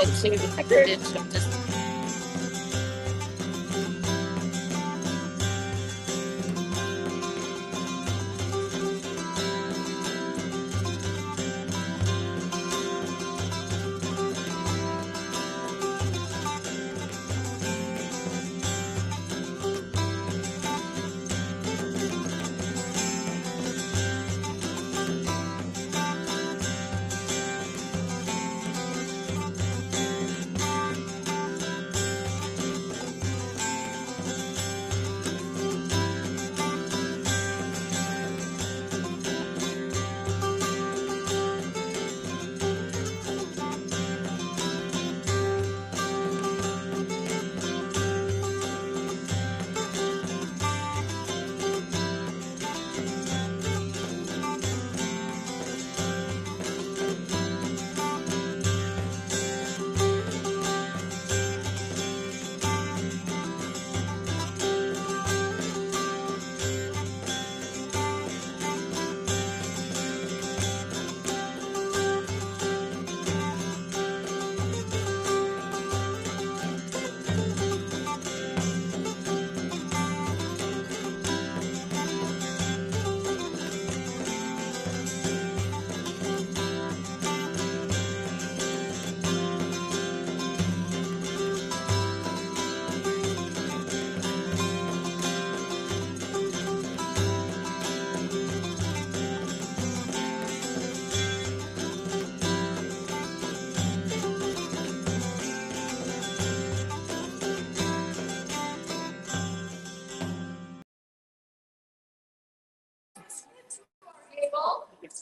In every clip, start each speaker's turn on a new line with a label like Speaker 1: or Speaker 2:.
Speaker 1: into the heritage of this.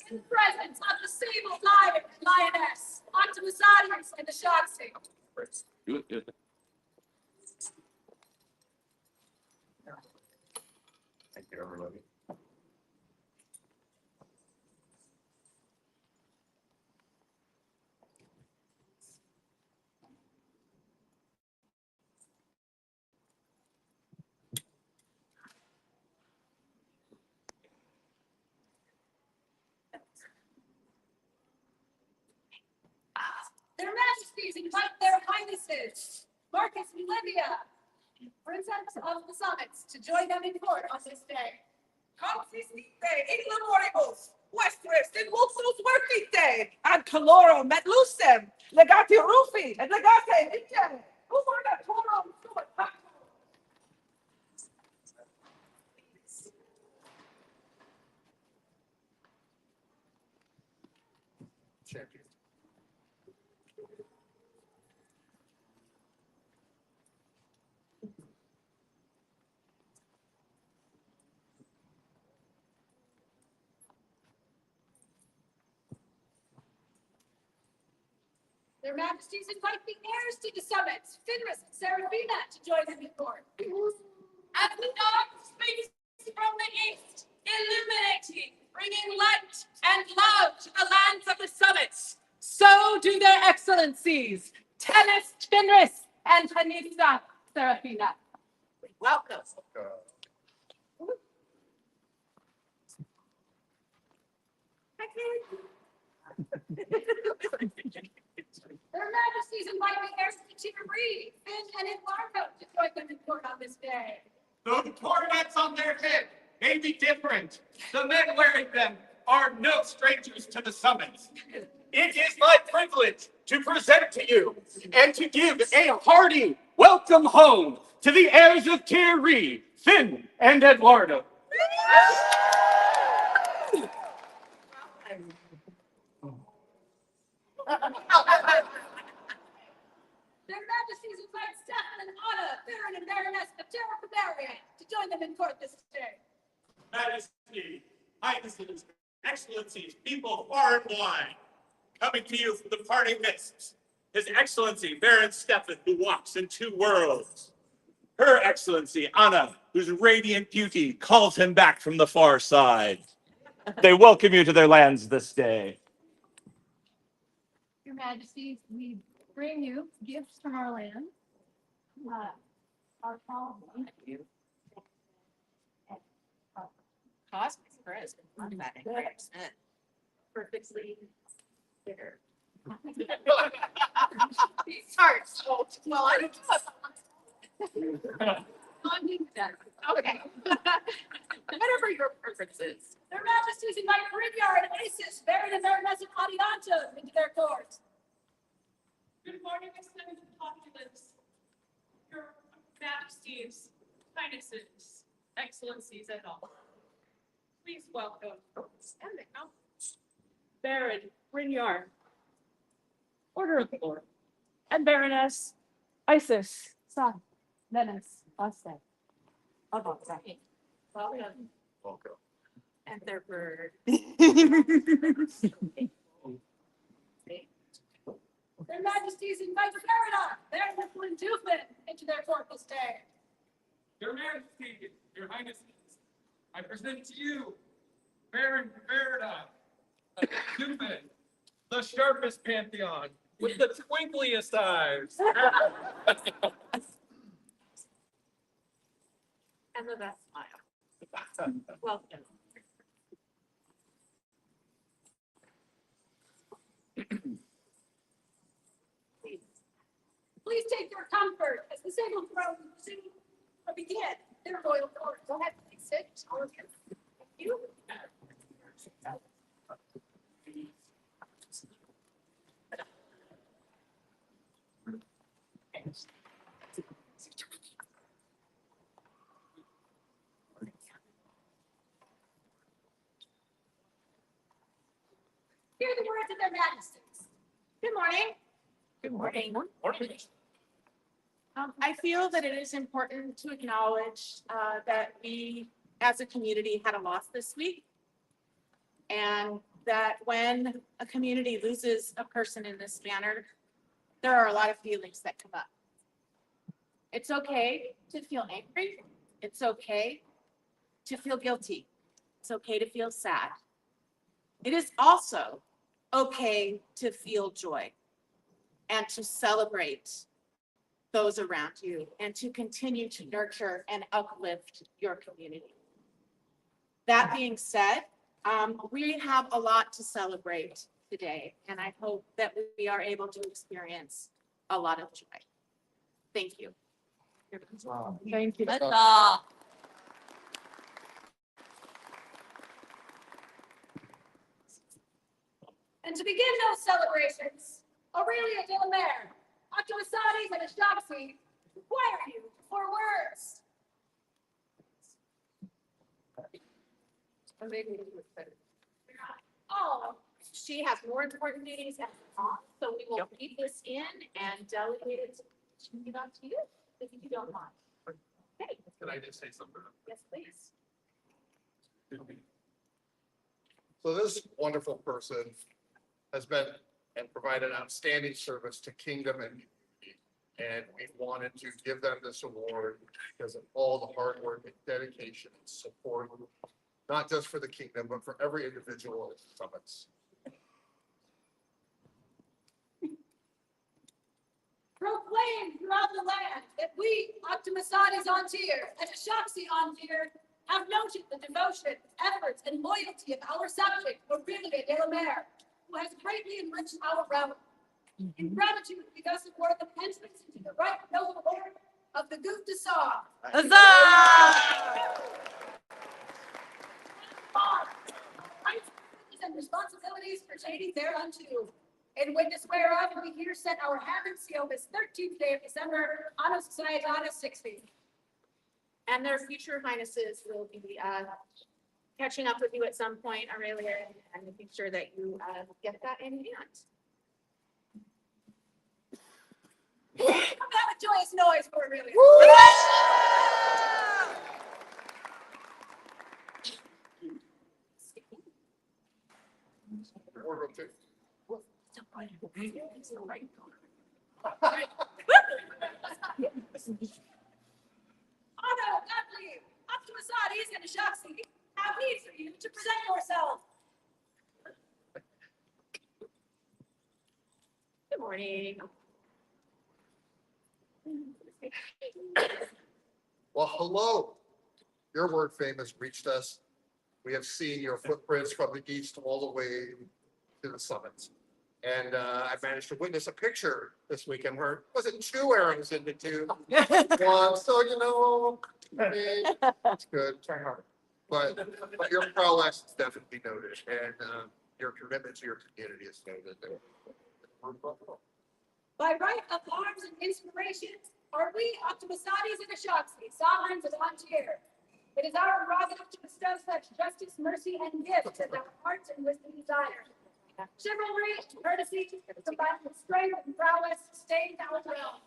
Speaker 2: In presence of the sable lion and lioness, onto the Osiris and the Shanxi.
Speaker 3: Do it. Thank you, everybody.
Speaker 2: Their Majesties invite their Highnesses, Marcus and Livia, Princess of the Summits, to join them in court on this day.
Speaker 4: Consistite, ignomoribus, vestris in luxus vertite, ad calorum et lucem, legati rufi, et legate inde, gubernatorum suet.
Speaker 3: Champion.
Speaker 2: Their Majesties invite the heirs to the summits, Fenris and Seraphina, to join them in court.
Speaker 5: As the dawn speaks from the east, illuminating, bringing light and love to the lands of the summits, so do their excellencies, Tennis Fenris and Hanisa Seraphina. Welcome.
Speaker 2: Their Majesties invite the heirs to Chickaree, Finn and Eduardo, to join them in court on this day.
Speaker 6: Though the coronets on their head may be different, the men wearing them are no strangers to the summits. It is my privilege to present to you and to give a hearty welcome home to the heirs of Thierry, Finn, and Eduardo.
Speaker 2: Their Majesties invite Stefan and Anna, Baron and Baroness of Terra Bavarian, to join them in court this day.
Speaker 6: Majesty, Highnesses, Excellencies, people far and wide, coming to you from the parting mists. His Excellency, Baron Stefan, who walks in two worlds. Her Excellency, Anna, whose radiant beauty calls him back from the far side. They welcome you to their lands this day.
Speaker 2: Your Majesties, we bring you gifts from our land. Our following.
Speaker 1: Cosmic present. I'm about 100%. Perfectly fair.
Speaker 5: These hearts. Oh, well, I don't know. Okay. Whatever your preference is.
Speaker 2: Their Majesties invite Brigard and Aces, buried in their Messer Adiantum, into their court.
Speaker 5: Good morning, extended populace. Your Majesties, Highnesses, Excellencies, and all. Please welcome standing now. Baron Grignard, Order of the Lord, and Baroness Isis, son, Menace, Austin. Welcome.
Speaker 3: Welcome.
Speaker 5: And their bird.
Speaker 2: Their Majesties invite Baron, Baron Mifflin Doofman, into their court this day.
Speaker 7: Your Majesty, Your Highnesses, I present to you Baron Verda, Dupin, the sharpest pantheon with the twinkliest eyes.
Speaker 5: And the best smile. Welcome.
Speaker 2: Please take your comfort as the sable throne soon begin their royal court. Go ahead, please sit. All of you. Thank you. Hear the words of their majesties.
Speaker 5: Good morning.
Speaker 7: Good morning. Morning.
Speaker 5: I feel that it is important to acknowledge that we, as a community, had a loss this week. And that when a community loses a person in this manner, there are a lot of feelings that come up. It's okay to feel angry. It's okay to feel guilty. It's okay to feel sad. It is also okay to feel joy and to celebrate those around you and to continue to nurture and uplift your community. That being said, we have a lot to celebrate today, and I hope that we are able to experience a lot of joy. Thank you.
Speaker 1: Thank you.
Speaker 2: And to begin those celebrations, Aurelia de la Mare, Octavisades and Ashtaxi require you for words.
Speaker 5: Oh, she has more important duties at the top, so we will keep this in and delegate it to you, if you don't mind. Okay,
Speaker 7: Can I just say something?
Speaker 5: yes, please.
Speaker 8: So this wonderful person has been and provided outstanding service to Kingdom and community. And we wanted to give them this award because of all the hard work and dedication and support, not just for the Kingdom, but for every individual at the summits.
Speaker 2: Proclaim throughout the land that we, Octavisades Antir and Ashtaxi Antir, have noted the devotion, efforts, and loyalty of our subject, Aurelia de la Mare, who has greatly enriched our realm. In gratitude, we thus award the entrance into the right noble order of the Goutte de Sar. Rights and responsibilities pertaining thereunto. In witness whereof we here set our hand and seal this 13th day of December, Anno Society 60.
Speaker 5: And their future highnesses will be catching up with you at some point, Aurelia, and making sure that you get that in hand.
Speaker 2: Have a joyous noise for Aurelia.
Speaker 8: Order of two.
Speaker 2: Otto, Gottlieb, Octavisades and Ashtaxi have need for you to present yourself.
Speaker 5: Good morning.
Speaker 8: Well, hello. Your word fame has reached us. We have seen your footprints from the east all the way to the summits. And I managed to witness a picture this weekend where it wasn't 2 arrows in the tube, one. So, it's good. Try hard. But your prowess is definitely noted, and your commitment to your community is noted there.
Speaker 2: By right of arms and inspiration, are we Optimasates and Ashoxi, sovereigns of Antier. It is our prerogative to bestow such justice, mercy, and gifts as our hearts and wisdom desire. Chivalry, courtesy, combined with strength and prowess, sustain our realm.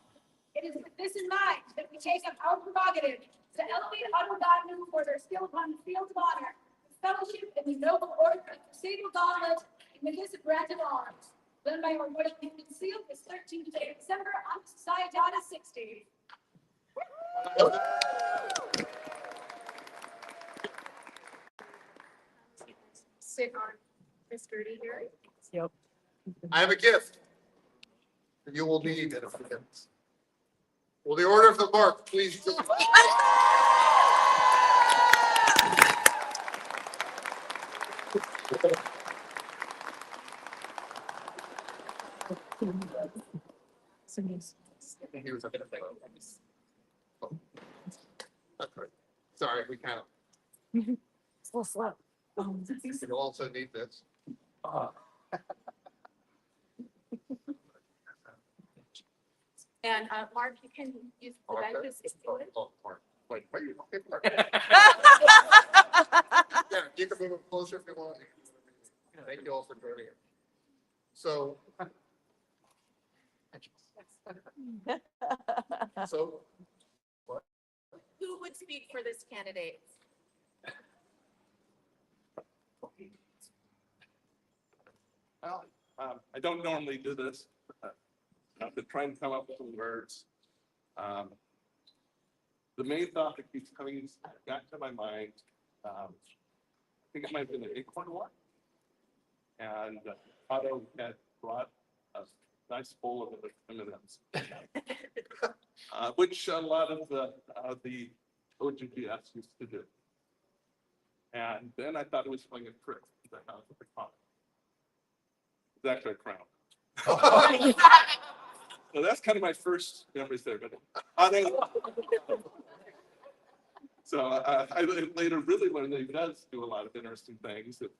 Speaker 2: It is with this in mind that we take up our prerogative to elevate Autodanu for their skill upon the field of honor, fellowship in the noble order of the Sable Gauntlet in the kiss of granted arms. Done by our royal hand and sealed this 13th day of December on Societas 60.
Speaker 1: Sit on Mr. here. Yep.
Speaker 8: I have a gift that you will need in a few minutes. Will the order of the mark please join? He was up there. Oh. That's right. Sorry, we kind of,
Speaker 1: So slow.
Speaker 8: you also need this.
Speaker 1: And Mark, you can use the benches if you would.
Speaker 8: Oh, Mark. Wait, okay, Mark. Yeah, you can move it closer if you want. Thank you all for joining us. So. So,
Speaker 1: Who would speak for this candidate?
Speaker 3: Well, I don't normally do this. I've been trying to come up with some words. The main thought that keeps coming back to my mind, I think it might have been an acorn one. And Otto had brought a nice bowl of M&Ms. Which a lot of the OGGS used to do. And then I thought it was playing a trick. That was what they call it. It's actually a crown. So that's kind of my first memories there. But so I later really learned that he does do a lot of interesting things. It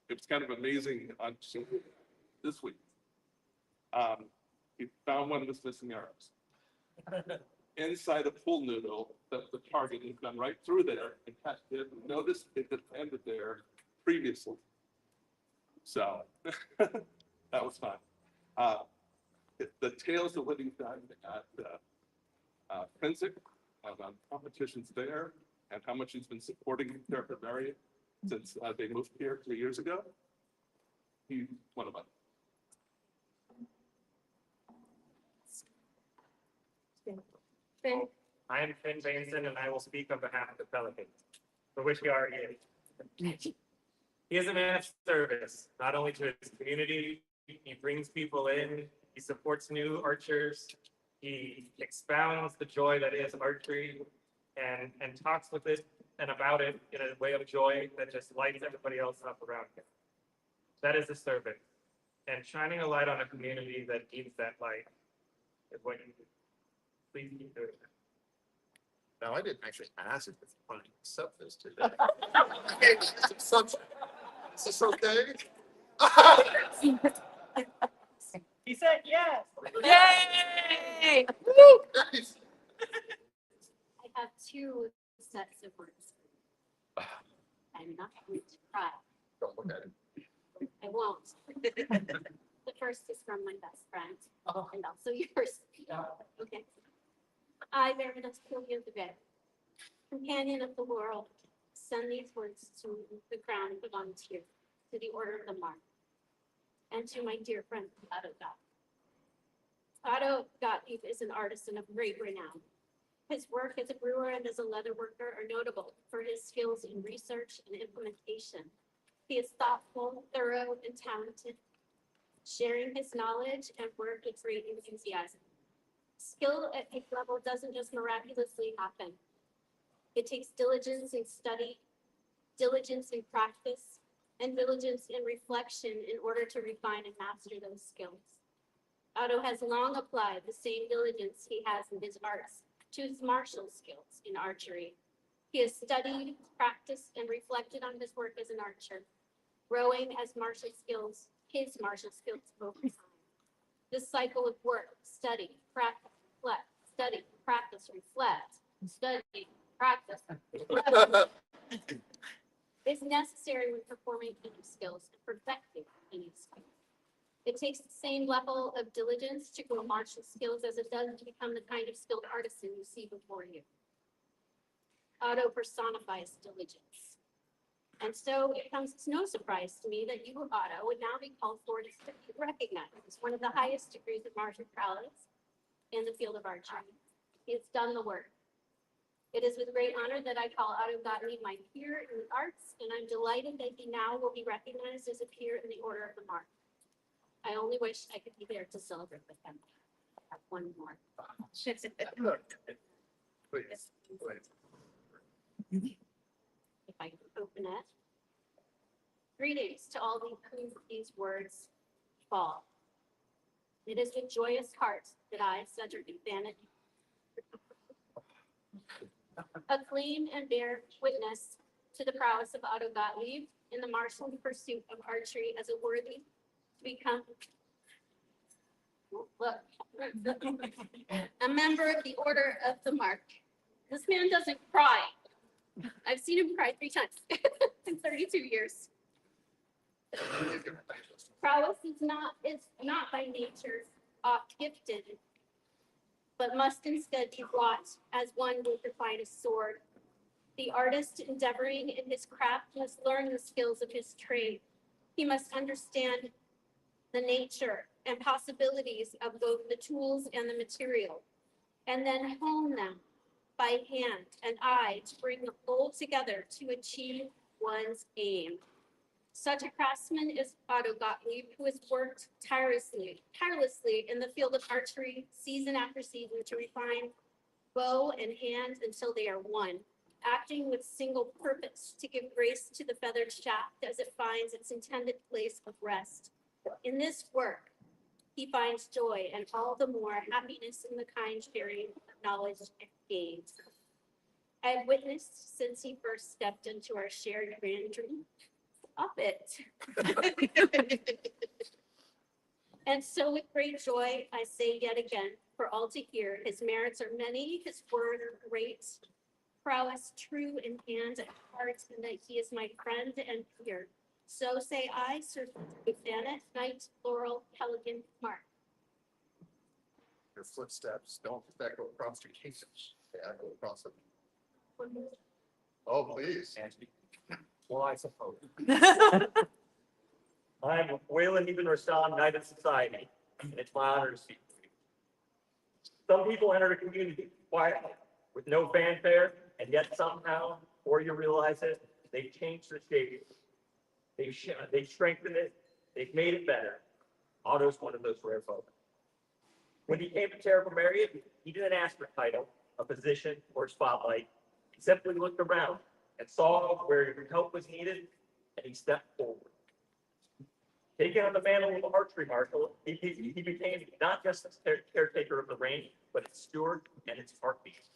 Speaker 3: was kind of amazing on this week. He found one of his missing arrows inside a pool noodle that the target had gone right through there and catched it. Noticed it had ended there previously. So that was fun. The tales of what he's done at Principality, on competitions there, and how much he's been supporting Baronial since they moved here 3 years ago. He's one of them.
Speaker 1: Finn.
Speaker 9: I am Finn Bainson, and I will speak on behalf of the Pelicans, for which we are here. He is a man of service, not only to his community, he brings people in, he supports new archers, he expounds the joy that is archery, and talks with it and about it in a way of joy that just lights everybody else up around him. That is the service. And shining a light on a community that needs that light is what you do. Please keep doing that.
Speaker 8: now I didn't actually ask if it's fun to accept this today. Okay, is this okay?
Speaker 4: He said yes.
Speaker 1: Yay!
Speaker 8: Nice.
Speaker 10: I have two sets of words. I'm not going to cry.
Speaker 8: Don't look at it.
Speaker 10: I won't. The first is from my best friend, and also yours. Okay. I, Meredith Killian-Devet, companion of the world, send these words to the crown of the volunteer, to the order of the mark, and to my dear friend, Otto Gottlieb. Otto Gottlieb is an artisan of great renown. His work as a brewer and as a leather worker are notable for his skills in research and implementation. He is thoughtful, thorough, and talented, sharing his knowledge and work with great enthusiasm. Skill at peak level doesn't just miraculously happen. It takes diligence in study, diligence in practice, and diligence in reflection in order to refine and master those skills. Otto has long applied the same diligence he has in his arts to his martial skills in archery. He has studied, practiced, and reflected on his work as an archer, growing his martial skills over time. This cycle of work, study, practice, reflect, study, practice, reflect, study, practice, reflect, is necessary when performing any skills and perfecting any skills. It takes the same level of diligence to grow martial skills as it does to become the kind of skilled artisan you see before you. Otto personifies diligence. And so it comes as no surprise to me that you, Otto, would now be called for to be recognized as one of the highest degrees of martial prowess in the field of archery. He has done the work. It is with great honor that I call Otto Gottlieb my peer in the arts, and I'm delighted that he now will be recognized as a peer in the Order of the Mark. I only wish I could be there to celebrate with him. I have one more.
Speaker 8: Please, please.
Speaker 10: If I can open it. Greetings to all who these words fall. It is with joyous heart that I, Cedric Bannock, acclaim and bear witness to the prowess of Otto Gottlieb in the martial pursuit of archery as a worthy to become a member of the Order of the Mark. This man doesn't cry. I've seen him cry 3 times in 32 years. Prowess is not by nature gifted, but must instead be wrought as one would refine a sword. The artist endeavoring in his craft must learn the skills of his trade. He must understand the nature and possibilities of both the tools and the material, and then hone them by hand and eye to bring the whole together to achieve one's aim. Such a craftsman is Otto Gottlieb, who has worked tirelessly in the field of archery season after season to refine bow and hand until they are one, acting with single purpose to give grace to the feathered shaft as it finds its intended place of rest. In this work, he finds joy and all the more happiness in the kind sharing of knowledge gained. I have witnessed since he first stepped into our shared grand dream. Up it. And so with great joy, I say yet again, for all to hear, his merits are many, his word great, prowess true in hand and heart, and that he is my friend and peer. So say I, Sir Bannock, Knight, Laurel, Pelican, Mark.
Speaker 8: Your footsteps don't echo across the kingdoms. They echo across them. Oh, please.
Speaker 9: Well, I suppose. I'm Wayland Ibn Rastan, Knight of Society, and it's my honor to speak to you. Some people enter a community quietly, with no fanfare, and yet somehow, before you realize it, they've changed their shape. They've strengthened it. They've made it better. Otto's one of those rare folk. When he came to Terra Primaria, he didn't ask for a title, a position, or a spotlight. He simply looked around and saw where help was needed, and he stepped forward. Taking on the mantle of archery marshal, he became not just the caretaker of the range, but its steward and its heartbeat.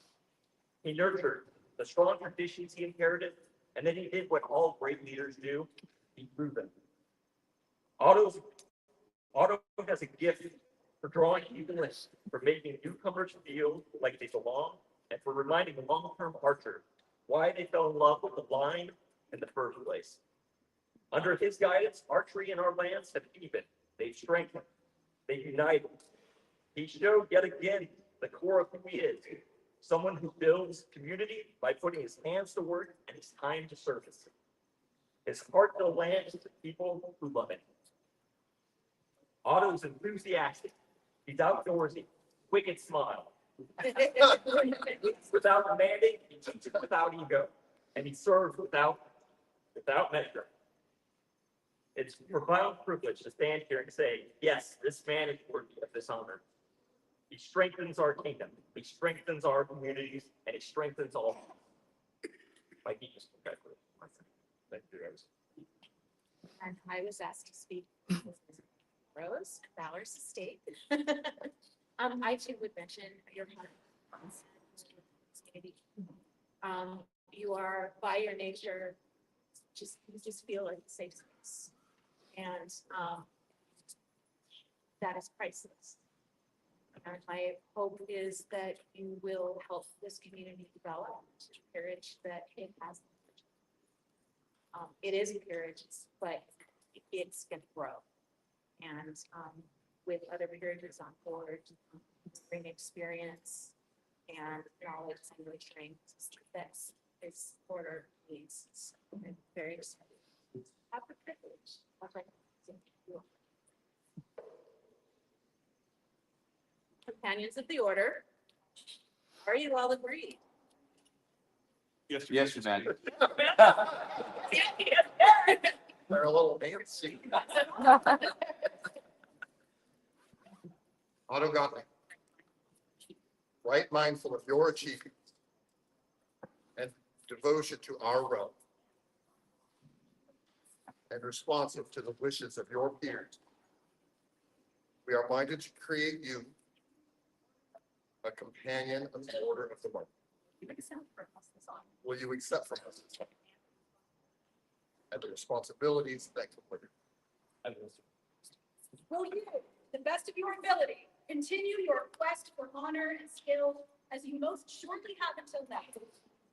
Speaker 9: He nurtured the strong traditions he inherited, and then he did what all great leaders do: he grew them. Otto has a gift for drawing even lists, for making newcomers feel like they belong, and for reminding the long-term archer why they fell in love with the line in the first place. Under his guidance, archery in our lands have deepened, they've strengthened, they've united. He showed yet again the core of who he is, someone who builds community by putting his hands to work and his time to service. His heart to the land is the people who love it. Otto's enthusiastic, he's outdoorsy, wicked smile. Without demanding, he teaches without ego, and he serves without measure. It's a profound privilege to stand here and say, yes, this man is worthy of this honor. He strengthens our kingdom, he strengthens our communities, and he strengthens all. Thank you, guys.
Speaker 1: And I was asked to speak. Rose, Valor's estate. I too would mention your community. You are by your nature, you just feel like a safe space. And, that is priceless. And my hope is that you will help this community develop to the courage that it has. It is encouraged, but it's going to grow. And with other peerages on board, bring experience and knowledge and nurturing that this order needs. So I'm very excited. Have the privilege of recognizing you. Companions of the order, are you all agreed?
Speaker 3: Yes,
Speaker 7: Yes, Your Majesty.
Speaker 8: They're a little fancy. Autogothnic. Right mindful of your achievements and devotion to our realm, and responsive to the wishes of your peers, we are minded to create you a companion of the Order of the Mark. Will you accept from us and the responsibilities that come with it?
Speaker 2: Will you, to the best of your ability, continue your quest for honor and skill as you most surely have until now,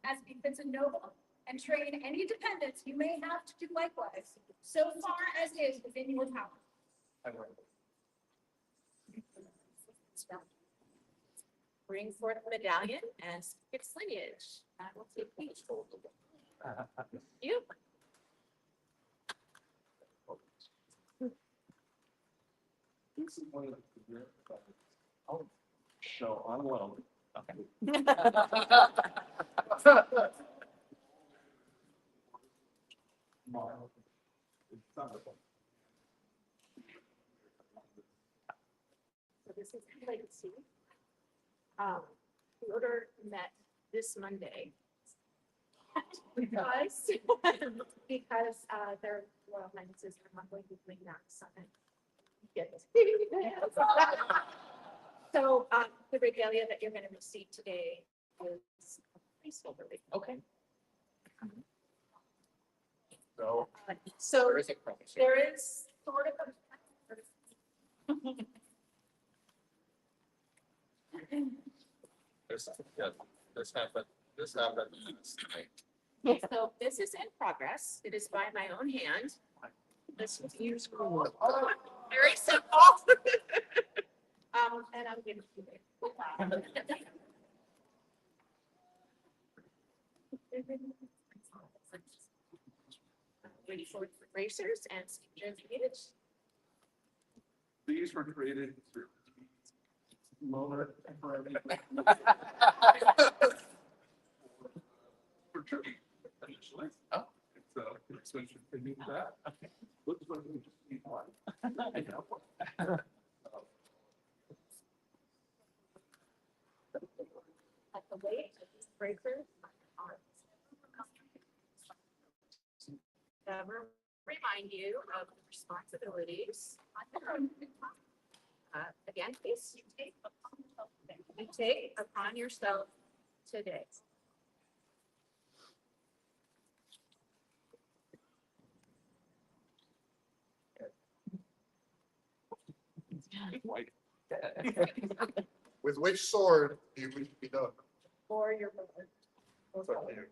Speaker 2: as befits a noble, and train any dependents you may have to do likewise, so far as is within your power?
Speaker 1: Bring forth the medallion and speak its lineage. I will take each. You.
Speaker 3: So I'm alone.
Speaker 1: So this is legacy. The order met this Monday. Because, their royal highnesses are not going to bring that summit. So, the regalia that you're going to receive today is placeholder.
Speaker 7: Okay.
Speaker 8: So
Speaker 1: So
Speaker 8: there is a promise.
Speaker 1: there is sort of
Speaker 8: This happened tonight.
Speaker 1: So this is in progress. It is by my own hand. This was years ago. Very simple. And I'm going to. Ready for racers and speakers.
Speaker 3: These were created through. Moment temporary. For true. Initially.
Speaker 7: Oh.
Speaker 3: So, extension can do that. Looks like we just need one. I know.
Speaker 1: At the weight of these breakers. Never remind you of the responsibilities. Again, please, you take upon yourself today.
Speaker 3: White.
Speaker 8: With which sword do you wish to be done?
Speaker 1: Or your brother.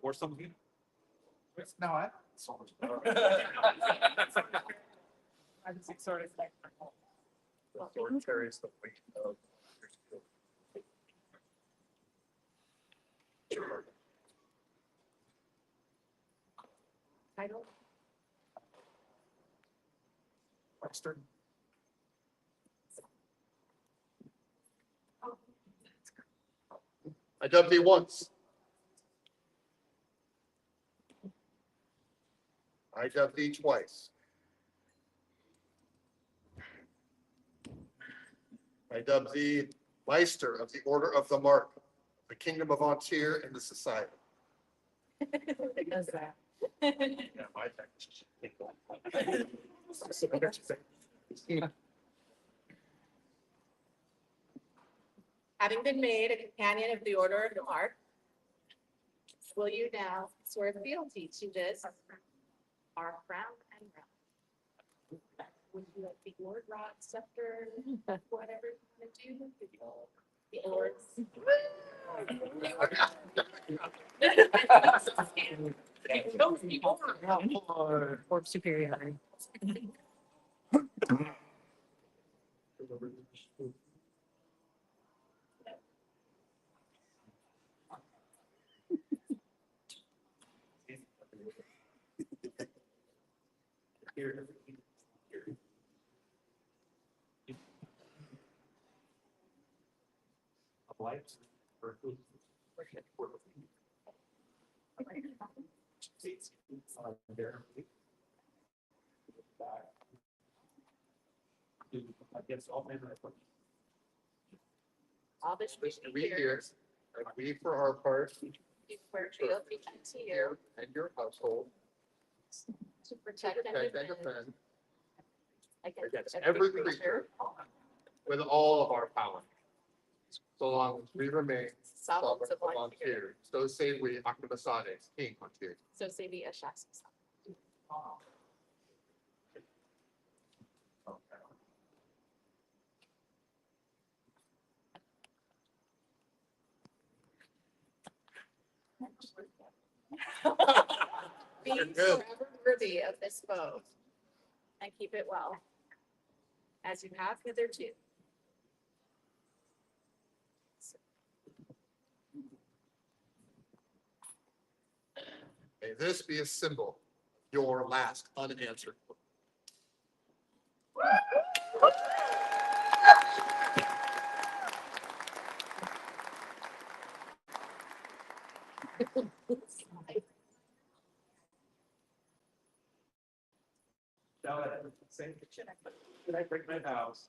Speaker 3: Or something.
Speaker 7: No, I.
Speaker 5: I'm sort of like.
Speaker 8: The sword carries the weight of your skill.
Speaker 1: Title.
Speaker 8: Western. I dubbed thee once. I dubbed thee twice. I dubbed thee Meister of the Order of the Mark, the Kingdom of Antir and the Society.
Speaker 5: Does that?
Speaker 8: Yeah, my text.
Speaker 1: Having been made a companion of the Order of the Mark, will you now swear fealty to this, our crown and realm? Would you like the Lord Rod scepter, whatever you want to do? The Lord's.
Speaker 5: Or superior.
Speaker 1: All this wish
Speaker 8: And we here, and we for our part,
Speaker 1: do swear fealty to you
Speaker 8: you and your household,
Speaker 1: to protect and
Speaker 8: protect and
Speaker 1: defend
Speaker 8: defend
Speaker 1: against
Speaker 8: every creature with all of our power. So long as we remain
Speaker 1: sovereign
Speaker 8: sovereign
Speaker 1: of
Speaker 8: of Ontario. So say we, Octomasades, King Ontario.
Speaker 1: So say the Ashas. Be
Speaker 8: You're good.
Speaker 1: forever worthy of this oath and keep it well, as you have hitherto.
Speaker 8: May this be a symbol of your last unanswered.
Speaker 9: Should I break my vows?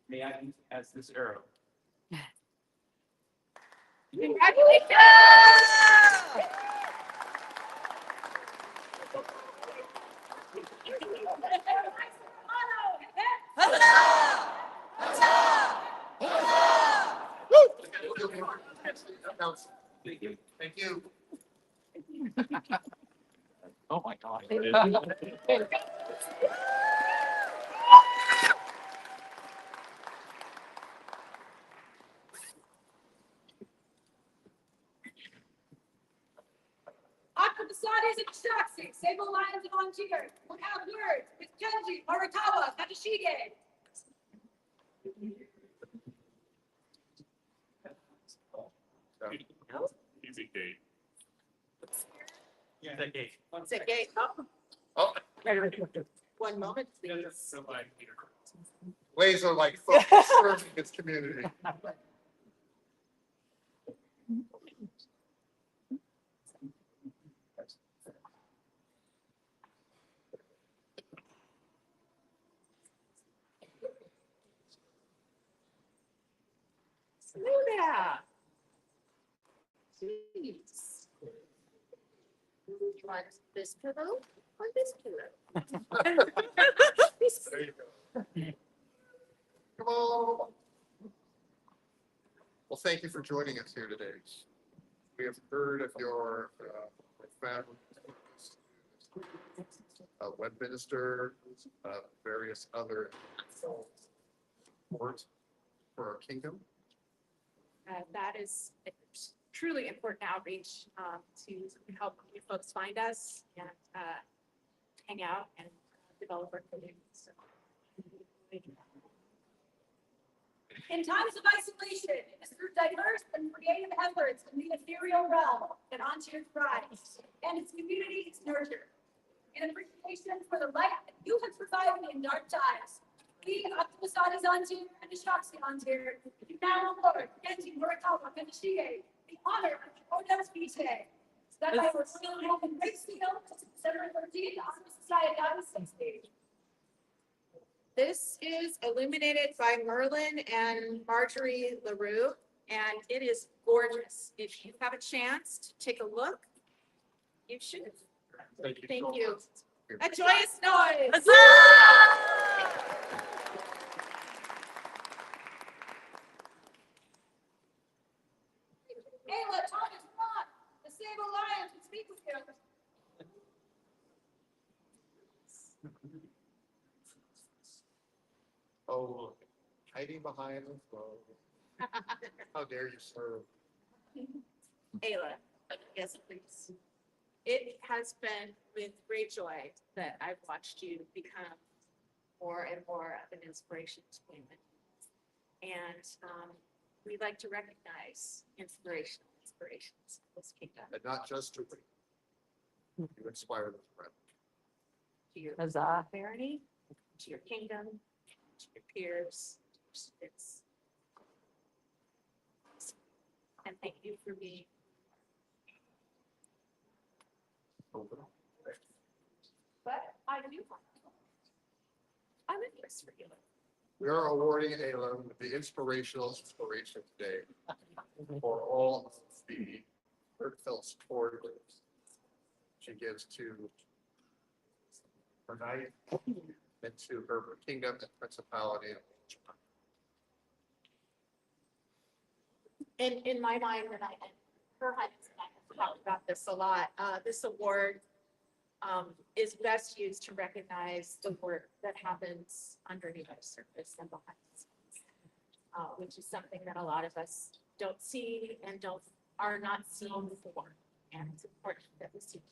Speaker 9: May I use as this arrow? Thank you.
Speaker 8: Thank you.
Speaker 9: Oh, my God.
Speaker 2: Octomasades and Shaxi, Sable Lions of Ontier, will have words with Kenji, Morikawa, Katashige.
Speaker 3: Easy gate.
Speaker 9: Yeah. That gate.
Speaker 1: It's a gate.
Speaker 8: Oh,
Speaker 1: 1 moment, please.
Speaker 8: laser like focus serving its community.
Speaker 1: Smooth. Jeez. Would you want this pillow or this pillow?
Speaker 8: There you go. Come on. Well, thank you for joining us here today. We have heard of your profound Westminster, various other support for our kingdom.
Speaker 1: That is a truly important outreach to help you folks find us and hang out and develop our community. So,
Speaker 2: In times of isolation, it is through diverse and creative efforts in the ethereal realm that Ontario thrives and its community is nurtured. In appreciation for the light that you have provided in dark times, we, Octomasades Ontario and the Shaxi Ontario, do now award Genji Morikawa Katashige the honor of the Odes Vitae. That I will still have in great seal, December 13th, Octomasades 60.
Speaker 1: this is illuminated by Merlin and Marjorie LaRue, and it is gorgeous. If you have a chance to take a look, you should.
Speaker 8: Thank you.
Speaker 1: Thank
Speaker 8: so
Speaker 1: you.
Speaker 8: much.
Speaker 1: A joyous noise.
Speaker 8: Oh, hiding behind the throne. How dare you, sir?
Speaker 1: Ayla, yes, please. It has been with great joy that I've watched you become more and more of an inspiration to women. And we'd like to recognize inspirations in this kingdom,
Speaker 8: And not just to you inspire the friend.
Speaker 1: to your barony, to your kingdom, to your peers, to your students. And thank you for being. But I do. I'm interested for you.
Speaker 8: We are awarding Ayla with the inspirational inspiration today for all of the heartfelt support she gives to her knight and to her kingdom and principality.
Speaker 1: In my mind, and her highness and I have talked about this a lot, this award is best used to recognize the work that happens underneath the surface and behind the scenes, which is something that a lot of us don't see and are not seeing before. And it's important that we see.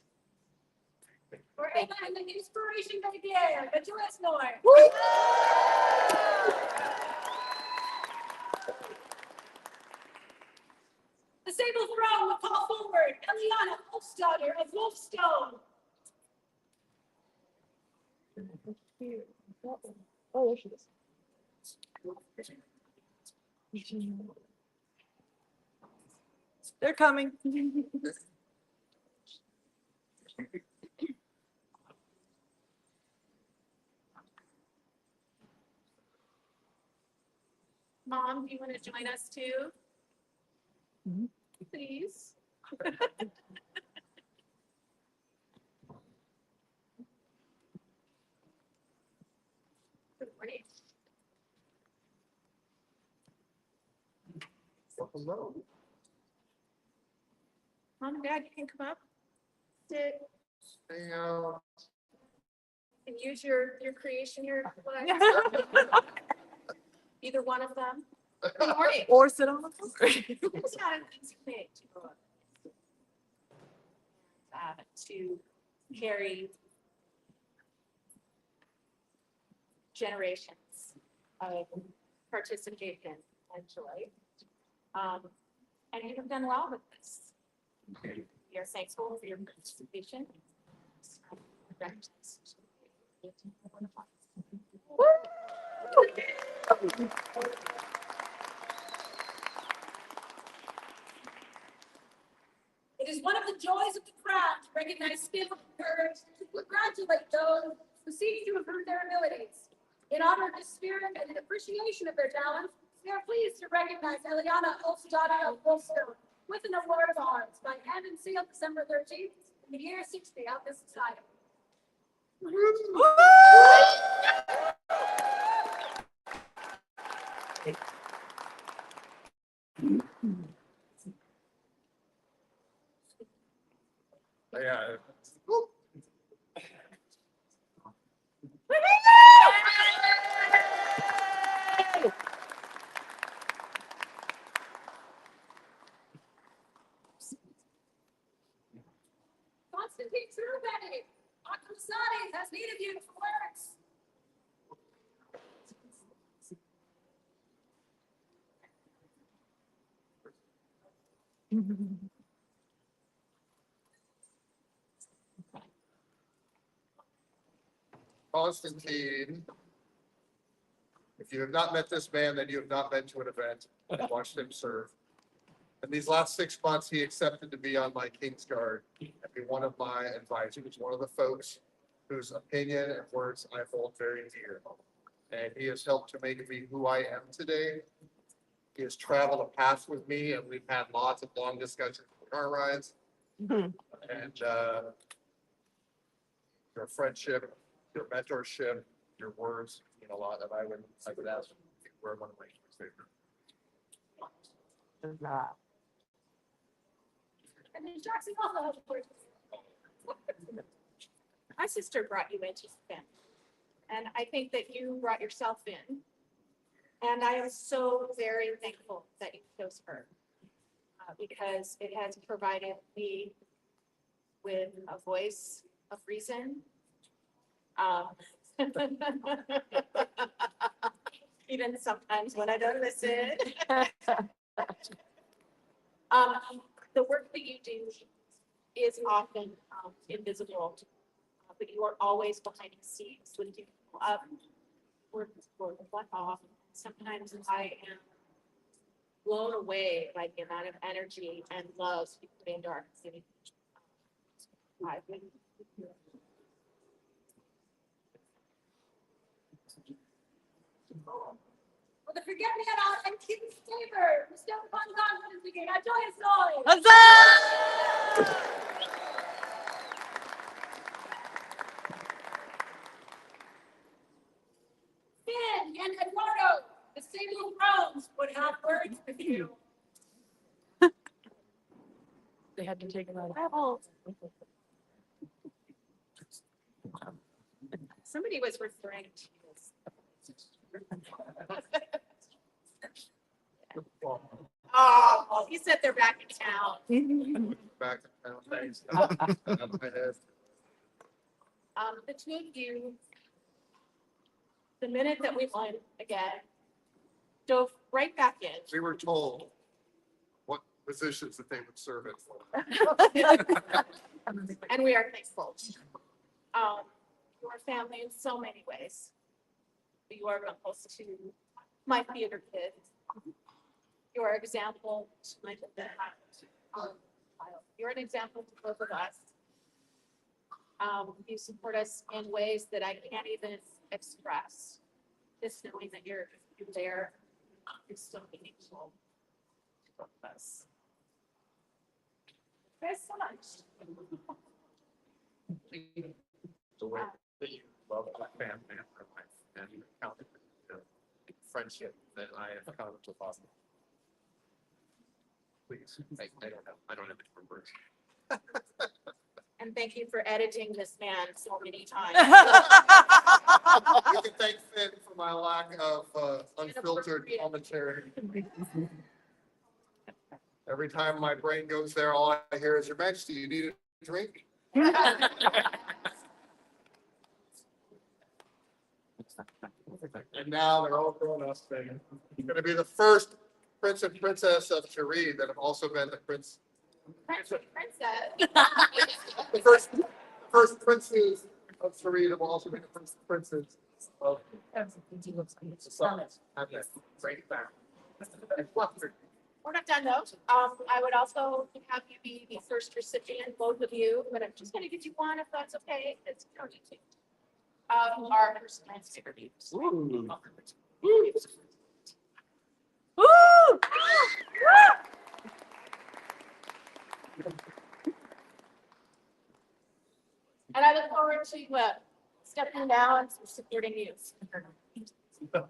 Speaker 2: For Ayla and the inspiration de guerre, the US North. The sable throne will call forward Eliana Hofstadter of Wolfstone.
Speaker 4: Oh, there she is. They're coming.
Speaker 1: Mom, do you want to join us too? Please. Good morning.
Speaker 8: Hello.
Speaker 1: Mom and Dad, you can come up. Sit
Speaker 8: Hang out.
Speaker 1: and use your creation here. Either one of them. Good morning.
Speaker 4: Or sit on the floor.
Speaker 1: It's not an easy thing to grow up in. To carry generations of participation and joy. And you have done well with this. We are thankful for your participation.
Speaker 2: It is one of the joys of the crown to recognize skill and courage, to congratulate those who seek to improve their abilities. In honor of this spirit and in appreciation of their talents, we are pleased to recognize Eliana Hofstadter of Wolfstone with an award of arms by hand and seal December 13th in the year 60 of this society.
Speaker 8: Yeah.
Speaker 2: Constantine Trubetti, Octosani has need of you for words.
Speaker 8: Constantine. If you have not met this man, then you have not been to an event and watched him serve. In these last 6 months, he accepted to be on my King's Guard and be one of my advisors, one of the folks whose opinion and words I hold very dear. And he has helped to make me who I am today. He has traveled a path with me and we've had lots of long discussions on car rides. And your friendship, your mentorship, your words mean a lot, and I would ask you were one of my favorite.
Speaker 2: And then Jackson also has words.
Speaker 1: My sister brought you into the family. And I think that you brought yourself in And I am so very thankful that you chose her. Because it has provided me with a voice of reason. Even sometimes when I don't listen. The work that you do is often invisible, but you are always behind the scenes lifting people up, working for the butt off. Sometimes I am blown away by the amount of energy and love you put into our community. I've been
Speaker 2: For the forget-me-not and King's favor, Mr. Pangan, begin a joyous noise. Finn and Eduardo, the sable thrones would have words with you.
Speaker 5: They had to take it out.
Speaker 1: Somebody was referring to this. Oh, he said they're back in town.
Speaker 8: Back in town, thanks.
Speaker 1: The two of you, the minute that we won again, dove right back in.
Speaker 8: We were told what positions that they would serve in for.
Speaker 1: And we are thankful. You are family in so many ways. You are uncles to my theater kids. You are an example to my you're an example to both of us. You support us in ways that I can't even express. Just knowing that you're there is so meaningful to both of us. Thanks so much.
Speaker 8: The way that you love my family and my life and you counted the friendship that I have come to foster. Please, I don't have any words.
Speaker 1: And thank you for editing this man so many times.
Speaker 8: You can thank Finn for my lack of unfiltered commentary. Every time my brain goes there, all I hear is, Your Majesty, you need a drink? And now they're all grown up. They're going to be the first Prince and Princess of Sharid that have also been the Prince.
Speaker 1: Princess.
Speaker 8: The first princes of Sharid have also been the first princes of the Summit. Great back.
Speaker 1: We're not done though. I would also have you be the first recipient, both of you, but I'm just gonna get you one if that's okay. It's no need to. Our personalized interviews. And I look forward to stepping down and supporting you.
Speaker 2: The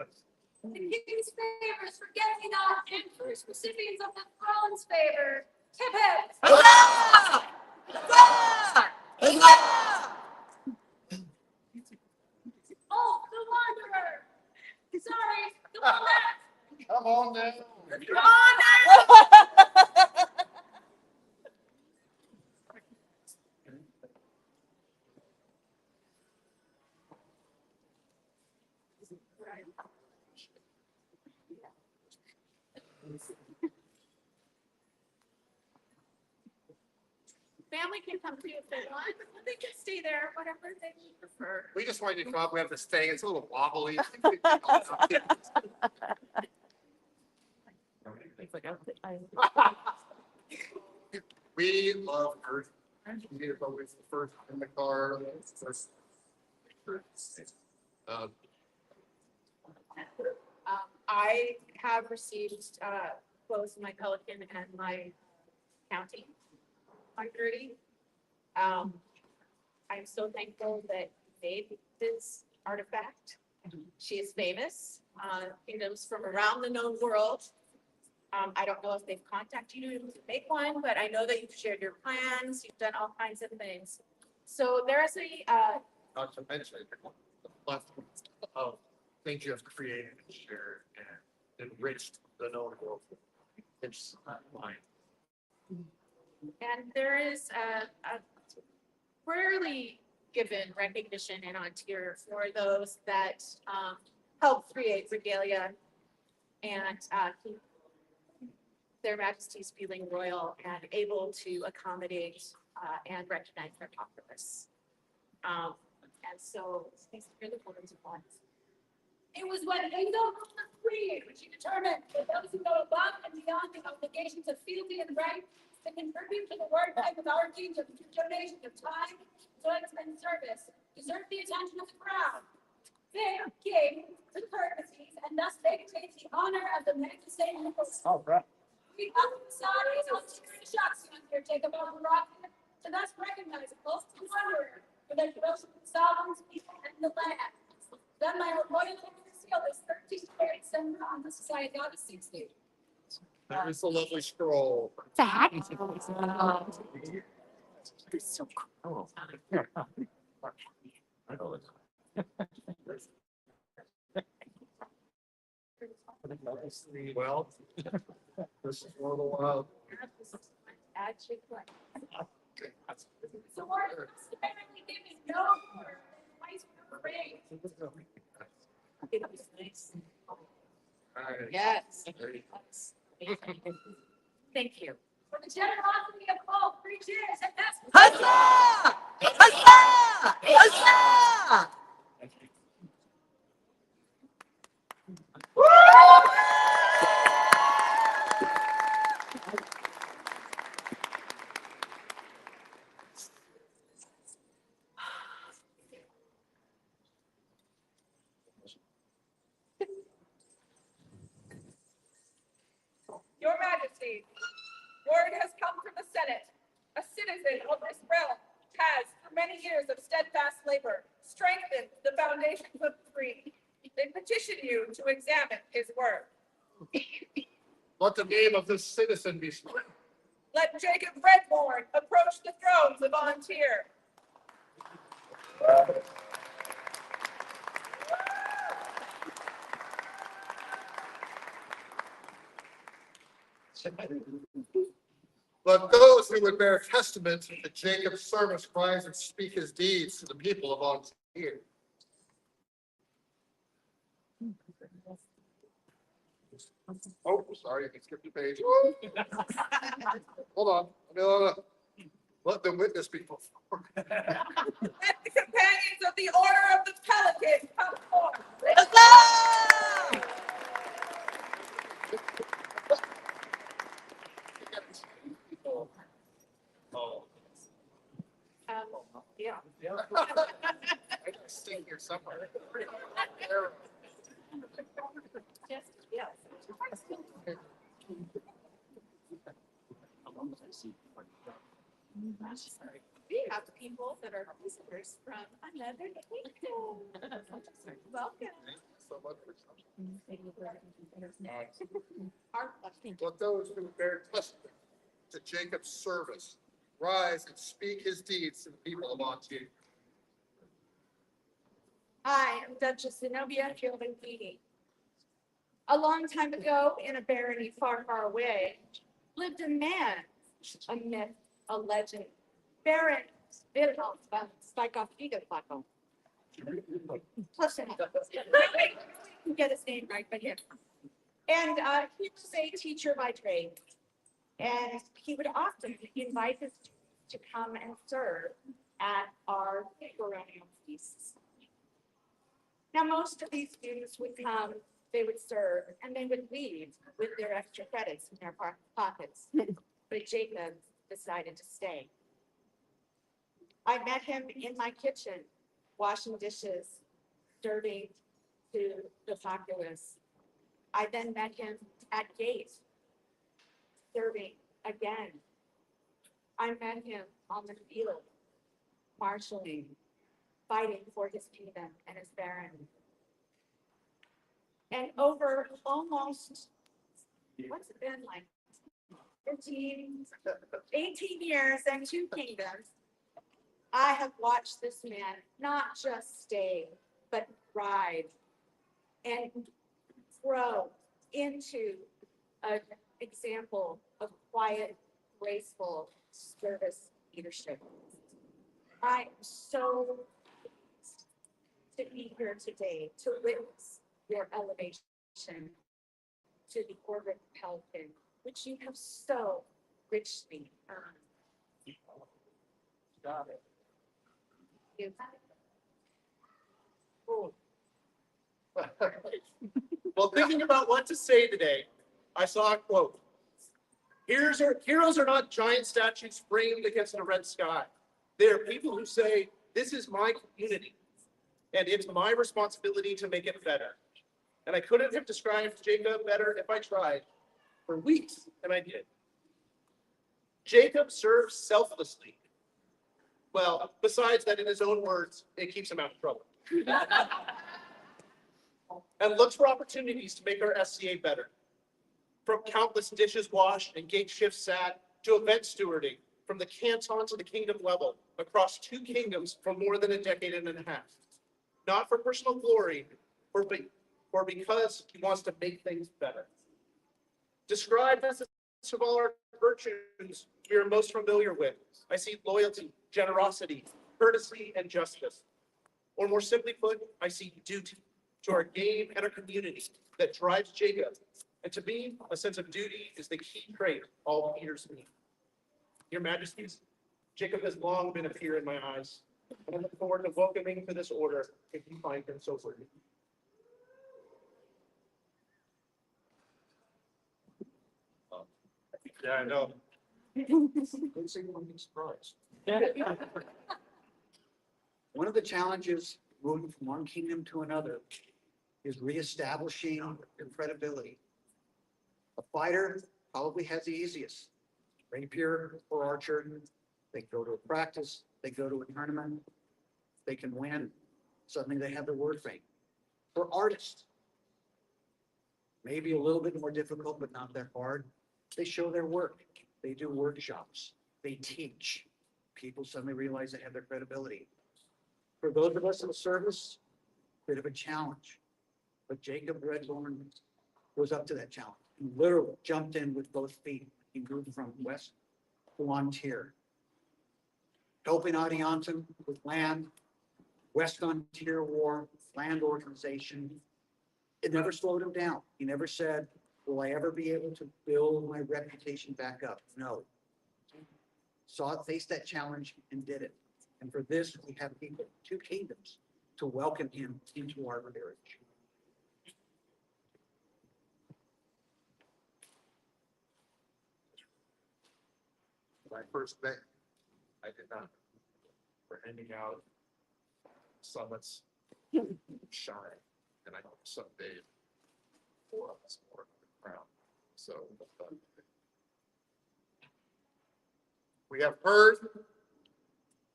Speaker 2: king's favors, forget-me-not, and first recipients of the throne's favor. Hip hip. Oh, the wanderer. Sorry, the one left.
Speaker 8: Come on now.
Speaker 2: Come on now.
Speaker 1: Family can come too if they want. They can stay there, whatever they prefer.
Speaker 8: We just wanted to come up. We have this thing. It's a little wobbly. We love Earth. We are always the first in the car.
Speaker 1: I have received both my Pelican and my county on Gertie. I'm so thankful that you made this artifact. She is famous, kingdoms from around the known world. I don't know if they've contacted you to make one, but I know that you've shared your plans, you've done all kinds of things. So there is a,
Speaker 8: Not to mention the plethora of things you have created and shared and enriched the known world. It's mine.
Speaker 1: And there is a rarely given recognition in Ontario for those that help create regalia and keep their majesties feeling royal and able to accommodate and recognize their populace. And so these are the words of one.
Speaker 2: It was when Engel ruled the free, which he determined that those who go above and beyond the obligations of fealty and rank to contribute to the work life of our kingdom through donation of time, goods, and service, deserve the attention of the crown. They gave the courtesies and thus maintains the honor of the magnificent.
Speaker 7: All right.
Speaker 2: We welcome the Saudis on secret shots here, take about the rocket to thus recognize a close wanderer for their devotion to the sovereigns, people, and the land. Then my royal seal this 13th day of December on the Society Odyssey stage.
Speaker 8: There is a lovely scroll.
Speaker 1: So cool.
Speaker 8: Well, this is one of the wild.
Speaker 2: So we're apparently giving no more twice per parade.
Speaker 1: It was nice.
Speaker 8: Alright.
Speaker 1: Yes.
Speaker 8: There you go.
Speaker 1: Thank you.
Speaker 2: For the generosity of all, 3 cheers and that's.
Speaker 4: Huzzah! Huzzah! Huzzah! Your Majesty, word has come from the Senate. A citizen of this realm has, through many years of steadfast labor, strengthened the foundations of the free. They petition you to examine his work.
Speaker 8: Let the name of this citizen be spoken.
Speaker 4: Let Jacob Redbourne approach the thrones of Ontier.
Speaker 8: Let those who would bear testament to Jacob's service rise and speak his deeds to the people of Ontario. Oh, sorry, I skipped a page. Hold on. Let the witness be before.
Speaker 4: Let the companions of the Order of the Pelican come forth.
Speaker 1: Yeah.
Speaker 8: I can sing here somewhere.
Speaker 1: Just, yes. We have people that are visitors from another kingdom. Welcome.
Speaker 8: So much for
Speaker 1: Our-
Speaker 8: Let those who bear testament to Jacob's service rise and speak his deeds to the people of Ontario.
Speaker 1: I am Duchess Zenobia Fielding. A long time ago, in a barony far, far away, lived a man, a myth, a legend, Baron Vidal Spikov. Close enough. Get his name right, but yeah. And he was a teacher by trade. And he would often invite his students to come and serve at our Baronial feasts. Now, most of these students would come, they would serve, and they would leave with their extra credits in their pockets. But Jacob decided to stay. I met him in my kitchen, washing dishes, serving to the populace. I then met him at gate, serving again. I met him on the field, marshaling, fighting for his kingdom and his barony. And over almost, what's it been like? 18 years and 2 kingdoms, I have watched this man not just stay, but thrive and grow into an example of quiet, graceful service leadership. I am so pleased to be here today to witness your elevation to the orbit of Pelican, which you have so richly earned.
Speaker 3: Got it.
Speaker 1: You-
Speaker 11: While thinking about what to say today, I saw a quote. Heroes are not giant statues framed against a red sky. They are people who say, this is my community, and it's my responsibility to make it better. And I couldn't have described Jacob better if I tried for weeks, and I did. Jacob serves selflessly. Well, besides that, in his own words, it keeps him out of trouble. And looks for opportunities to make our SCA better. From countless dishes washed and gate shifts sat to event stewarding, from the canton to the kingdom level, across 2 kingdoms for more than a decade and a half. Not for personal glory, or because he wants to make things better. Described as of all our virtues we are most familiar with, I see loyalty, generosity, courtesy, and justice. Or more simply put, I see duty to our game and our community that drives Jacob. And to me, a sense of duty is the key trait all leaders need. Your Majesties, Jacob has long been a peer in my eyes, and I look forward to welcoming to this order if you find him so worthy.
Speaker 8: Yeah, I know.
Speaker 7: Good thing we'll be surprised. One of the challenges moving from one kingdom to another is reestablishing your credibility. A fighter probably has the easiest. Rapier or archer, they go to a practice, they go to a tournament, they can win. Suddenly they have their word fame. For artists, maybe a little bit more difficult, but not that hard. They show their work. They do workshops. They teach. People suddenly realize they have their credibility. For those of us in the service, bit of a challenge. But Jacob Redborn was up to that challenge. He literally jumped in with both feet. He moved from west to Ontario, helping Adiantum with land, West Ontario War, land organization. It never slowed him down. He never said, will I ever be able to build my reputation back up? No. Saw it, faced that challenge, and did it. And for this, we have people, 2 kingdoms, to welcome him into our marriage.
Speaker 8: When I first met, I did not. We're handing out summits, shine, and I hope someday 4 of us more the crown. So we have heard,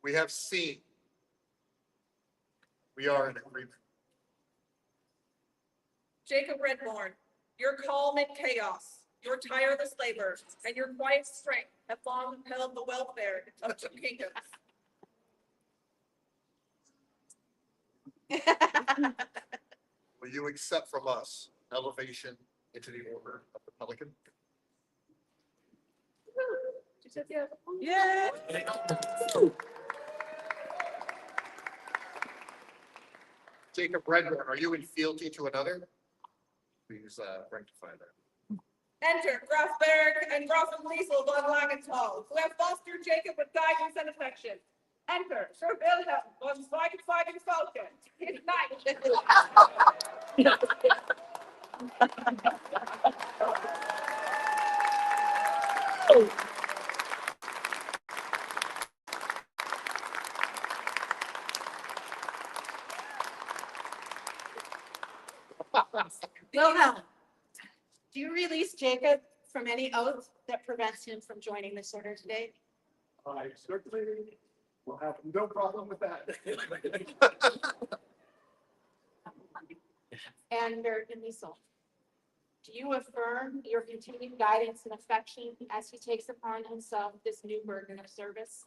Speaker 8: we have seen. We are in agreement.
Speaker 4: Jacob Redborn, your calm in chaos, your tireless labor, and your quiet strength have long upheld the welfare of 2 kingdoms.
Speaker 8: Will you accept from us elevation into the order of the Pelican?
Speaker 4: Yeah.
Speaker 8: Jacob Redborn, are you in fealty to another? Please rectify that.
Speaker 4: Enter Graf Berg and Graf Liesel von Langenthal, who have fostered Jacob with guidance and affection. Enter Sir Wilhelm von Falken, his knight.
Speaker 1: Wilhelm, do you release Jacob from any oath that prevents him from joining this order today?
Speaker 8: I certainly will have no problem with that.
Speaker 1: And American Liesel, do you affirm your continued guidance and affection as he takes upon himself this new burden of service?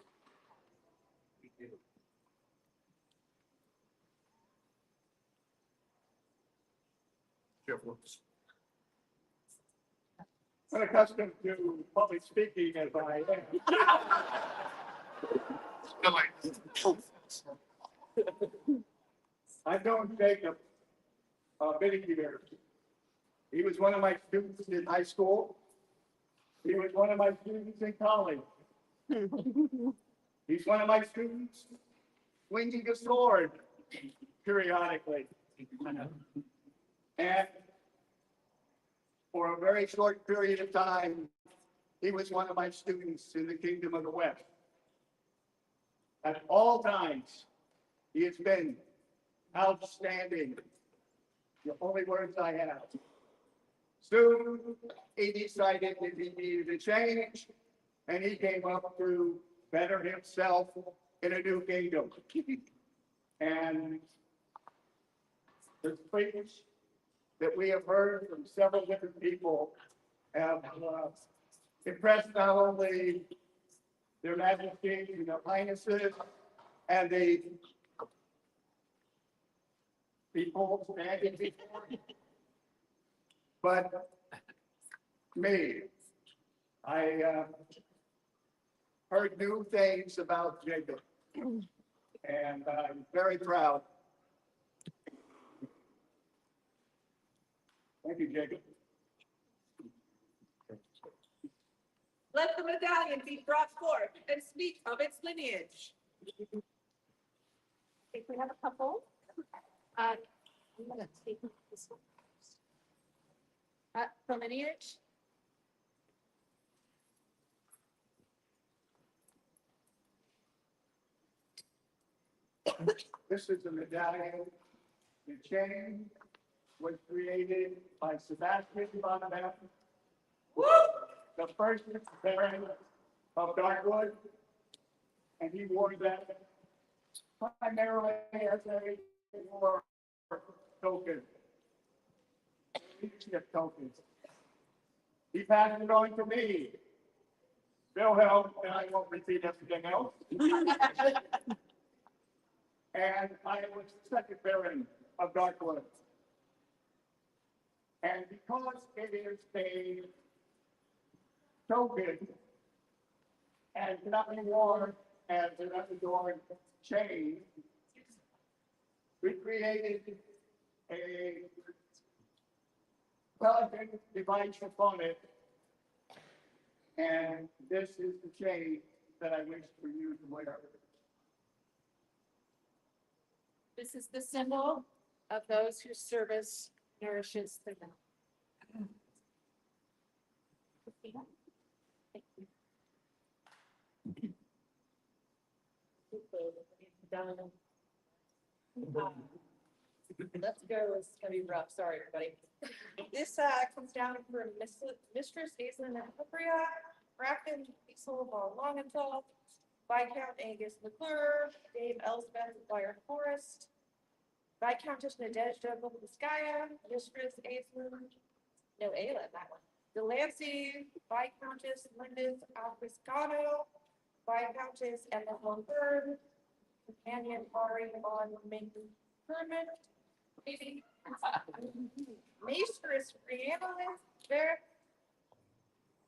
Speaker 8: Jeff Lewis.
Speaker 11: unaccustomed to public speaking as I am. I've known Jacob many years. He was one of my students in high school. He was one of my students in college. He's one of my students swinging a sword periodically. And for a very short period of time, he was one of my students in the Kingdom of the West. At all times, he has been outstanding. The only words I have. Soon, he decided that he needed to change, and he came up to better himself in a new kingdom. And the speech that we have heard from several different people have impressed not only their majesties and their highnesses and the people standing before you, but me. I heard new things about Jacob, and I'm very proud. Thank you, Jacob.
Speaker 4: Let the medallion be brought forth and speak of its lineage.
Speaker 1: If we have a couple, I'm gonna take this one first. The lineage.
Speaker 11: This is a medallion. The chain was created by Sebastian von Beff, the first Baron of Darkwood, and he wore that primarily as a war token, leadership token. He passed it on to me, Wilhelm, and I won't repeat everything else. And I was the second Baron of Darkwood. And because it is a token and cannot be worn as an unadorned chain, we created a elegant device upon it. And this is the chain that I wish for you to wear.
Speaker 1: This is the symbol of those whose service nourishes the realm. Thank you.
Speaker 12: Let's go. It's gonna be rough. Sorry, everybody. This comes down from Mistress Aislinn and Apria, Bracken, Cecil von Longenthal, Viscount Angus McClure, Dame Elspeth Wire Forest, Viscountess Nadezhda Volkoskaya, Mistress Aislinn, no Ayla, that one. Delancey, Viscountess Linda Alfriscano, Viscountess Emma von Berg, Companion Ari von Herman, maybe. Mistress Brianna there.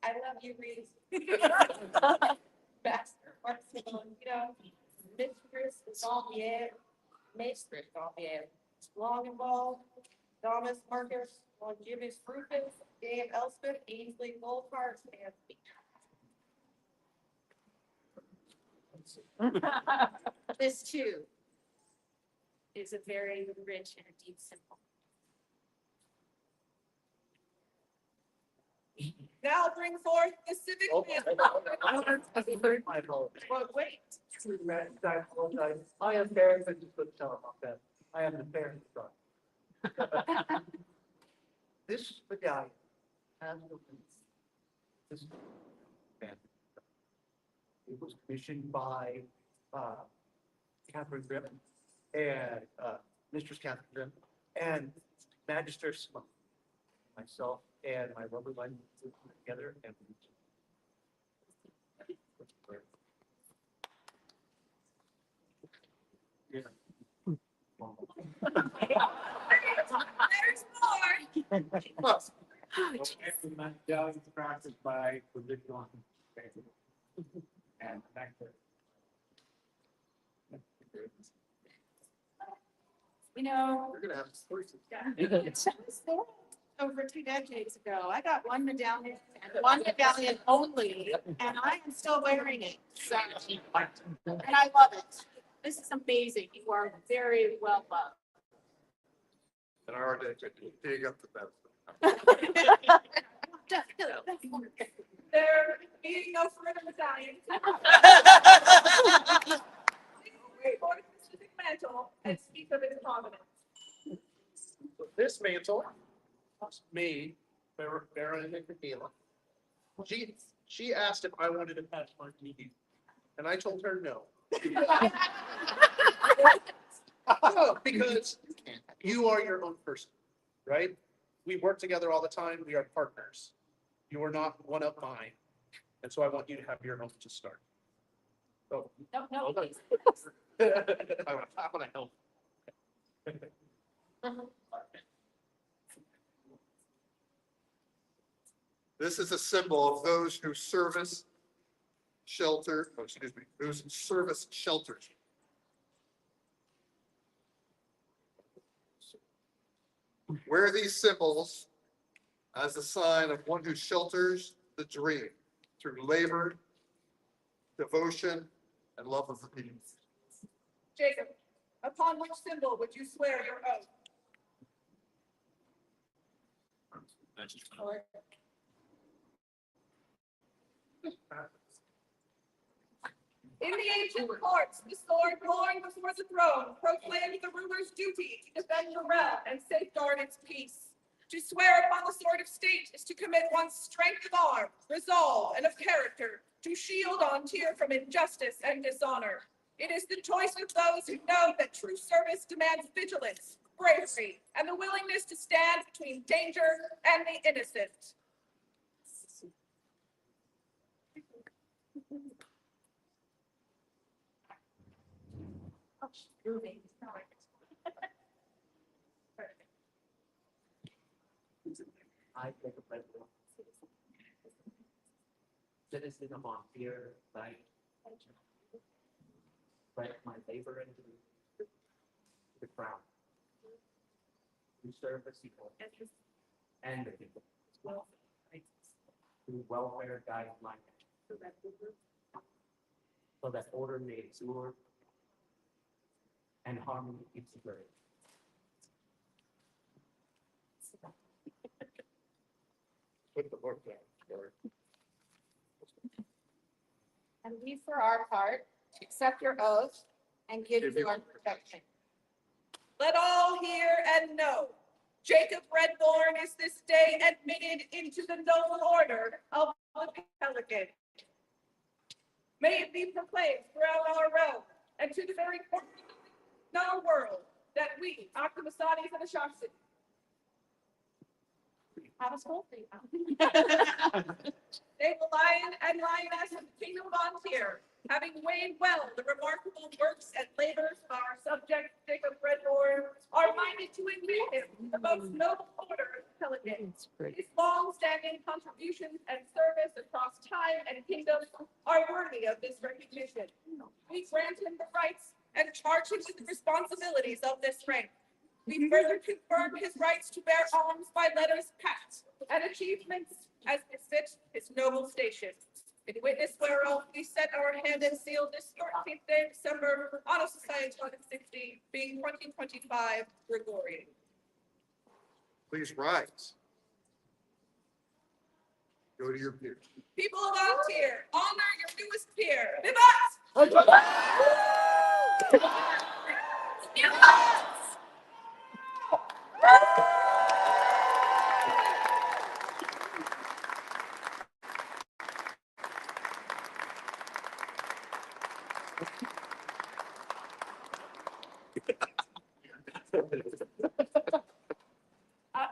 Speaker 12: I love you, Reese. Master Marcelino, Mistress Xavier, Mistress Xavier, Longenball, Thomas Marcus, Longibus Rufus, Dame Elspeth, Ainsley Goldhart, and
Speaker 1: This too is a very rich and a deep symbol.
Speaker 4: Now bring forth the civic
Speaker 7: My apologies.
Speaker 4: But wait,
Speaker 7: I apologize. I am Barry, I just couldn't tell about that. I am the Baron of Dark. This medallion has the this band. It was commissioned by Catherine Grimm and Mistress Catherine Grimm and Magister Simone. Myself and my lovely wife put it together and yeah.
Speaker 4: there's more.
Speaker 9: Medallions crafted by Baronial. And back there.
Speaker 12: You know,
Speaker 8: You're gonna have stories.
Speaker 12: over 2 decades ago, I got one medallion and one medallion only, and I am still wearing it. So, and I love it.
Speaker 1: This is amazing. You are very well loved.
Speaker 8: And I already dig up the best.
Speaker 2: There being no further medallions. Wait for the specific mantle and speak of its prominence.
Speaker 11: So this mantle was made by Baroness Michaela. She asked if I wanted to pass martini, and I told her no. Oh, because you are your own person, right? We work together all the time. We are partners. You are not one of mine. And so I want you to have your own to start. So
Speaker 1: No,
Speaker 11: hold on.
Speaker 1: please.
Speaker 11: I want to help.
Speaker 8: This is a symbol of those who service whose service shelters. Wear these symbols as a sign of one who shelters the dream through labor, devotion, and love of the people.
Speaker 2: Jacob, upon which symbol would you swear your oath? In the ancient courts, the sword borne before the throne proclaimed the ruler's duty to defend the realm and safeguard its peace. To swear upon the sword of state is to commit one's strength of arm, resolve, and of character, to shield on tier from injustice and dishonor. It is the choice of those who know that true service demands vigilance, bravery, and the willingness to stand between danger and the innocent.
Speaker 9: I take a pleasure. Citizen of Montpelier, like my labor into the crown. To serve the people and the people. To welfare guide my so that order may endure and harmony keeps the great.
Speaker 8: Put the book down. Sorry.
Speaker 12: And we, for our part, accept your oath and give you our protection.
Speaker 2: Let all hear and know. Jacob Redborn is this day admitted into the noble order of the Pelican. May it be proclaimed throughout our realm and to the very core of our world that we, Octomasanes and Ashaxi, have a school thing. Naval Lion and Lioness of the Kingdom of Ontier, having weighed well the remarkable works and labors of our subject Jacob Redborn, are minded to imbue him the most noble order of the Pelican. His long-standing contributions and service across time and kingdom are worthy of this recognition. We grant him the rights and charge him with the responsibilities of this rank. We further confirm his rights to bear arms by letters pat and achievements as befits his noble station. In witness whereof we set our hand and seal this 14th day of December, Honor Society 160, being 2025 Gregorian.
Speaker 8: Please rise. Go to your peers.
Speaker 2: People of Ontier, honor your newest peer. Vivat!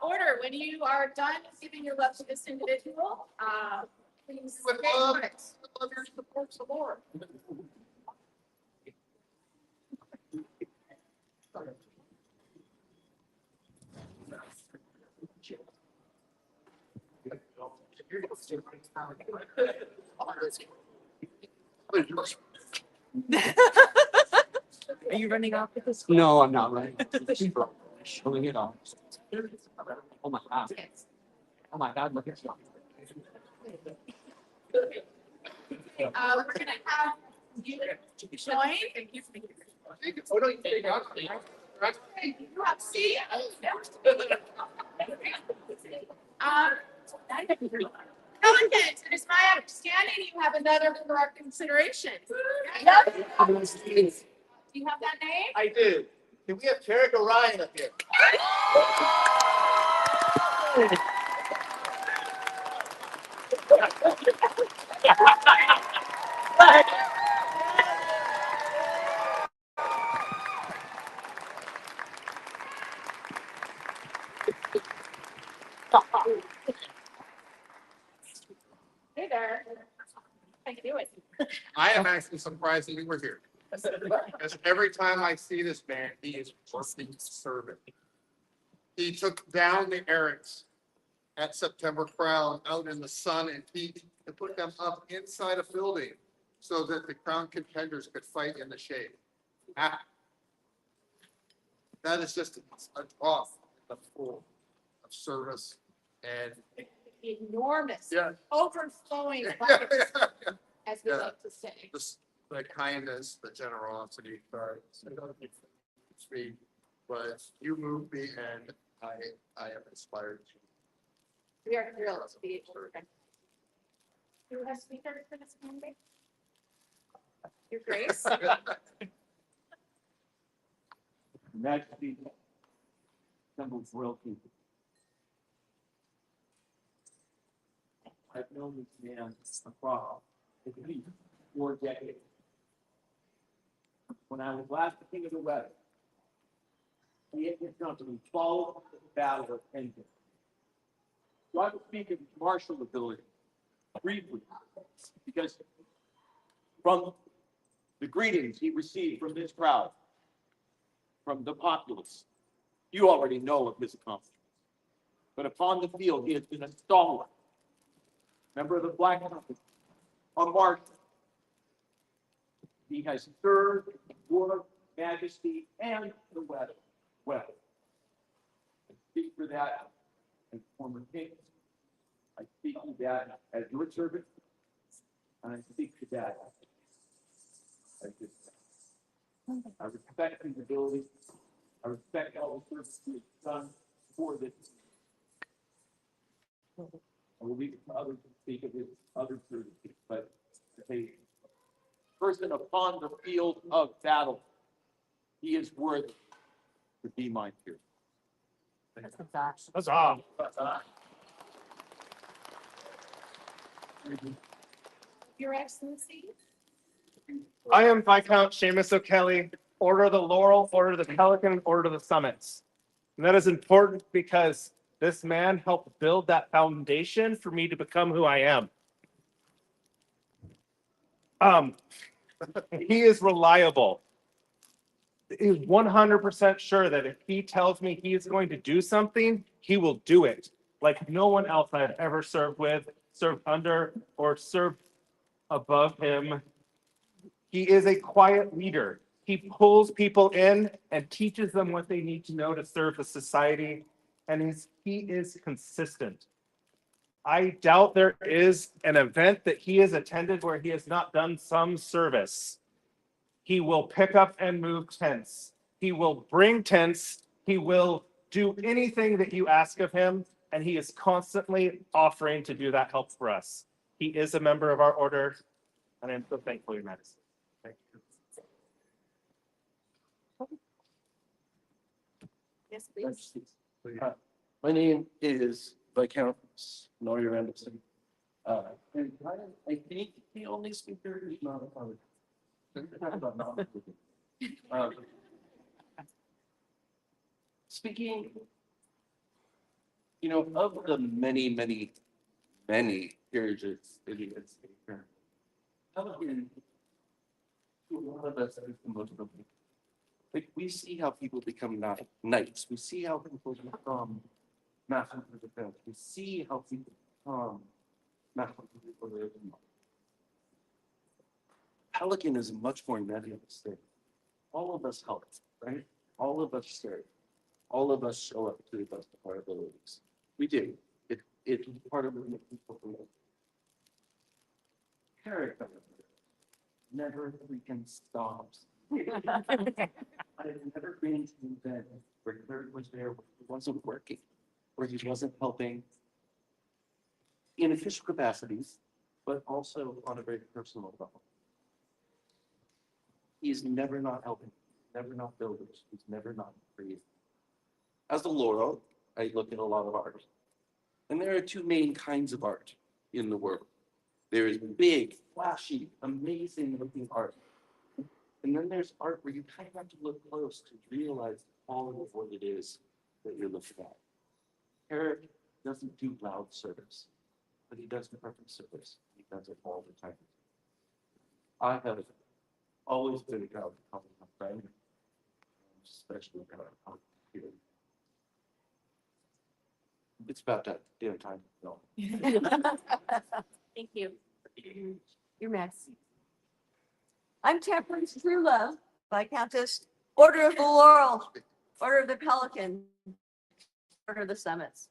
Speaker 12: Order, when you are done giving your love to this individual, please.
Speaker 8: Would love your support some more.
Speaker 12: Are you running off with this?
Speaker 13: No, I'm not running. Showing it off. Oh my God. Oh my God, look at you.
Speaker 12: We're gonna have you join.
Speaker 8: Oh, no, you take out.
Speaker 12: You have C. Pelicans, it is my understanding you have another for our consideration. Do you have that name?
Speaker 11: I do. Can we have Tarek Orion up here?
Speaker 12: Hey there. How you doing?
Speaker 8: I am actually surprised that you were here. Because every time I see this man, he is working servant. He took down the Heirs at September Crown out in the sun and heat to put them up inside a building so that the crown contenders could fight in the shade. Ah. That is just a drop in the pool of service and
Speaker 12: Enormous.
Speaker 8: Yeah.
Speaker 12: Overflowing
Speaker 8: Yeah,
Speaker 12: buckets,
Speaker 8: yeah,
Speaker 12: as we
Speaker 8: yeah.
Speaker 12: like to say.
Speaker 8: the kindness, the generosity, speak, but you move me and I am inspired.
Speaker 12: We are thrilled to be able to. Do you have speaker for this Monday? Your Grace?
Speaker 13: Majesty, assembled royalty. I've known this man across at least 4 decades. When I was last the king of the West, he had his company followed the battle of Endor. So I will speak of his martial ability briefly, because from the greetings he received from this crowd, from the populace, you already know of his accomplishments. But upon the field, he has been a stalwart member of the Black Company, a marshal. He has served your majesty and the West well. I speak for that as former king. I speak to that as your servant. And I speak to that as his son. I respect his ability. I respect all the service he has done for this. I will leave it to others to speak of his other services, but as a person upon the field of battle, he is worthy to be my peer.
Speaker 11: That's all.
Speaker 12: Your Excellency?
Speaker 11: I am Viscount Seamus O'Kelly, Order of the Laurel, Order of the Pelican, Order of the Summits. And that is important because this man helped build that foundation for me to become who I am. He is reliable. He's 100% sure that if he tells me he is going to do something, he will do it. Like no one else I've ever served with, served under, or served above him. He is a quiet leader. He pulls people in and teaches them what they need to know to serve the society. And he is consistent. I doubt there is an event that he has attended where he has not done some service. He will pick up and move tents. He will bring tents. He will do anything that you ask of him. And he is constantly offering to do that help for us. He is a member of our order. And I'm so thankful, Your Majesty. Thank you.
Speaker 12: Yes, please.
Speaker 14: My name is Viscount Noyer Anderson. And I think the only speaker is not a public. Speaking, of the many peerages in the United States, Pelican, one of us is the most notable. Like, we see how people become knights. We see how people become masters of defense. We see how people become Pelican is much more nebulous thing. All of us help, right? All of us serve. All of us show up to the best of our abilities. We do. It's part of the people who character never freaking stops. I've never been to an event where Kurt was there, where he wasn't working, where he wasn't helping in official capacities, but also on a very personal level. He's never not helping, never not building, he's never not creating. As a Laurel, I look at a lot of art. And there are two main kinds of art in the world. There is big, flashy, amazing looking art. And then there's art where you kind of have to look close to realize the quality of what it is that you're looking at. Eric doesn't do loud service, but he does perfect service. He does it all the time. I have always been a guy with a friend, especially a guy here. It's about that damn time. No.
Speaker 10: Thank you.
Speaker 15: Your mess. I'm Temperance True Love, Viscountess, Order of the Laurel, Order of the Pelican, Order of the Summits.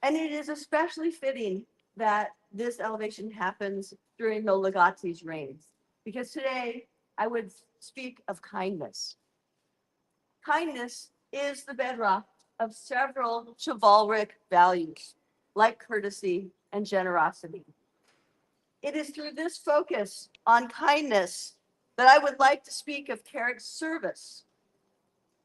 Speaker 15: And it is especially fitting that this elevation happens during the Legati's reigns, because today I would speak of kindness. Kindness is the bedrock of several chivalric values, like courtesy and generosity. It is through this focus on kindness that I would like to speak of Carrick's service.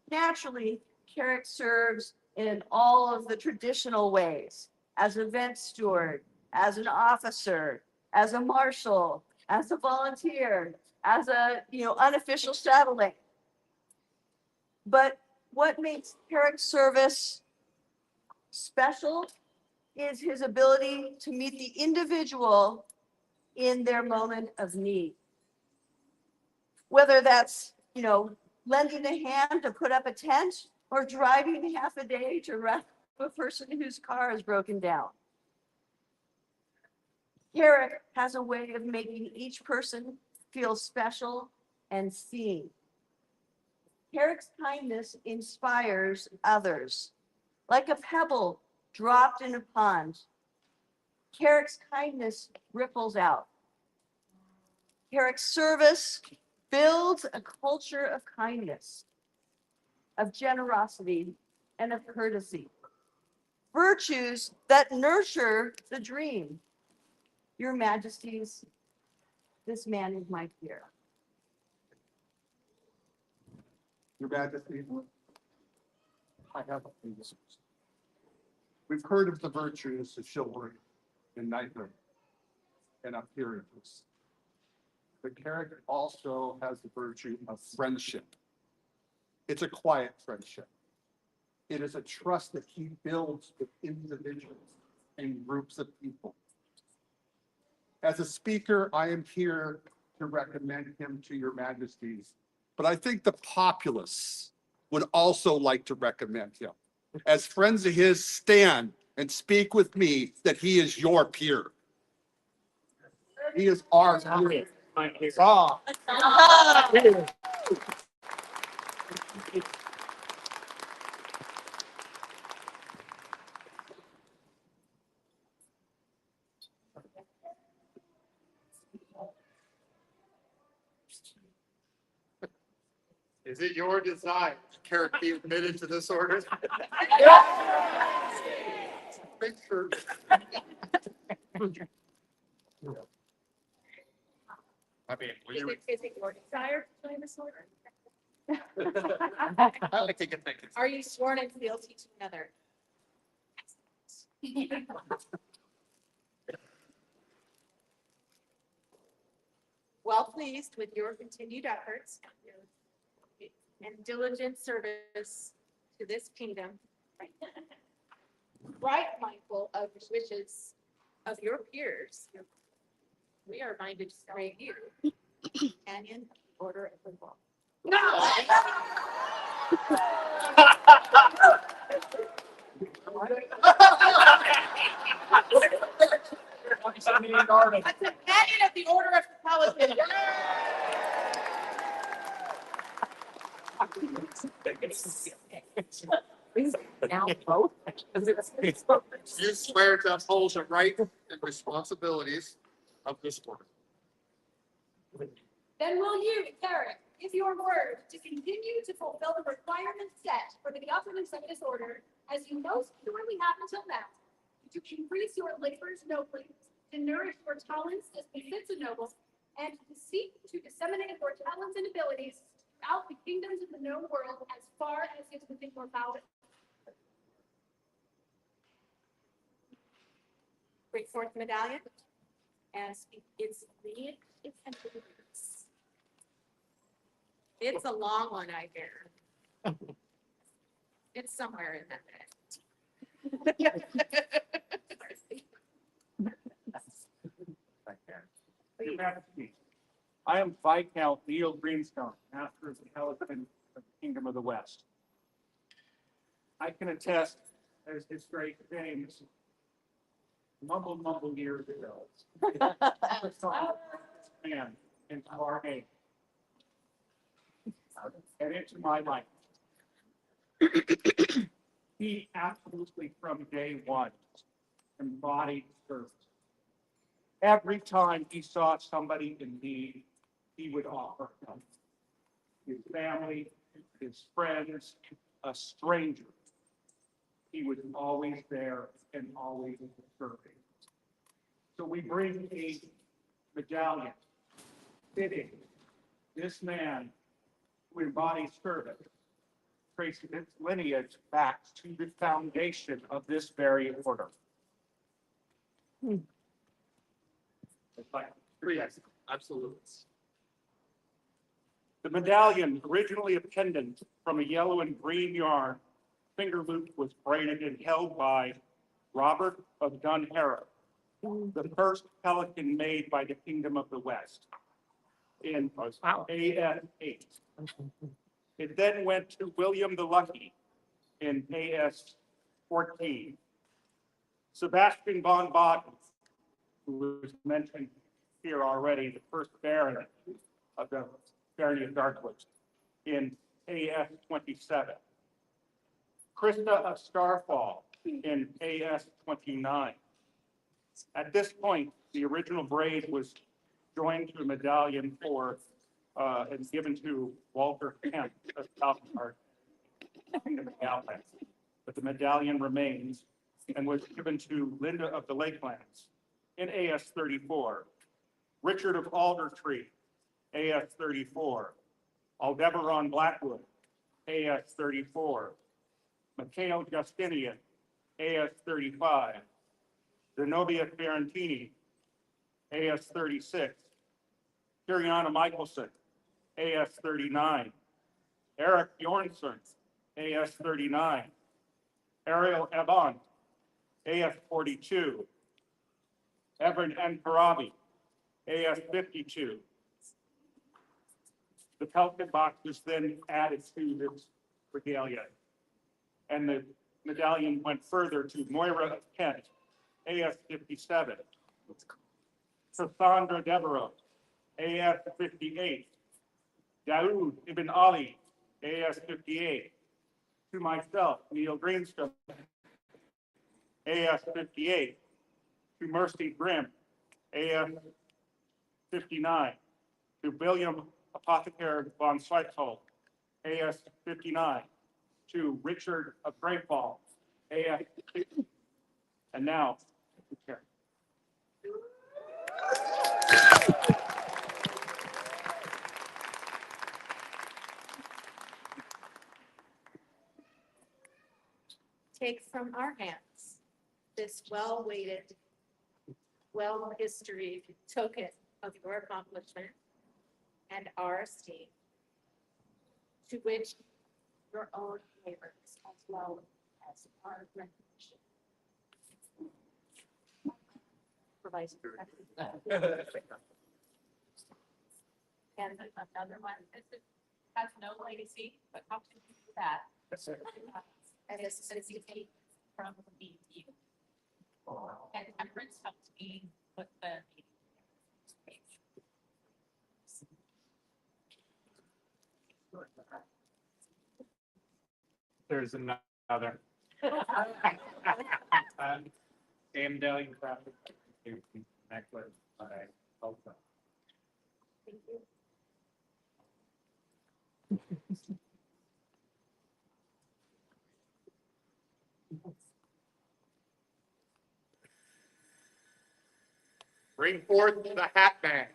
Speaker 15: Naturally, Carrick serves in all of the traditional ways, as an event steward, as an officer, as a marshal, as a volunteer, as a unofficial satellite. But what makes Carrick's service special is his ability to meet the individual in their moment of need. Whether that's, lending a hand to put up a tent or driving half a day to rescue a person whose car is broken down. Carrick has a way of making each person feel special and seen. Carrick's kindness inspires others. Like a pebble dropped in a pond, Carrick's kindness ripples out. Carrick's service builds a culture of kindness, of generosity, and of courtesy. Virtues that nurture the dream. Your Majesties, this man is my peer.
Speaker 8: Your Majesty, I have a few words. We've heard of the virtues of chivalry and knighthood and appearances. But Carrick also has the virtue of friendship. It's a quiet friendship. It is a trust that he builds with individuals and groups of people. As a speaker, I am here to recommend him to your Majesties, but I think the populace would also like to recommend him. As friends of his, stand and speak with me that he is your peer. He is our peer. Ah. Is it your desire Carrick be admitted to this order? Make sure. I mean,
Speaker 1: Is it your desire to join this order?
Speaker 8: I like to get that.
Speaker 1: Are you sworn in fealty to another? Well pleased with your continued efforts and diligent service to this kingdom. Right mindful of the wishes of your peers, we are minded to create you companion of the Order of the Laurel.
Speaker 11: Named artist.
Speaker 12: A companion of the Order of the Pelican.
Speaker 5: Now both.
Speaker 8: You swear to uphold the rights and responsibilities of this order.
Speaker 2: Then will you, Carrick, give your word to continue to fulfill the requirements set for the governance of this order, as you most purely have until now, to increase your labors nobly, to nourish your talents as befits a noble, and to seek to disseminate your talents and abilities throughout the kingdoms of the known world as far as is within your power.
Speaker 1: Bring forth the medallion and speak its lead. It's a long one, I hear. It's somewhere in that
Speaker 11: Your Majesty, I am Viscount Neil Greenstone, Master of the Pelican of the Kingdom of the West. I can attest, as his great James mumble years ago, man into our name and into my life. He absolutely from day one embodied service. Every time he saw somebody in need, he would offer help. His family, his friends, a stranger. He was always there and always serving. So we bring a medallion fitting this man who embodies service, tracing its lineage back to the foundation of this very order. Yes, absolutely. The medallion, originally a pendant from a yellow and green yarn, finger loop was braided and held by Robert of Dunharrow, the first pelican made by the Kingdom of the West in AS 8. It then went to William the Lucky in AS 14. Sebastian von Baden, who was mentioned here already, the first Baron of the Barony of Darkwood in AS 27. Krista of Starfall in AS 29. At this point, the original braid was joined to a medallion for and given to Walter Kemp of Alpine, Alpine. But the medallion remains and was given to Linda of the Lakelands in AS 34. Richard of Aldertree, AS 34. Aldebaran Blackwood, AS 34. Matteo Justinian, AS 35. Zenobia Ferentini, AS 36. Kiriana Michelson, AS 39. Eric Bjornsson, AS 39. Ariel Ebon, AS 42. Evan Nkarabi, AS 52. The Pelican box was then added to this regalia. And the medallion went further to Moira of Kent, AS 57. Cassandra Devereaux, AS 58. Daoud Ibn Ali, AS 58. To myself, Neil Greenstone, AS 58. To Mercy Grimm, AS 59. To William Apothecary von Schweitzold, AS 59. To Richard of Great Falls, AS 60. And now, the chair.
Speaker 1: Take from our hands this well-weighted, well-historied token of your accomplishment and our esteem, to which your own neighbors as well as our recognition. Provides. And another one, this has no legacy, but how can you do that? And this is a from the youth. And Temperance helped me
Speaker 9: There's another. Amdale crafted necklace by Alpine.
Speaker 1: Thank you.
Speaker 8: Bring forth the Hat Man.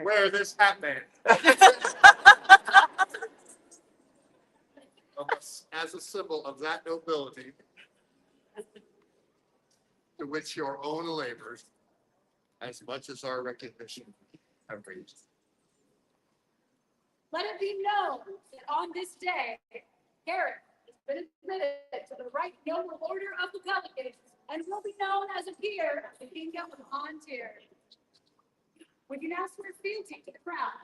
Speaker 8: Wear this Hat Man. As a symbol of that nobility to which your own labors, as much as our recognition, have reached.
Speaker 2: Let it be known that on this day, Heirs has been admitted to the right noble order of the Pelicans and will be known as a peer of the kingdom of Ontir. Would you now swear fealty to the crown?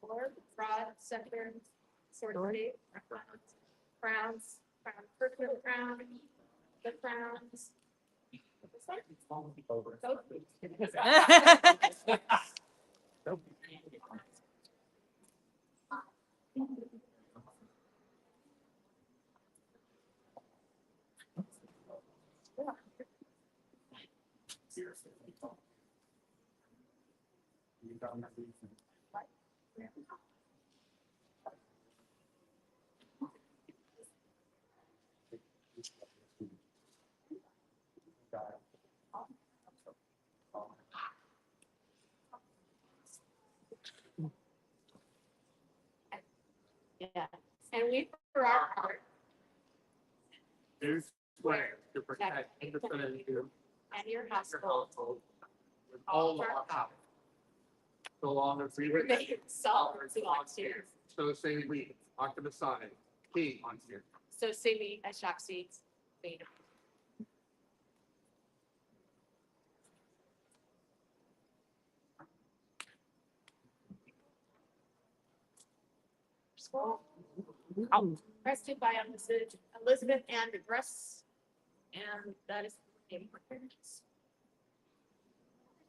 Speaker 2: Or rod, scepter, sword, crowns, purple crown, the crowns. Yeah, and we, for our part,
Speaker 6: Do swear to protect and defend you
Speaker 2: and your
Speaker 6: and your
Speaker 2: household,
Speaker 6: household with all our power. So long as we
Speaker 2: remain solid to Ontir.
Speaker 8: So say we, Octamasani, King Ontir.
Speaker 1: So say me, Ashaxi, Beta. School. Rested by Elizabeth and Russ. And that is the name of her parents.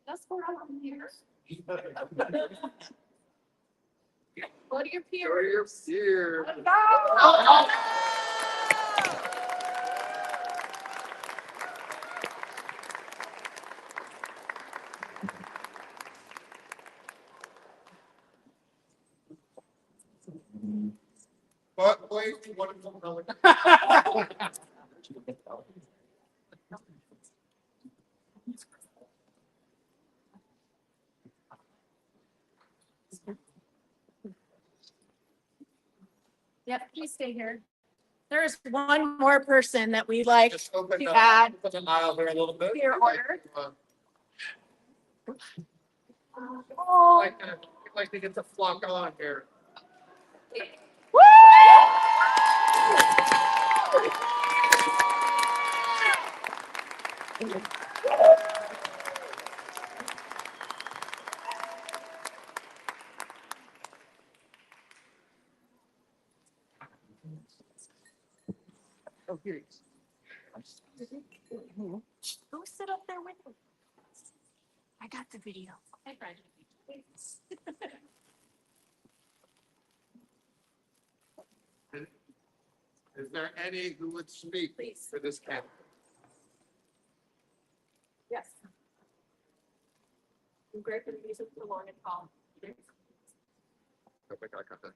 Speaker 1: That's for our years. What are your peers?
Speaker 8: Here. But wait, wonderful Pelican.
Speaker 1: Yep, please stay here. There is one more person that we'd like
Speaker 8: Just open
Speaker 1: to
Speaker 8: up,
Speaker 1: add
Speaker 8: open the aisle here a little bit.
Speaker 1: to your order.
Speaker 8: Oh. Like to get the flock on here.
Speaker 1: Oh, here he is. Go sit up there with him. I got the video. Hi, Brian.
Speaker 8: Is there any who would speak
Speaker 1: Please.
Speaker 8: for this candidate?
Speaker 1: Yes. I'm great for the music for long and tall.
Speaker 8: I think I got that.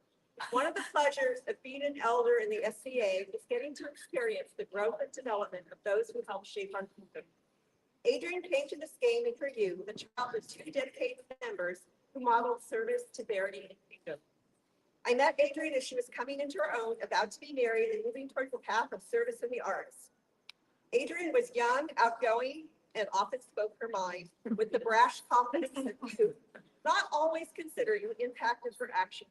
Speaker 15: One of the pleasures of being an elder in the SCA is getting to experience the growth and development of those who help shape our kingdom. Adrian came to this game and for you, the child of two dedicated members who modeled service to Barony and kingdom. I met Adrian as she was coming into her own, about to be married and moving towards the path of service in the arts. Adrian was young, outgoing, and often spoke her mind with the brash confidence of youth, not always considering the impact of her actions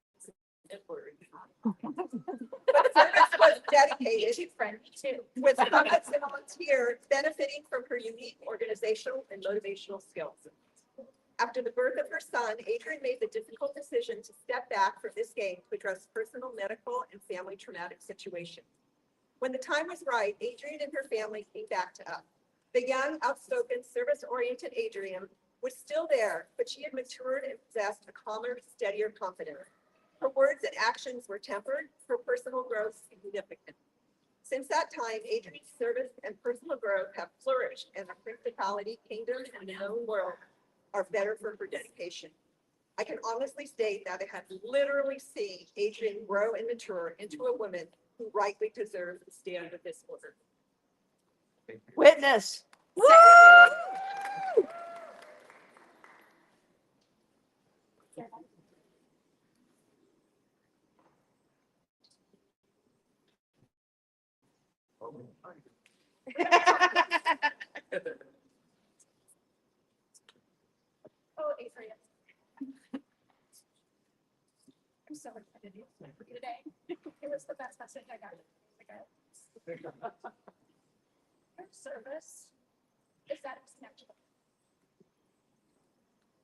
Speaker 15: and words. But service was
Speaker 16: dedicated
Speaker 10: friend, me too.
Speaker 16: with summits and volunteer benefiting from her unique organizational and motivational skills. After the birth of her son, Adrian made the difficult decision to step back from this game to address personal, medical, and family traumatic situations. When the time was right, Adrian and her family came back to us. The young, outspoken, service-oriented Adrian was still there, but she had matured and possessed a calmer, steadier confidence. Her words and actions were tempered, her personal growth significant. Since that time, Adrian's service and personal growth have flourished, and the Principality, Kingdom, and the known world are better for her dedication. I can honestly state that I have literally seen Adrian grow and mature into a woman who rightly deserves to stand with this order.
Speaker 15: Witness.
Speaker 2: Oh, Adrian. I'm so excited for you today. It was the best message I got. Your service is that exceptional.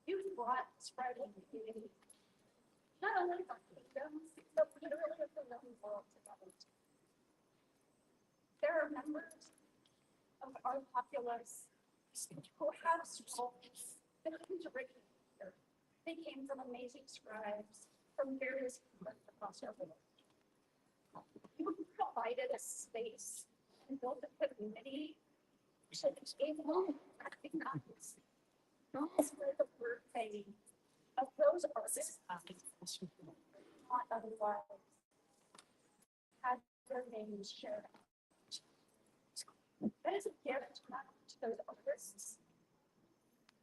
Speaker 2: You brought spread in the community. Not only for kingdoms, but literally the known world together. There are members of our populace who have souls that came to Ricky. They came from amazing scribes from various kingdoms across our world. You provided a space and built a community so that able to recognize those were the word fame of those artists not otherwise had their names shared. That is a gift not to those artists,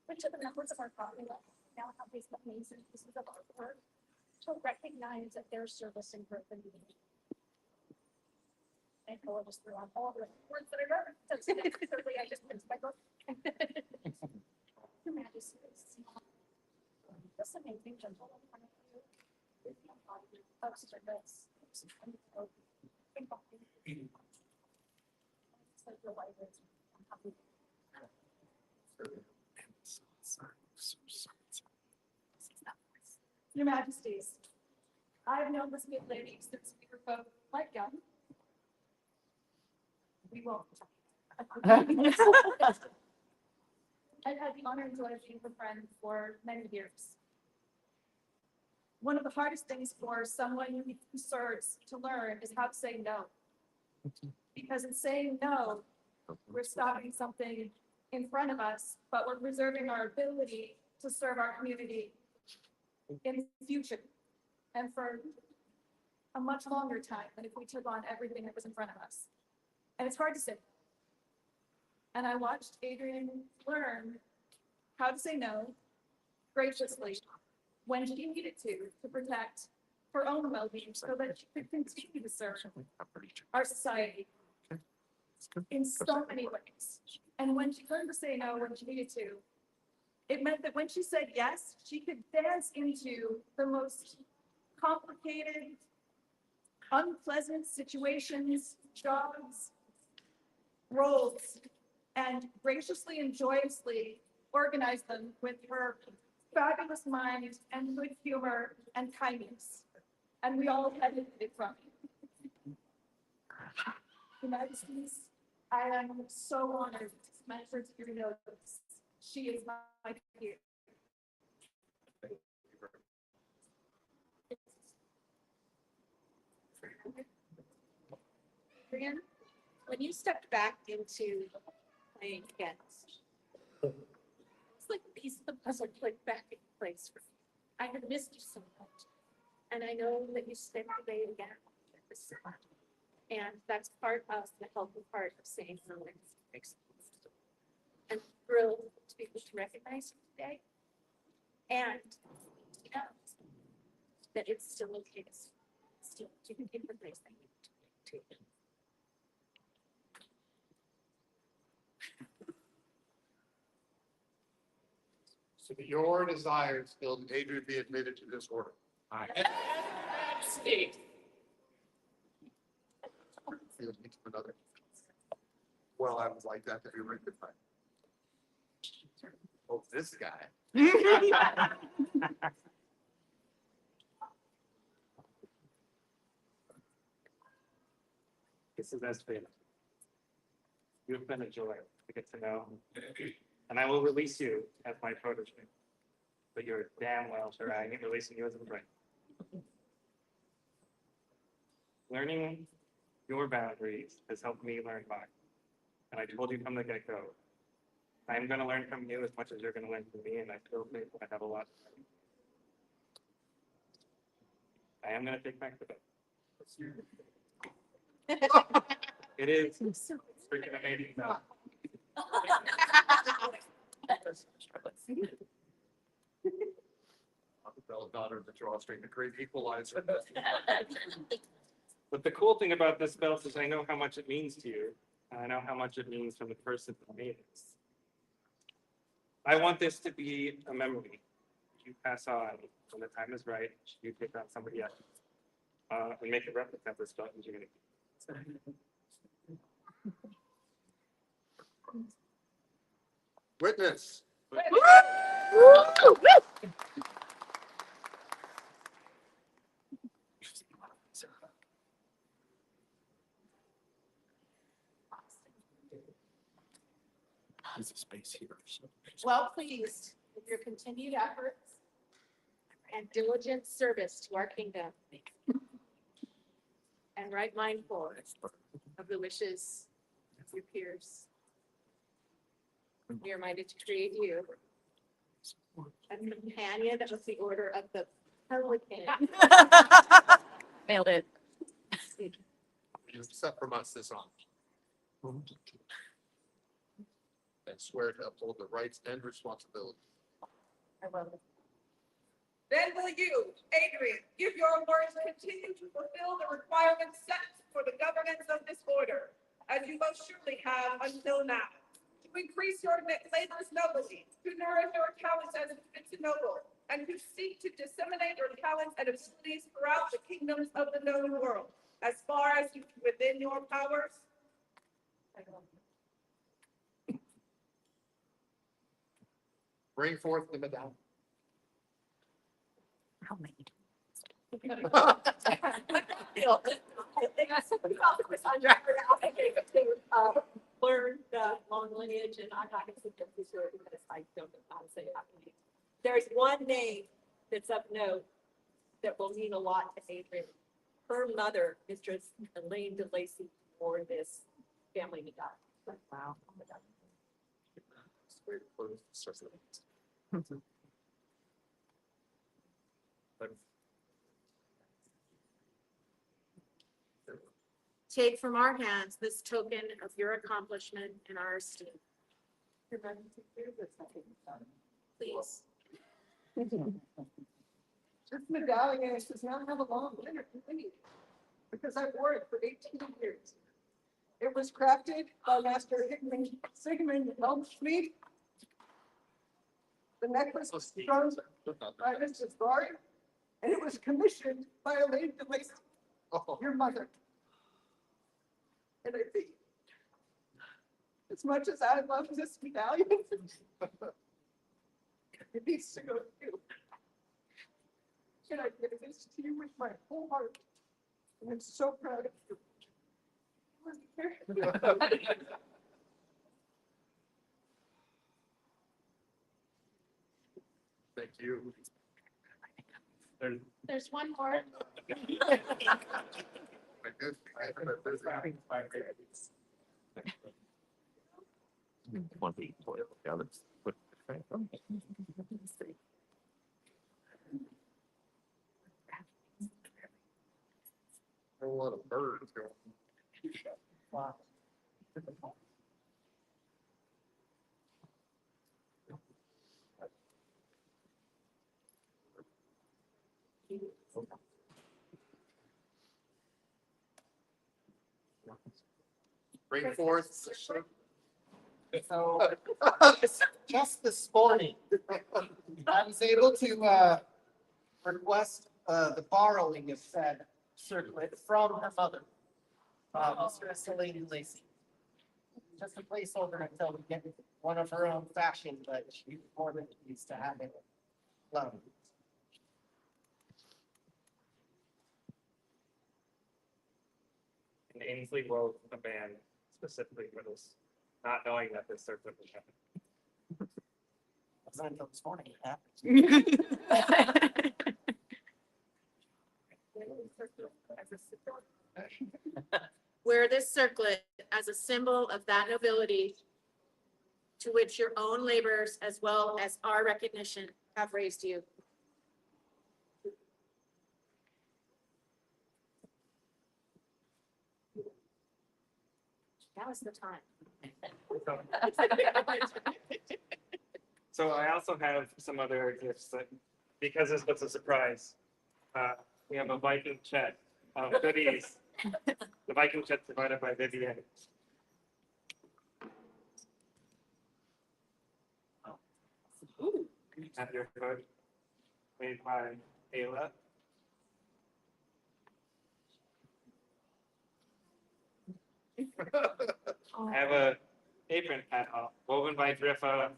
Speaker 2: but to the members of our populace now have these amazing pieces of artwork to recognize that their service and growth in the community. I know I just threw out all the words that I wrote. That's certainly I just missed my book. Your Majesty, this amazing gentleman in front of you is the embodiment of service. It's like your life is happy. Your Majesties, I've known this good lady since we were both quite young. We won't. I've had the honor and joy of being a friend for many years. One of the hardest things for someone who serves to learn is how to say no. Because in saying no, we're stopping something in front of us, but we're preserving our ability to serve our community in the future and for a much longer time than if we took on everything that was in front of us. And it's hard to say. And I watched Adrian learn how to say no graciously when she needed to protect her own well-being so that she could continue to serve our society in so many ways. And when she learned to say no when she needed to, it meant that when she said yes, she could dance into the most complicated, unpleasant situations, jobs, roles, and graciously and joyously organize them with her fabulous mind and good humor and kindness. And we all benefited from it. Your Majesties, I am so honored to mentor to your notice. She is my peer.
Speaker 1: Adrian, when you stepped back into playing again, it's like a piece of the puzzle clicked back in place for me. I have missed you so much. And I know that you spent the day again at this spot. And that's part of the healthy part of saying no. I'm thrilled to be able to recognize you today. And you know that it's still okay. Still, you can take the place that you need to.
Speaker 8: So that your desires still that Adrian be admitted to this order.
Speaker 6: Steve.
Speaker 8: unique to another. Well, I would like that to be rectified. Oh, this guy.
Speaker 9: This is Esphina. You have been a joy to get to know, and I will release you as my protege. But you're damn well sure I ain't releasing you as a friend. Learning your boundaries has helped me learn mine. And I told you from the get-go, I am going to learn from you as much as you're going to learn from me, and I still think I have a lot to learn. I am going to take back the bet. It is freaking amazing. Though.
Speaker 8: Bell daughter of the drawstring, the great equalizer.
Speaker 9: But the cool thing about this belt is I know how much it means to you, and I know how much it means from the person who made it. I want this to be a memory you pass on when the time is right. You take on somebody else and make a replica of this belt you're going to
Speaker 8: Witness.
Speaker 7: There's a space here.
Speaker 1: Well pleased with your continued efforts and diligent service to our kingdom. And right mindful of the wishes of your peers. We are minded to create you a companion of the Order of the Pelican.
Speaker 5: Nailed it.
Speaker 8: You accept from us this honor. And swear to uphold the rights and responsibilities.
Speaker 1: I love it.
Speaker 4: Then will you, Adrian, give your word to continue to fulfill the requirements set for the governance of this order, as you most surely have until now, to increase your labors nobly, to nourish your talents as befits a noble, and to seek to disseminate your talents and abilities throughout the kingdoms of the known world, as far as within your powers.
Speaker 8: Bring forth the medallion.
Speaker 5: How many?
Speaker 2: Learn the long lineage, and I'm not gonna say them this year because I don't know how to say it. There's one name that's of note that will mean a lot to Adrian. Her mother, Mistress Elaine de Lacy, wore this family medallion. Wow.
Speaker 8: Swear to close the circle.
Speaker 1: Take from our hands this token of your accomplishment and our esteem. Please.
Speaker 4: This medallion does not have a long lineage because I wore it for 18 years. It was crafted by Master Sigmund Helmschmidt. The necklace was strung by Mrs. Bard, and it was commissioned by Elaine de Lacy, your mother. And I think, as much as I love this medallion, it needs to go to you. And I give this to you with my whole heart. And I'm so proud of you.
Speaker 8: Thank you.
Speaker 1: There's one more.
Speaker 8: A lot of birds going.
Speaker 7: Wow.
Speaker 8: Bring forth.
Speaker 11: So, just this morning, I was able to request the borrowing of said circlet from her mother.
Speaker 17: Mistress Elaine Lacey. Just a placeholder until we get one of her own fashion, but she's more than pleased to have it. Love.
Speaker 9: And Ainsley wrote a band specifically for this, not knowing that this circuit would happen.
Speaker 17: It's not until this morning it happened.
Speaker 1: Wear this circlet as a symbol of that nobility to which your own labors as well as our recognition have raised you. Now is the time.
Speaker 9: So I also have some other gifts that, because this was a surprise, we have a Viking chat of goodies. The Viking chat provided by Vivian. At your foot, made by Ayla. I have a apron hat woven by Driffa.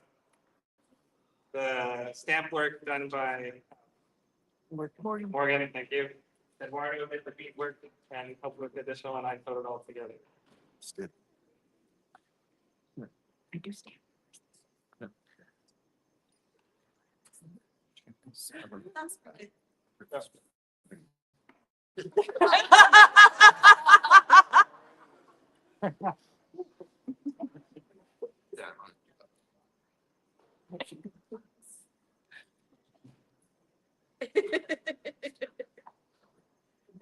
Speaker 9: The stamp work done by Morgan, thank you. Eduardo did the beadwork and helped with the additional, and I put it all together.
Speaker 1: I do stand. That's good.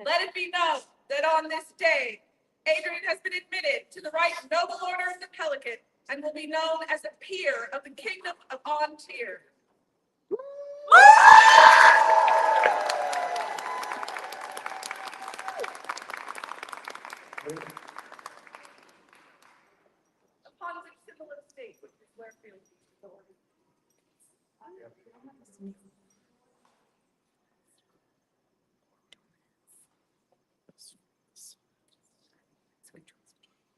Speaker 4: Let it be known that on this day, Adrian has been admitted to the right noble order of the Pelican and will be known as a peer of the kingdom of Ontir. Upon which civil estate, which is where Field authority.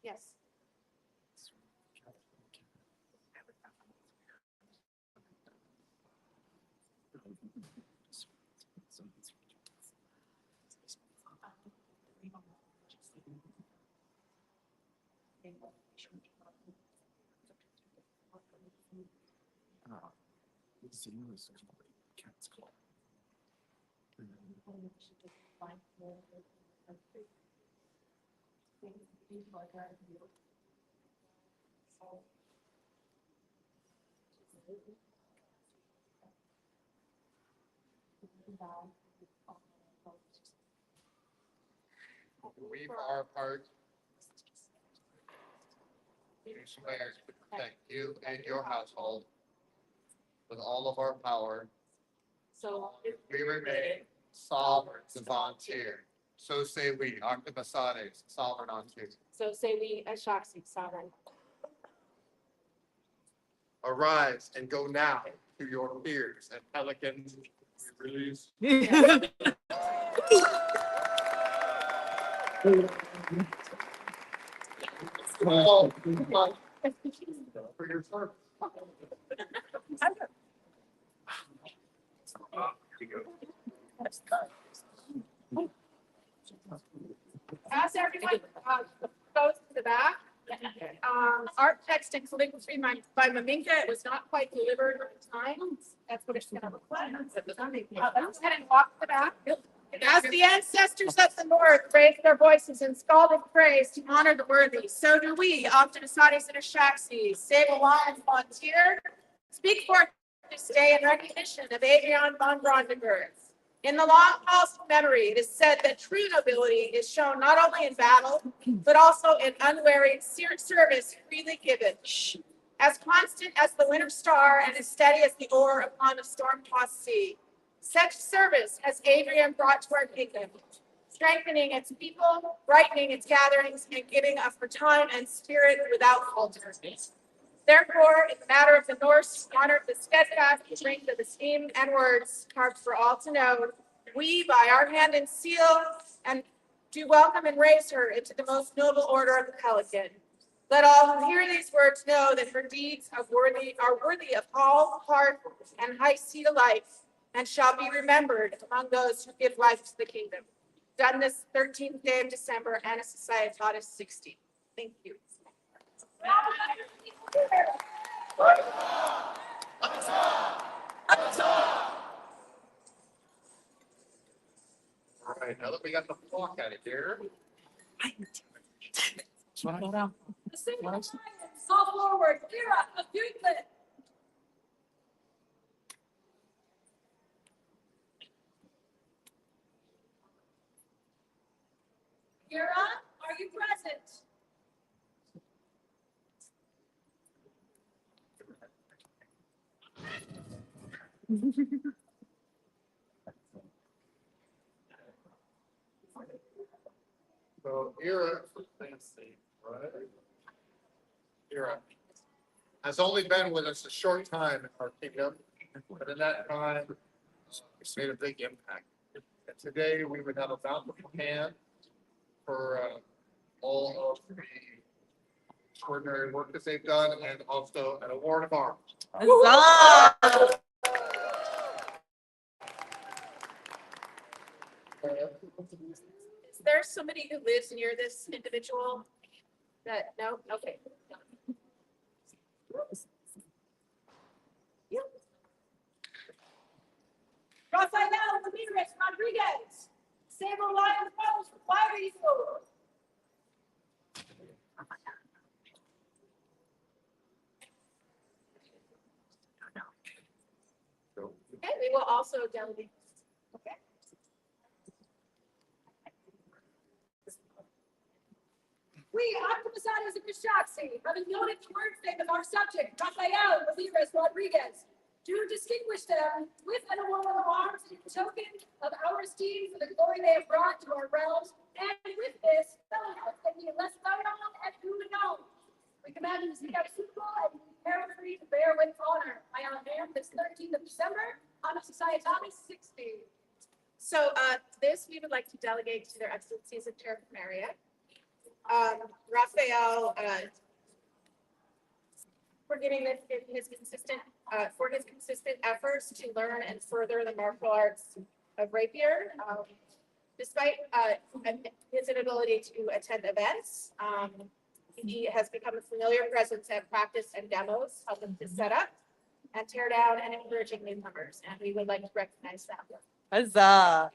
Speaker 1: Yes.
Speaker 8: We, for our part, do swear to protect you and your household with all of our power.
Speaker 1: So
Speaker 8: We remain sovereigns of Ontir. So say we, Octomasades, sovereign Ontir.
Speaker 1: So say we as Shoxi, sovereign.
Speaker 8: Arise and go now to your peers and pelicans. We release. Oh, come on. For your service.
Speaker 2: As everyone goes to the back, art, text, and calligraphy by Maminka. It was not quite delivered on time. That's what it's gonna look like. Let's go ahead and walk to the back. As the ancestors of the North raised their voices in scalded praise to honor the worthy, so do we, Optimisades and Ashaxes, Sable Lions Montier, speak forth this day in recognition of Adrian von Brandenburg. In the long halls of memory, it is said that true nobility is shown not only in battle, but also in unwearied service freely given. As constant as the winter star and as steady as the oar upon a storm-tossed sea. Such service has Adrian brought to our kingdom, strengthening its people, brightening its gatherings, and giving us for time and spirit without falter. Therefore, in the matter of the Norse, honor the steadfast strength of esteem and words carved for all to know, we, by our hand and seal, and do welcome and raise her into the most noble order of the Pelican. Let all who hear these words know that her deeds are worthy of all heart and high seat alike, and shall be remembered among those who give life to the kingdom. Done this 13th day of December, Anna Societatis 60. Thank you.
Speaker 8: All right, now that we got the clock out of here.
Speaker 2: The single lions, all forward, Kira of Euclid. Kira, are you present?
Speaker 8: So Ira, right? Ira has only been with us a short time in our kingdom, but in that time, it's made a big impact. And today we would have a bountiful hand for all of the extraordinary work that they've done, and also an award of arms.
Speaker 2: Is there somebody who lives near this individual? That, no? Okay. Rafael Ramirez Rodriguez, Sable Lion Rose, Fire Eagle. Okay, we will also delegate. Okay. We, Optimizados of Vishaxi, having noted the word fame of our subject, Rafael Ramirez Rodriguez, do distinguish them with an award of arms in token of our esteem for the glory they have brought to our realms, and with this, fellowship that we less known and who known. We command you to speak out suitable and prepare free to bear with honor. I am this 13th of December, Honor Societatis 60. So this we would like to delegate to their excellencies of Terra Primaria. Raphael, for giving this his consistent efforts to learn and further the martial arts of rapier. Despite his inability to attend events, he has become a familiar presence at practice and demos, helping to set up and tear down and encouraging newcomers. And we would like to recognize that.
Speaker 15: Huzzah.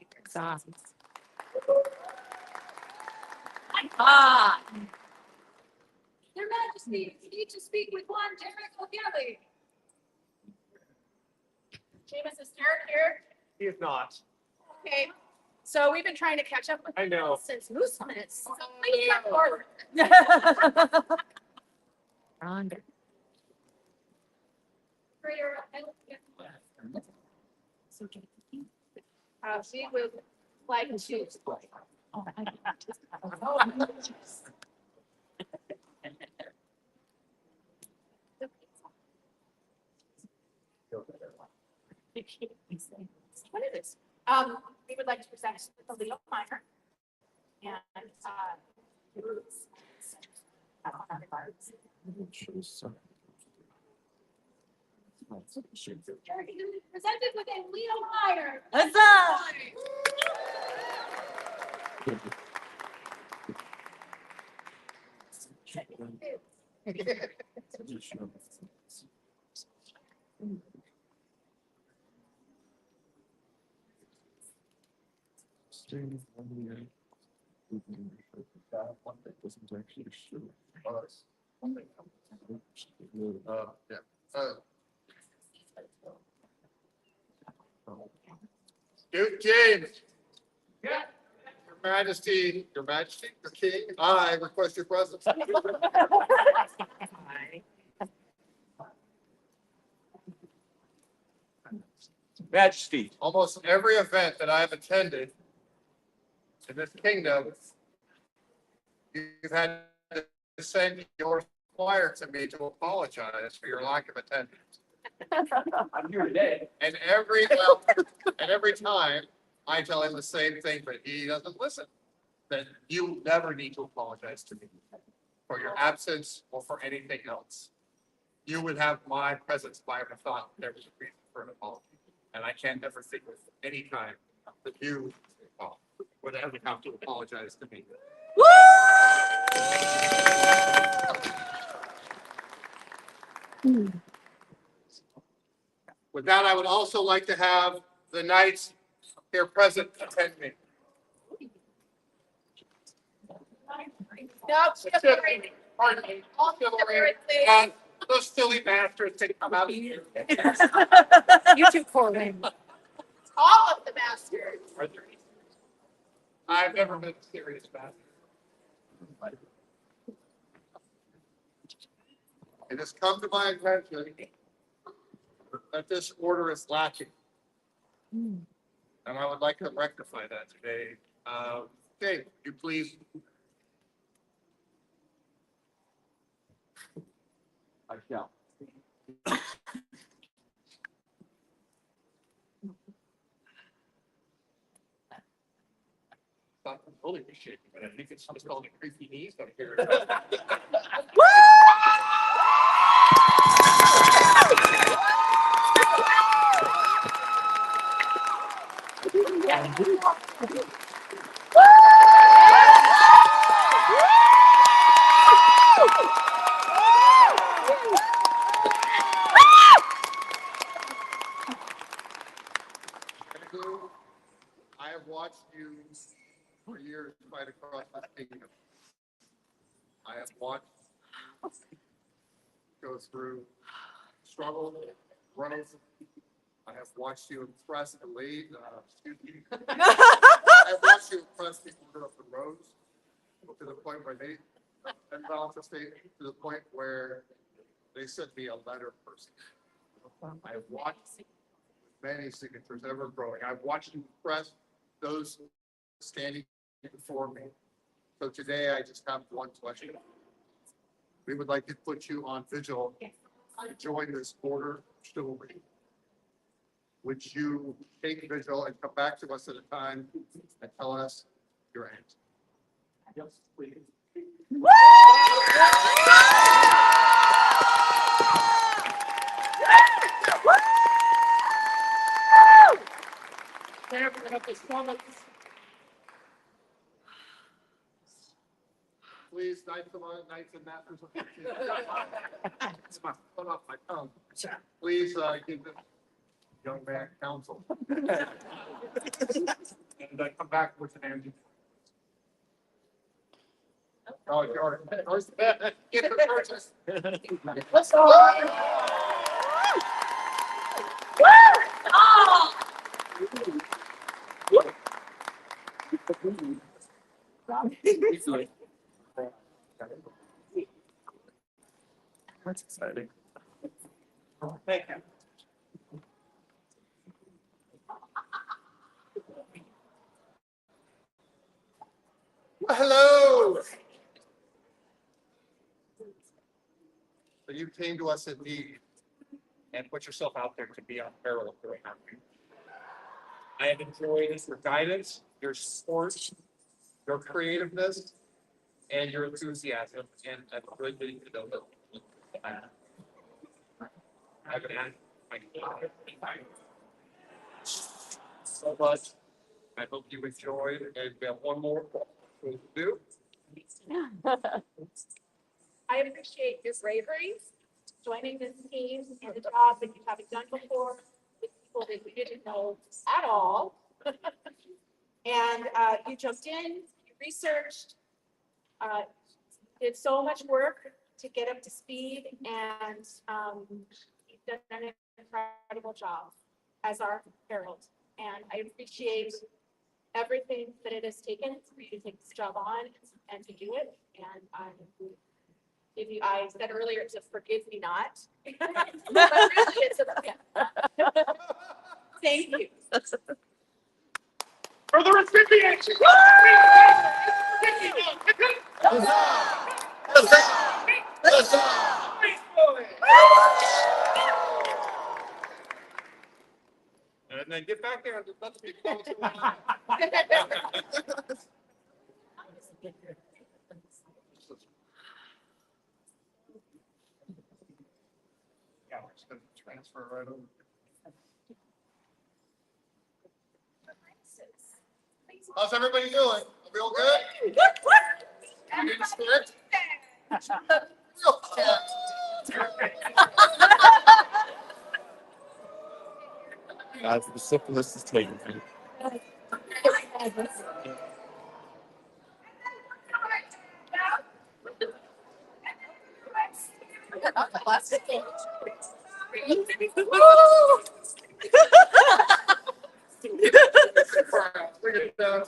Speaker 2: Your Majesty, you need to speak with one Derek O'Gelly. James, is Derek here?
Speaker 9: He is not.
Speaker 2: Okay, so we've been trying to catch up with
Speaker 9: I know.
Speaker 2: him since Moose minutes. So please come forward. We would like to. What is this? We would like to present the Leo Minor. And, presented with a Leo Minor.
Speaker 8: Duke James. Yeah. Your Majesty, the King, I request your presence.
Speaker 13: Majesty.
Speaker 8: Almost every event that I've attended in this kingdom, you've had to send your squire to me to apologize for your lack of attendance.
Speaker 13: I'm here today.
Speaker 8: And every time I tell him the same thing, but he doesn't listen. that you never need to apologize to me for your absence or for anything else. You would have my presence if I ever thought there was a reason for an apology. And I can't ever think of any time that you would ever have to apologize to me. With that, I would also like to have the knights here present attend me.
Speaker 2: No, chivalry.
Speaker 8: Pardon me.
Speaker 2: All chivalry, please.
Speaker 8: And those silly bastards can come out here.
Speaker 2: You too, Corbin. All of the bastards.
Speaker 8: Are there any? I've never been a serious bastard. It has come to my attention that this order is lacking. And I would like to rectify that today. Dave, you please.
Speaker 13: I shall.
Speaker 8: Thought I'm totally shaking, but I think it's just called a creepy knees up here. I have watched you for years fight across this kingdom. I have watched you go through struggle, growth. I have watched you impress the lead. I have watched you impress the Order of the Rose to the point where they, and also state to the point where they sent me a letter person. I have watched many signatures ever growing. I've watched you impress those standing before me. So today I just have one question. We would like to put you on vigil to join this order chivalry. Would you take vigil and come back to us at a time and tell us your answer?
Speaker 13: Yes, please.
Speaker 8: Please, knights and masters of it's my foot off my tongue. Please, give this young man counsel. And come back with an answer. Oh, you're, get the purchase.
Speaker 2: Let's go. Oh.
Speaker 14: That's exciting.
Speaker 11: Thank you.
Speaker 8: Well, hello. So you came to us in need and put yourself out there to be on peril for a happy. I have enjoyed your guidance, your support, your creativeness, and your enthusiasm, and I'm really getting to know that. I've been at so much. I hope you enjoyed, and we have one more to do.
Speaker 1: I appreciate your bravery, joining this team and the job that you haven't done before with people that you didn't know at all. And you jumped in, you researched, did so much work to get up to speed, and you've done an incredible job as our herald. And I appreciate everything that it has taken for you to take this job on and to do it. And if you, I said earlier, it's a forgive me not. But really, it's a, yeah. Thank you.
Speaker 6: For the recipient.
Speaker 8: And then get back there and let the people. Yeah, we're just gonna transfer right over. How's everybody doing? Are we all good? You didn't split? Real quick.
Speaker 14: Guys, the syphilis is taking me.
Speaker 8: Bring it down.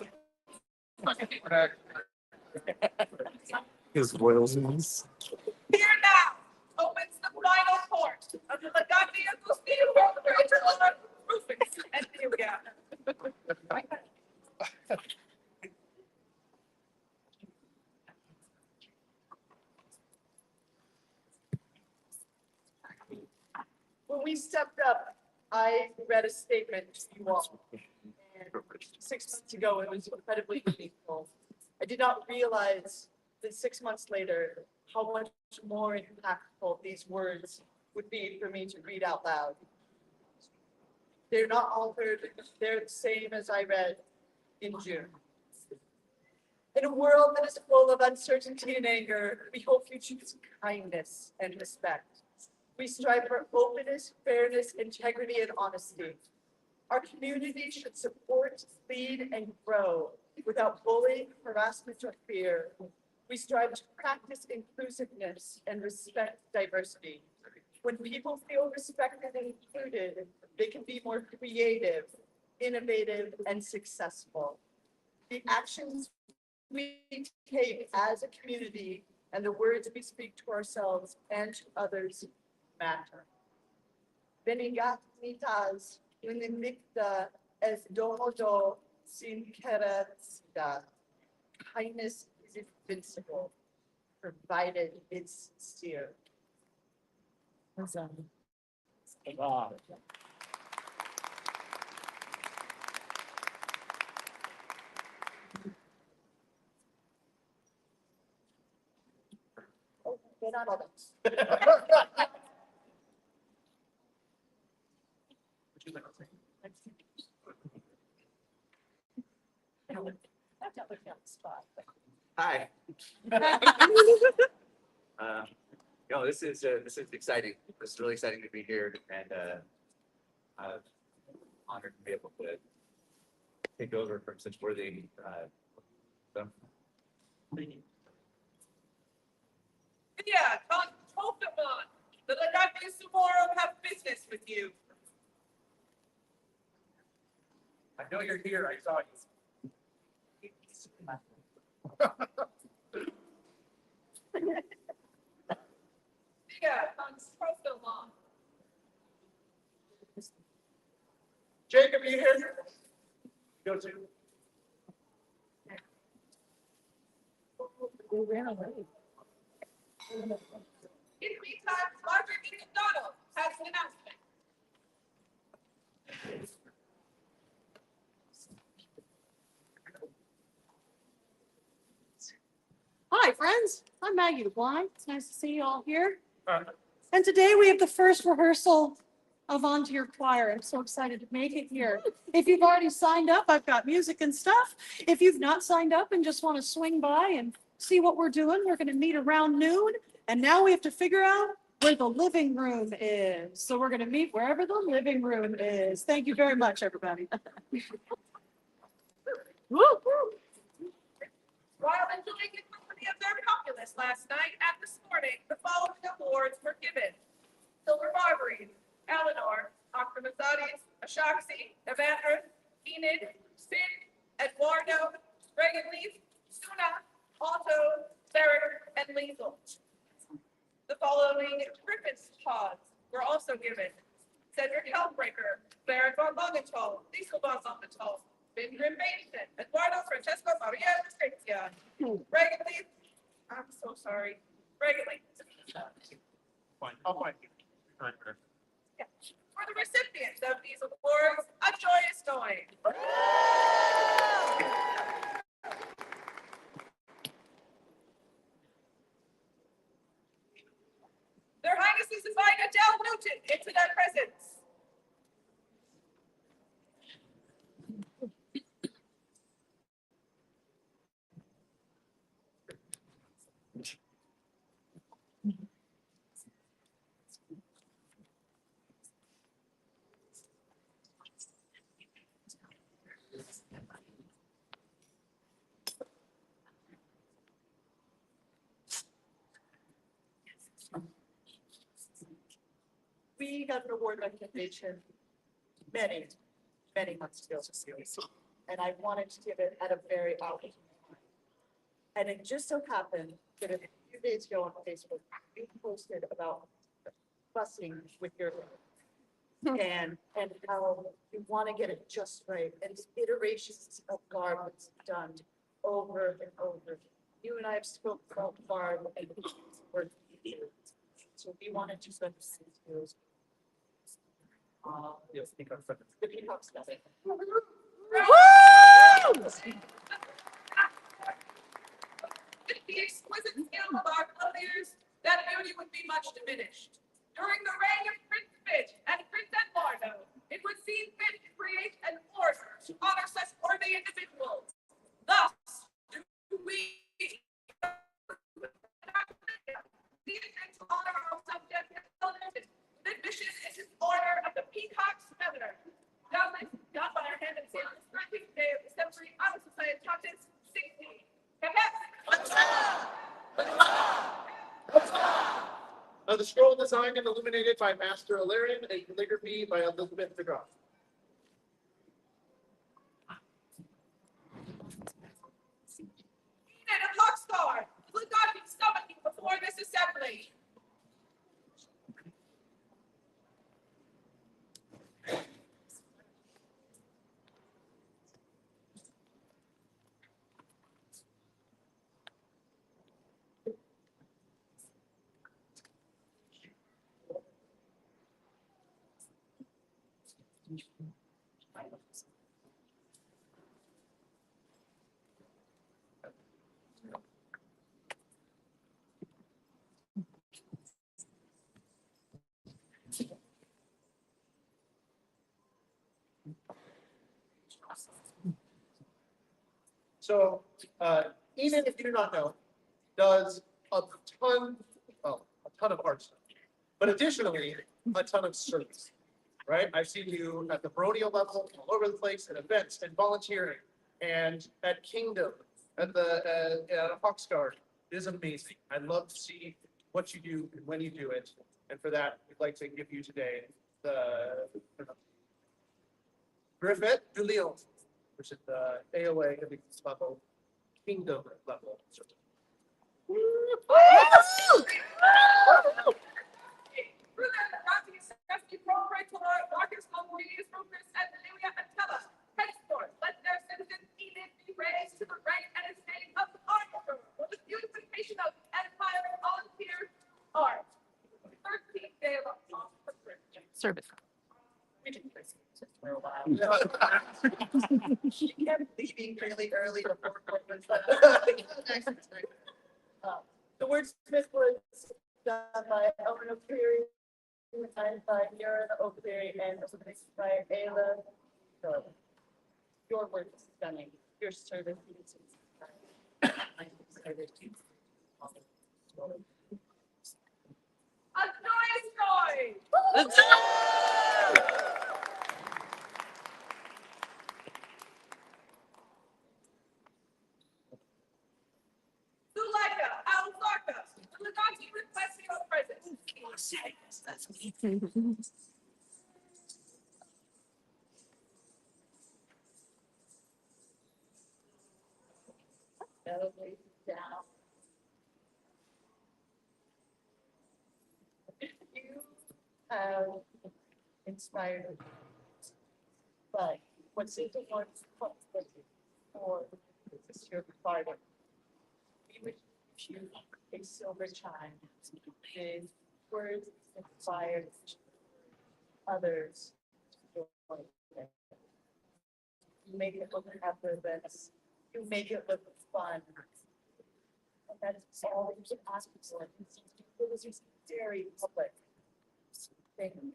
Speaker 14: His royals.
Speaker 4: Here now opens the final court of the Legati Agustino Roofing. And here we are.
Speaker 17: When we stepped up, I read a statement to you all. And 6 months ago, it was incredibly meaningful. I did not realize that 6 months later, how much more impactful these words would be for me to read out loud. They're not altered, they're the same as I read in June. In a world that is full of uncertainty and anger, we hope you choose kindness and respect. We strive for openness, fairness, integrity, and honesty. Our community should support, lead, and grow without bullying, harassment, or fear. We strive to practice inclusiveness and respect diversity. When people feel respected and included, they can be more creative, innovative, and successful. The actions we take as a community and the words we speak to ourselves and to others matter. Benigat mitas unimicta es domodo sin keretsda. Kindness is invincible, provided it's sincere. Oh, they're not all that.
Speaker 18: Hi. This is exciting. This is really exciting to be here, and I'm honored to be able to take over from such worthy.
Speaker 4: Yeah, Pokemon. The Legati tomorrow have business with you.
Speaker 6: I know you're here. I saw you.
Speaker 4: Yeah, Pokemon.
Speaker 11: Jacob, are you here? Go to.
Speaker 4: We ran away. In the meantime, Margaret McDonald has an announcement.
Speaker 5: Hi, friends. I'm Maggie DeBlanc. It's nice to see you all here. And today we have the first rehearsal of On to Your Choir. I'm so excited to make it here. If you've already signed up, I've got music and stuff. If you've not signed up and just want to swing by and see what we're doing, we're going to meet around noon. And now we have to figure out where the living room is. So we're going to meet wherever the living room is. Thank you very much, everybody. Woo, woo.
Speaker 4: While enjoying the company of their populace last night and this morning, the following awards were given. Silver Barbary, Eleanor, Octamazatis, Ashaxi, Evander, Enid, Sid, Eduardo, Reagan Leaf, Suna, Otto, Derek, and Liesel. The following Griffiths pods were also given. Cedric Hellbreaker, Barrett von Longenthal, Liesel von Longenthal, Ben Grim Bateson, Eduardo Francesco Maria Patricia, Reagan Leaf, I'm so sorry, Reagan Leaf.
Speaker 6: Fine. I'll find you.
Speaker 4: Yeah. For the recipients of these awards, a joyous noise. invite Adele Newton into their presence.
Speaker 17: We got an award recommendation many, many months ago. And I wanted to give it at a very opportune time. And it just so happened that a few days ago on Facebook, you posted about busing with your and how you want to get it just right. And it's iterations of Barb that's done over and over. You and I have spoken about Barb and work. So we wanted to spend those.
Speaker 9: Yes, speak up for
Speaker 17: The peacocks does it.
Speaker 4: With the exquisite skill of our clothiers, that beauty would be much diminished. During the reign of Prince Fitch and Prince Eduardo, it was seen fit to create an order to honor such worthy individuals. Thus, do we the intent to honor our subject and elders, the mission is this order of the Peacock's Feather. Doubtless, done by our hand and seal this 13th day of December, Honor Society Contest 16.
Speaker 11: The scroll designed and illuminated by Master Ilarion and calligraphy by Elizabeth DeGraff.
Speaker 4: And a Hawkstar, look on me summoning before this assembly.
Speaker 11: So, Enid, if you do not know, does a ton of art stuff, but additionally, a ton of service, right? I've seen you at the Baronial level, all over the place, at events and volunteering, and at Kingdom, at a Hawksguard. It is amazing. I love to see what you do and when you do it, and for that, we'd like to give you today the Griffith de Lyon, which is the AOA level, Kingdom level.
Speaker 4: Henceforth, let their citizens Enid be raised to the rank and estate of arbiter for the beautification of empire volunteer art. 13th day of
Speaker 17: Service.
Speaker 16: She kept leaving really early before Christmas.
Speaker 17: The wordsmith was done by Owen O'Cleary, and by Yara O'Cleary, and by Ayla. So, your work is stunning. Your service is stunning. I'm excited to.
Speaker 4: A joyous noise! Zuleika, Alzarka, the Legati requests your presence.
Speaker 17: That's me. Down. You have inspired, but what's it one for this your pardon? We would give you a silver chime with words inspired others. You make it look effortless. You make it look fun. And that is all you can ask for. It was just very public.
Speaker 2: Dulaga,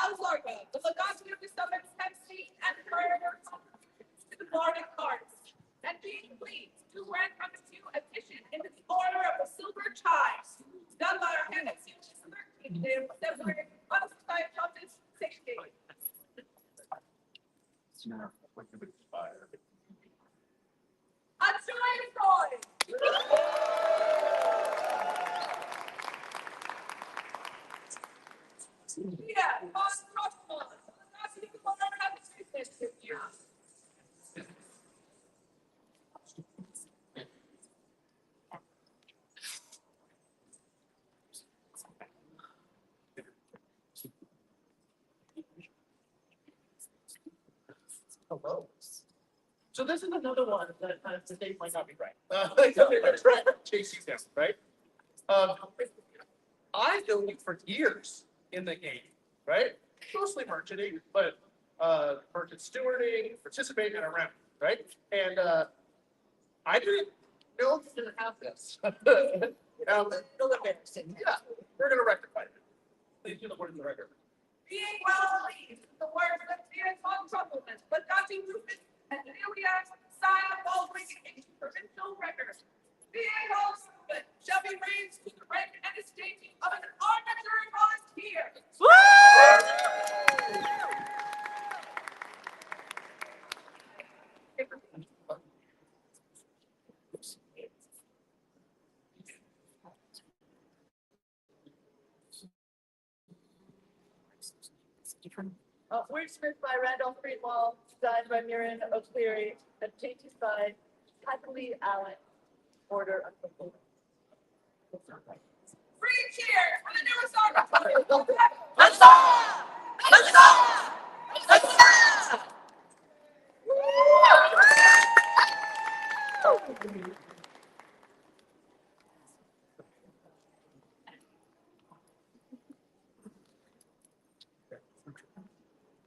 Speaker 2: Alzarga, the Legati of the Summit, Pepsi, and Forever to the Baronial cards. And being pleased to grant unto you admission into the order of the Silver Chives, done by our hand at Seal 13th day of February, unscribed Countess 60. Unjoined Roy! Yeah, Boss Crossman, that's the corner of the business with you.
Speaker 11: Hello. So this is another one that the date might not be right. That's right. Chase you down, right? I've known you for years in the game, right? Mostly merchanting, but merchant stewarding, participating and around, right? And I didn't know you didn't have this. Yeah, we're gonna rectify it. Please do the word in the record.
Speaker 2: Being well pleased with the words of Dear Tom Trumpleman, Legati Rufus, and Julia's sign of all bringing into provincial records. Being all proven shall be raised to the rank and estate of an arbitrary volunteer.
Speaker 17: Wordsmith by Randolph Freedwell, designed by Miriam O'Cleary, and painted by Kathleen Allen, order of the book.
Speaker 2: Free cheers for the newest article.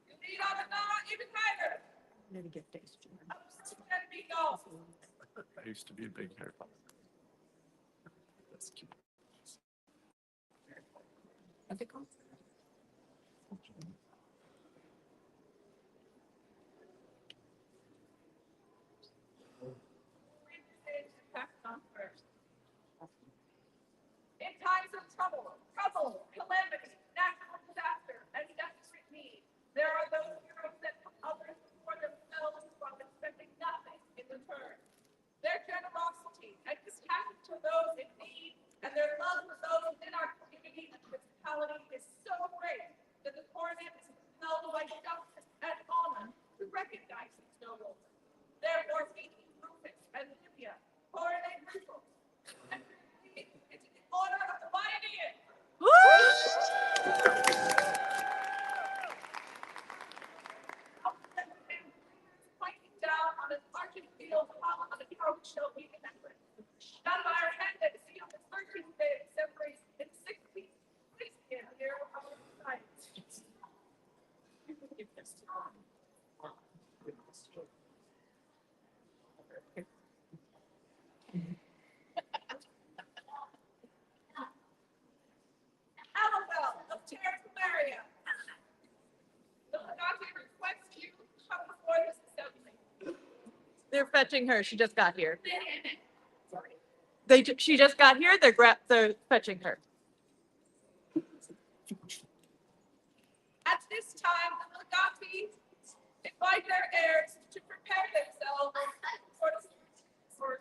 Speaker 2: You need on the not even higher.
Speaker 15: Let me get face.
Speaker 2: Let me go.
Speaker 3: I used to be a big hair. That's cute.
Speaker 2: In times of trouble, calamity, natural disaster, and desperate need, there are those heroes that put others before themselves while expecting nothing in return. Their generosity and compassion to those in need and their love for those within our community and principality is so great that the coronet is compelled by justice and honor to recognize these nobles. Therefore, we Rufus and Livia, coronet Rufus, and it's in honor of the Baronial. Fighting down on an arching field on a hero show we remember. Done by our hand at Seal the 13th day of February in 6 weeks. Please stand here on our side. Annabelle of Terraria. The Legati requests you to come before this assembly.
Speaker 5: They're fetching her. She just got here. She just got here. They're fetching her.
Speaker 2: At this time, the Legati invite their heirs to prepare themselves for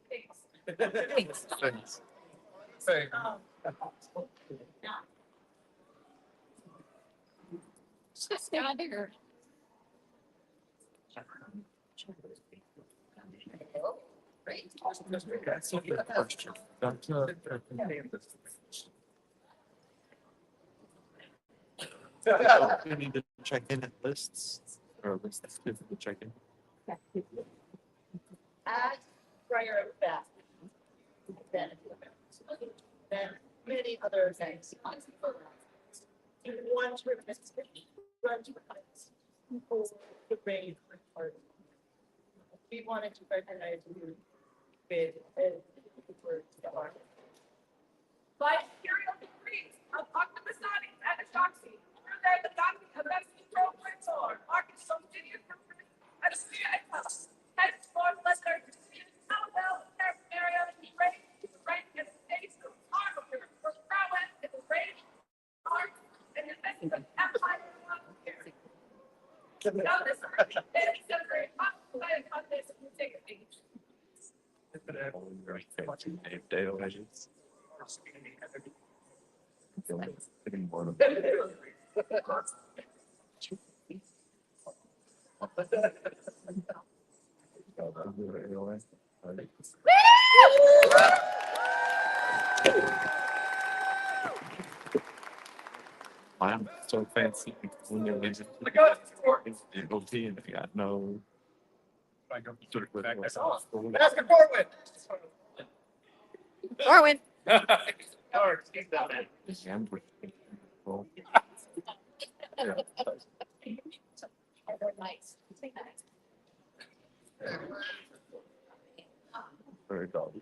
Speaker 2: things.
Speaker 8: Thanks.
Speaker 2: Just got here.
Speaker 14: We need to check in at lists or lists to check in.
Speaker 17: As prior event, then many other events. In one trip, run to the heights, people could raise part. We wanted to recognize you with for the art.
Speaker 2: By imperial decrees,
Speaker 6: I'm so fancy. When you're leaving. It'll be, and I got no.
Speaker 11: Basket Corwin.
Speaker 15: Corwin.
Speaker 1: Nice. Say nice.
Speaker 6: Very dull.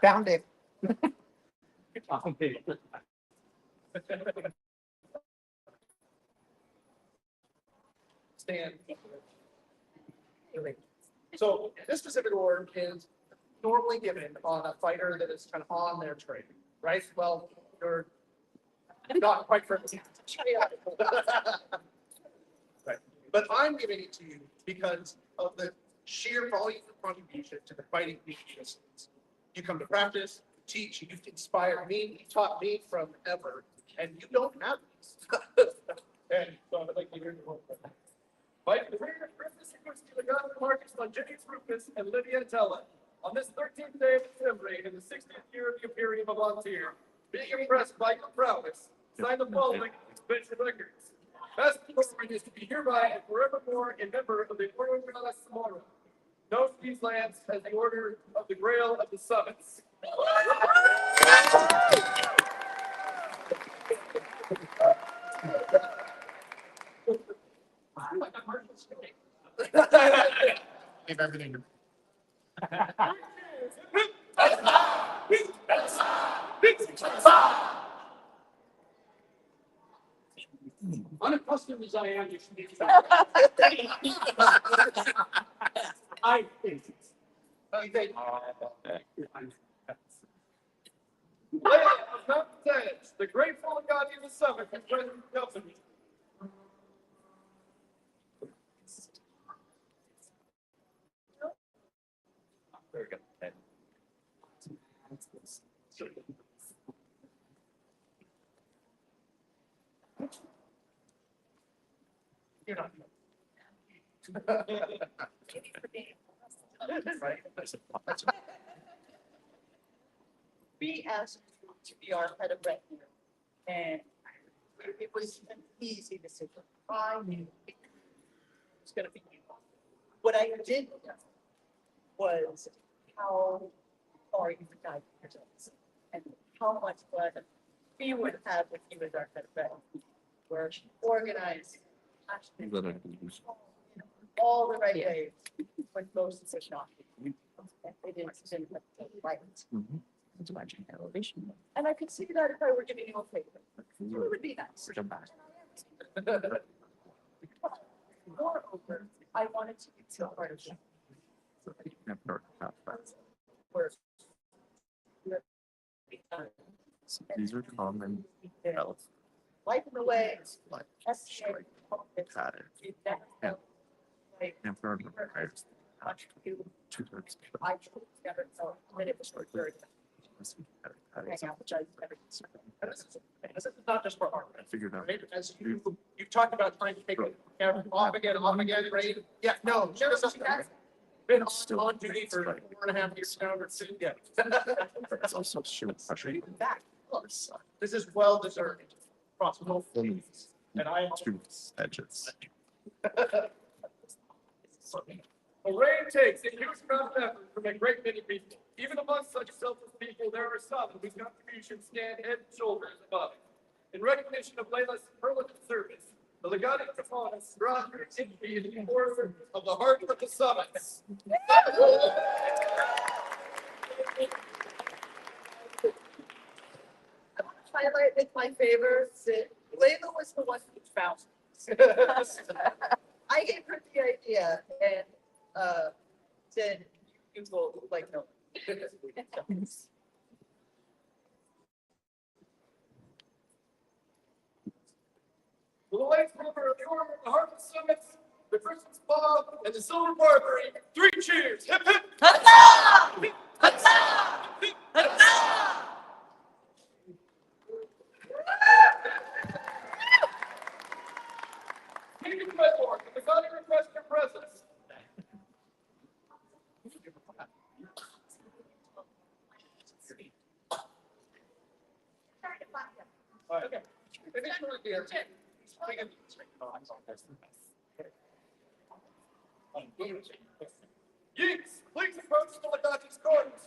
Speaker 7: Found it.
Speaker 11: Stand. So this specific award is normally given on a fighter that is kind of on their trade, right? Well, you're not quite for right. But I'm giving it to you because of the sheer volume of contribution to the fighting community. You come to practice, teach, you've inspired me, you taught me from ever, and you don't have these. And so I'd like to hear your Fight the rear Christmas sequence to the God of Marcus on Jennings Rufus and Lydia Tella. On this 13th day of assembly in the 60th year of the Imperium of Volunteer, being impressed by your prowess, sign the following expensive records. Best Corwin is to be hereby and forevermore a member of the Order of Samora. Known to these lands as the Order of the Grail of the Summits.
Speaker 8: Give everything.
Speaker 13: Unaccustomed as I am to I think.
Speaker 11: The grateful guardian of the summit and present company.
Speaker 18: Very good.
Speaker 11: You're not.
Speaker 17: We asked to be our head of revenue, and it was an easy decision. I knew it was gonna be you. What I didn't know was how far you would guide yourselves and how much fun we would have with you as our head of revenue. We're organized, passionate, all the right ways when most are not. They didn't right. Elevation. And I could see that if I were giving you a favor. It would be nice. Moreover, I wanted to be so part of it.
Speaker 6: These are common.
Speaker 17: Life in the way. I never felt that it was very.
Speaker 11: This is not just for art.
Speaker 6: I figured out.
Speaker 11: Right? As you've talked about trying to take it off again, right? Yeah, no, been on duty for 4.5 years now, or so, yeah.
Speaker 6: It's also shooting pressure.
Speaker 11: Back. This is well deserved. Across both things. And I.
Speaker 6: Edges.
Speaker 11: A rain takes a huge amount of effort from a great many people. Even among such selfless people, there are some whose contributions stand head and shoulders above it. In recognition of Layla's superlative service, the Legati Proponents brought her to be in the order of the heart of the summits.
Speaker 17: Highlight with my favor, Layla was the one who found I gave her the idea and said, you will like, no.
Speaker 11: For the White River of the Order of the Harvard Summits, the Christmas Bob, and the Silver Barbary, 3 cheers. Hip hip.
Speaker 15: Huzzah! Huzzah! Huzzah!
Speaker 11: King of Redmore, the God request your presence. All right. Finish right there. Yeats, please approach the Legati's gardens.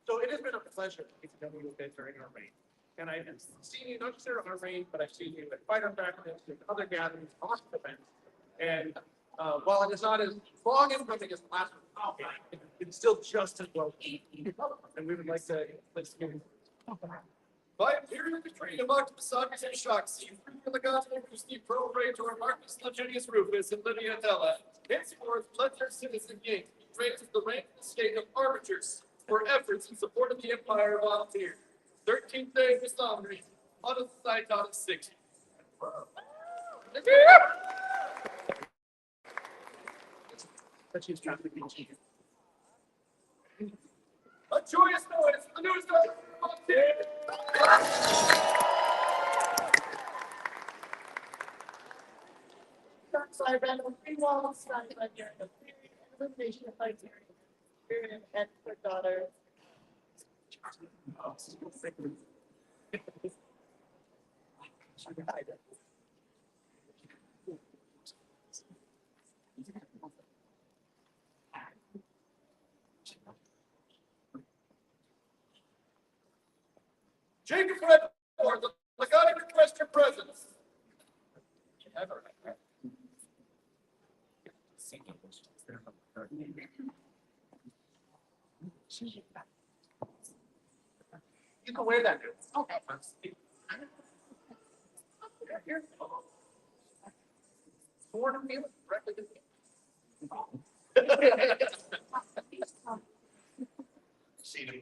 Speaker 11: So it has been a pleasure to get to know you a bit during our reign. And I have seen you not just during our reign, but I've seen you at fighter practice and other gatherings, lots of events. And while it is not as long and coming as the last one, it's still just as well. And we would like to let's give by imperial decree of Octopusatis and Shoxy, for the gospel of Steve Pro-Ray to our Marcus Legenius Rufus and Livia Della, henceforth let their citizen Yates be raised to the rank and state of arbiters for efforts in support of the Empire of Alpine. 13th day of December, on a site out of 60. Let's use traffic. A joyous noise for the news of
Speaker 17: I ran on 3 walls, started on your elimination of Hyperion and her daughter.
Speaker 11: Jacob Redmore, the Legati request your presence. You can wear that. Okay. Here. Forward and feel it directly to see them.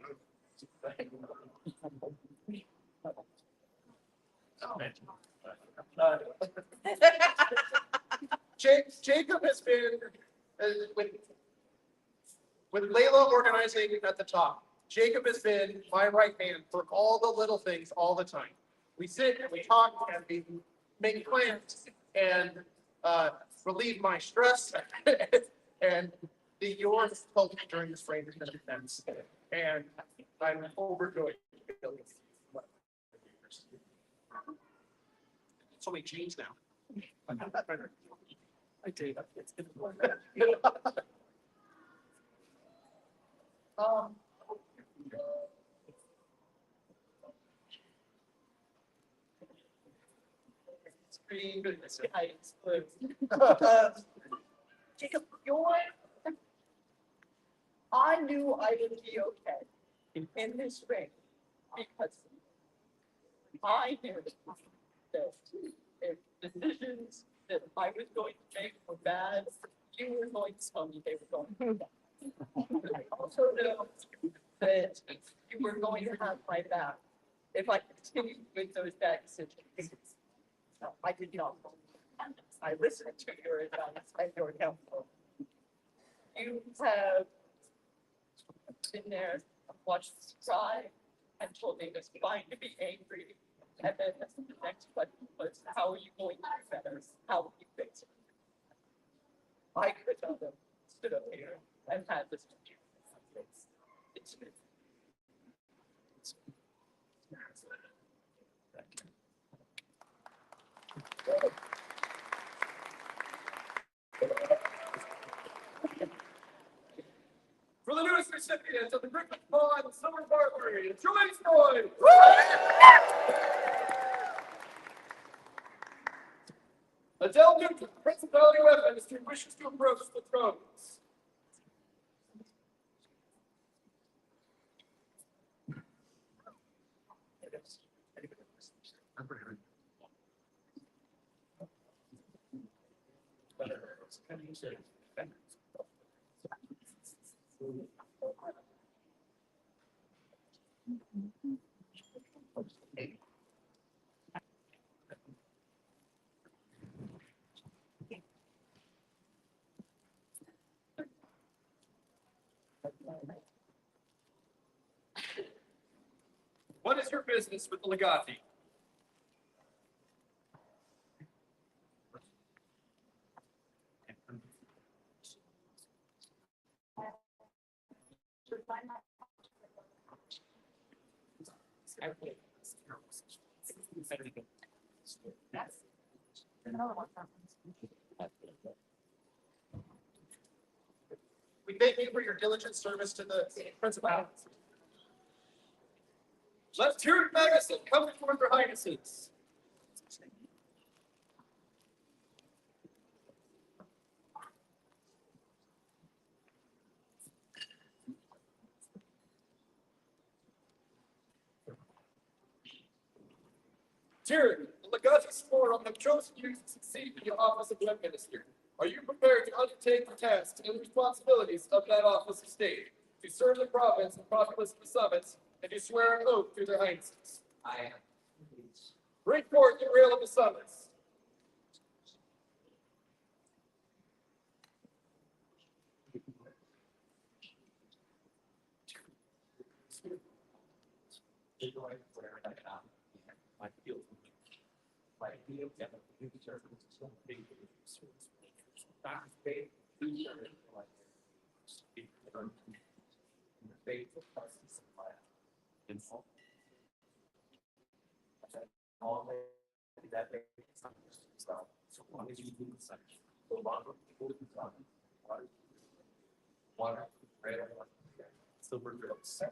Speaker 11: Jacob has been with Layla organizing at the top. Jacob has been my right hand for all the little things all the time. We sit and we talk and we make plans and relieve my stress and the yours help during this rain has been intense. And I'm overjoyed. So many change now. I did. Screen goodness.
Speaker 17: Jacob, I knew I would be okay in this ring because I knew that if decisions that I was going to make were bad, you were going to tell me they were going to be bad. I also know that you were going to have my back if I continued with those bad decisions. No, I did not. I listened to your advice and your counsel. You have been there, watched us cry, and told me it was fine to be angry. And then the next question was, how are you going to do better? How will you fix it? I could have stood up here and had this. It's
Speaker 11: For the newest recipients of the Griffin Pond Summer Barbary. Enjoy his noise. Adele Newton, Principality of Investiture, wishes to approach the throne. What is your business with the legati? We thank you for your diligent service to the Principality. Let's hear it, Magnuson. Come before their highnesses. Tyranny, the legati Sforum have chosen you to succeed in the office of Web Minister. Are you prepared to undertake the tasks and responsibilities of that office of state, to serve the province and populace of the summits, and to swear an oath to their highnesses? I am. Bring forth the rail of the summits. Water, red, silver grips.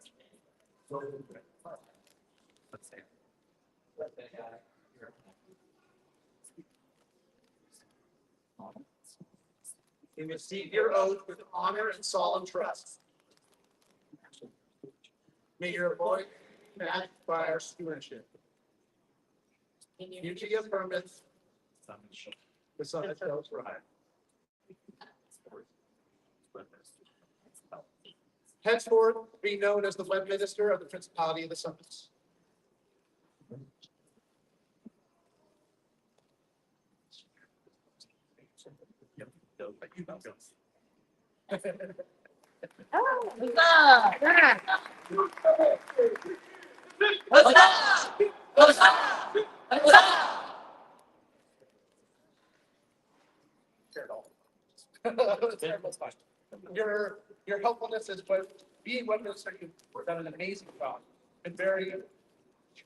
Speaker 11: Let's say. You receive your oath with honor and solemn trust. May your voice be matched by our stewardship. Unity of purpose. The summit shall thrive. Henceforth, be known as the Web Minister of the Principality of the Summits. Your helpfulness is what being Web Minister, you've done an amazing job. And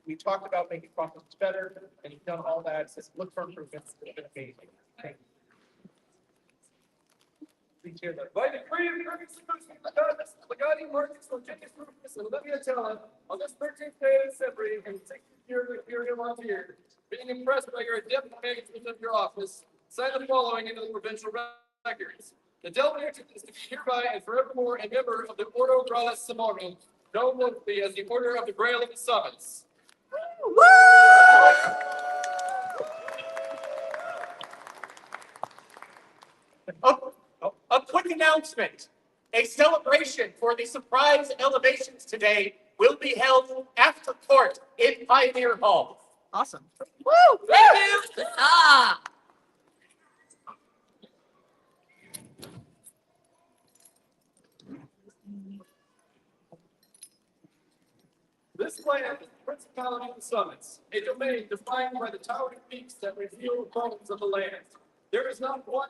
Speaker 11: we talked about making processes better, and you've done all that. So look for improvements. It's been amazing. Thank you. Please hear that. By decree of Legati Marcus Legitimus Rufus and Olivia Tella on this 13th day of December and 6th year of the period of year, being impressed by your adept management of your office, sign the following into the provincial records. The Delaware is to be hereby and forevermore a member of the Ordo Gralis Simorum, known locally as the Order of the Grail of the Summits. A quick announcement. A celebration for the surprise elevations today will be held after court in Pioneer Hall.
Speaker 4: Awesome.
Speaker 15: Woo! Thank you.
Speaker 11: This land is the Principality of the Summits, a domain defined by the towering peaks that reveal the bones of the land. There is not one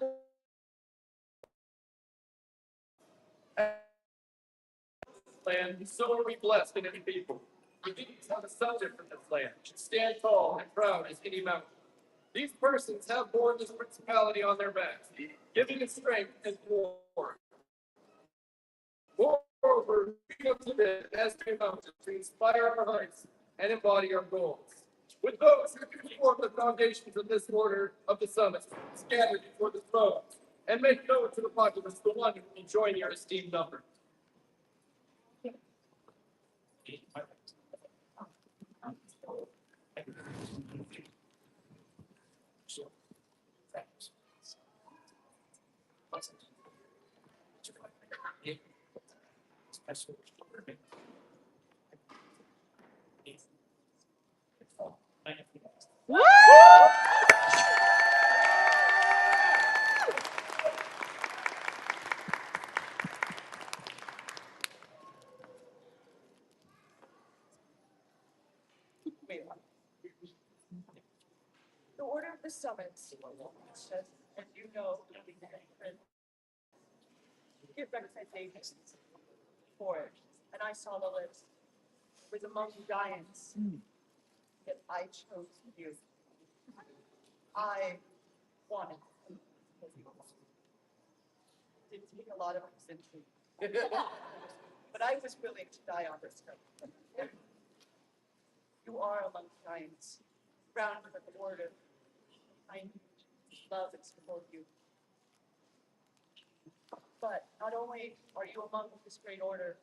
Speaker 11: land so are we blessed in any people. The deeds have a subject from this land should stand tall and proud as any mountain. These persons have borne this principality on their backs, giving it strength and war.
Speaker 13: Moreover, we come to this as a mountain to inspire our hearts and embody our goals. With those who can form the foundations of this order of the summit, scattered before the throne, and make known to the populace the one who will join your esteemed number.
Speaker 17: The order of the summits, and you know, give representations for it. And I saw the list with among the giants that I chose you. I wanted. Didn't take a lot of convincing. But I was willing to die on this hill. You are among giants, grounded with the order. I love and support you. But not only are you among this great order,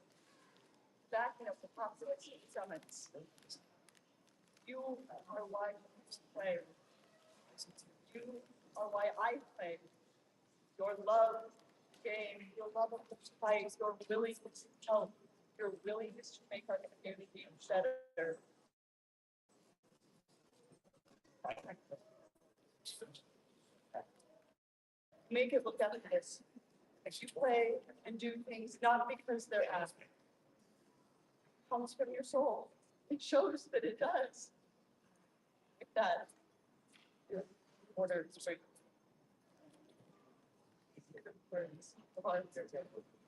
Speaker 17: backing up the population summits, you are why I play. You are why I play. Your love of the game, your love of the fight, your willingness to help, your willingness to make our community better. Make it look effortless. As you play and do things not because they're asked. It comes from your soul. It shows that it does. Like that. Your order is great.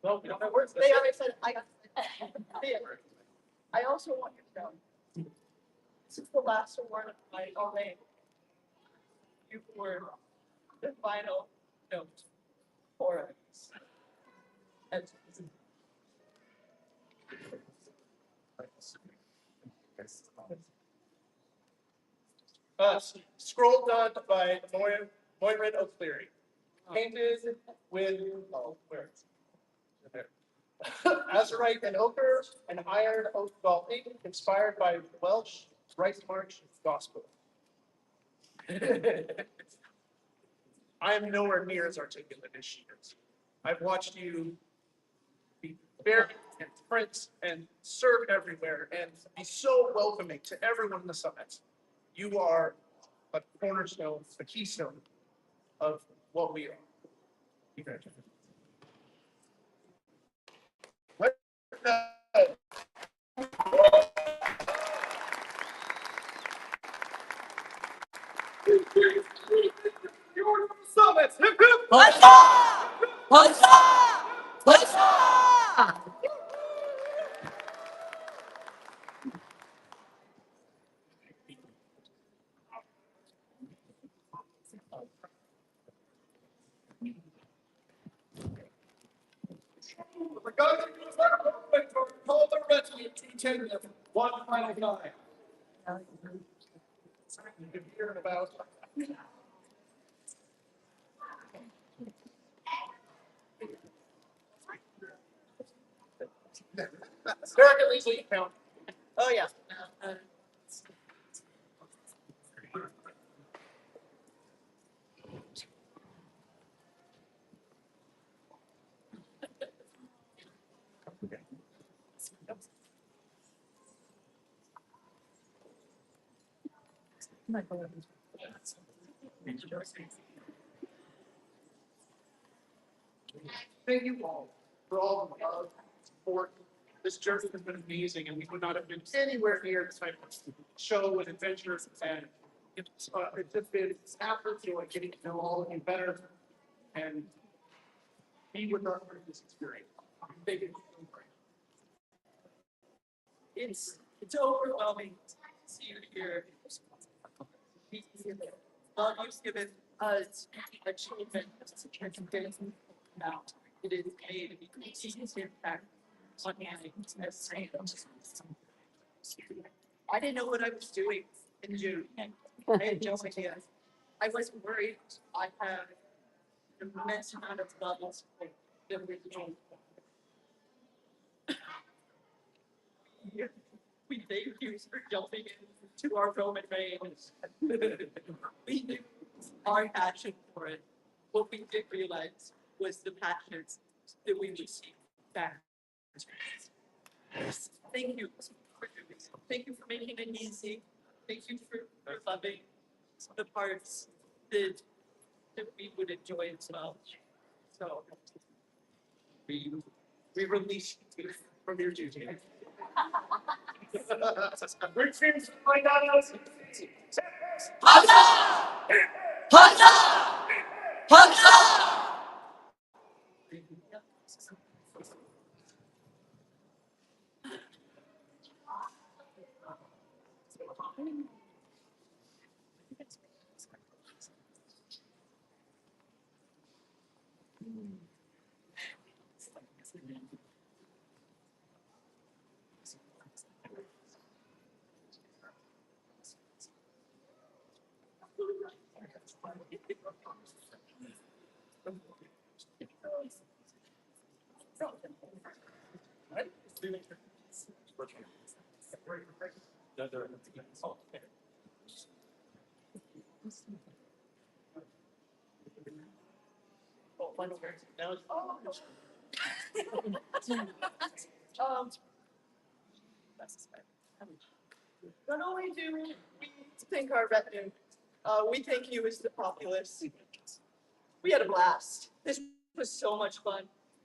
Speaker 13: Well, we don't have words.
Speaker 17: They already said, I got it. I also want you to know, this is the last award of my reign. You were the final note for us. And
Speaker 11: Scroll done by Moira O'Cleary. Painted with, where? There. Azurite and ochre and iron oak ink, inspired by Welsh Rice March Gospel. I am nowhere near as articulate as she is. I've watched you be very and print and serve everywhere and be so welcoming to everyone in the summit. You are a cornerstone, a keystone of what we are. Summits. Hip, hip. Regarding call the retinue to attend them one final time. You've been hearing about. Sarah can easily count.
Speaker 17: oh yeah.
Speaker 11: Thank you all for all the love, support. This journey has been amazing, and we would not have been anywhere near this type of show and adventure. And it's just been after joy getting to know all of you better and be with our part of this experience. Thank you.
Speaker 17: It's overwhelming to see you here. You've given us achievement. It is made a huge impact I didn't know what I was doing in June. I had no idea. I wasn't worried. I had an immense amount of levels that we doing. We thank you for jumping into our Roman veins. We knew our passion for it. What we did realize was the passion that we received back. Thank you for doing it. Thank you for making it easy. Thank you for loving the parts that we would enjoy as well. So we release you from your duty.
Speaker 6: Which seems to find out us.
Speaker 17: Not only do we thank our retinue, we thank you as the populace. We had a blast. This was so much fun.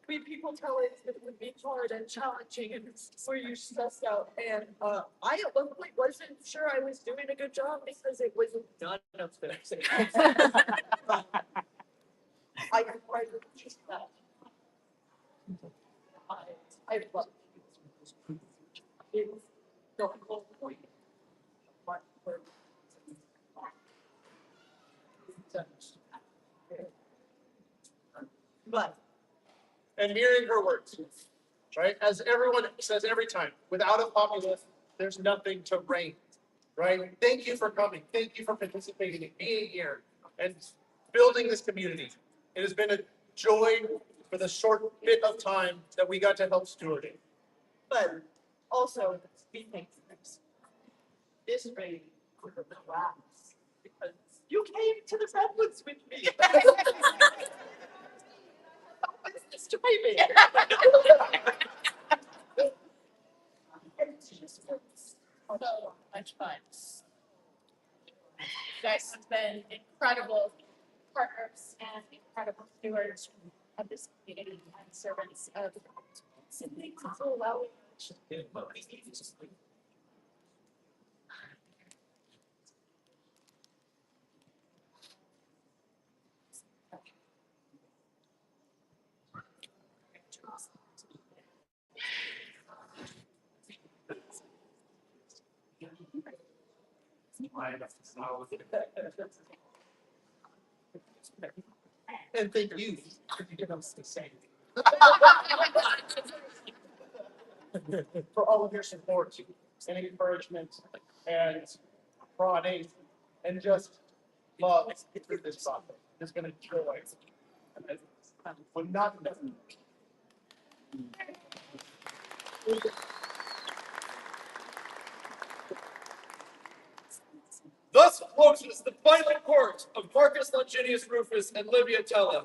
Speaker 17: We had people tell us that it would be hard and challenging and were you stressed out. And I at one point wasn't sure I was doing a good job because it was none of this. I just that. I love it. It's the whole point. What we're-
Speaker 11: But, and mirroring her words, right? As everyone says every time, without a populace, there's nothing to reign, right? Thank you for coming. Thank you for participating and being here and building this community. It has been a joy for the short bit of time that we got to help steward it.
Speaker 17: But also, we think this rain would relax because you came to the redwoods with me. It's driving. It's just so much fun. You guys have been incredible partners and incredible stewards of this community and servants of simply to allow
Speaker 11: And thank you for giving us the same. For all of your support and encouragement and prodding and just love through this process. It's been a joy. When not done.
Speaker 19: Thus closes the final court of Marcus Longinus Rufus and Livia Tella,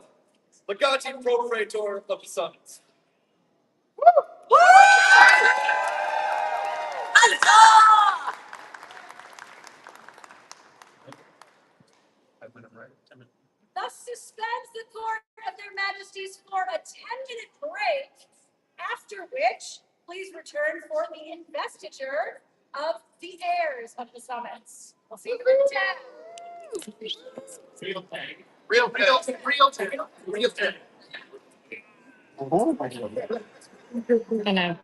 Speaker 19: legati pro praetor of the summons.
Speaker 2: Thus suspends the court of their majesties for a 10-minute break, after which please return for the investiture of the heirs of the summits. We'll see you in 10.
Speaker 11: Real thing.
Speaker 8: Real thing.
Speaker 11: Real thing.
Speaker 5: I know.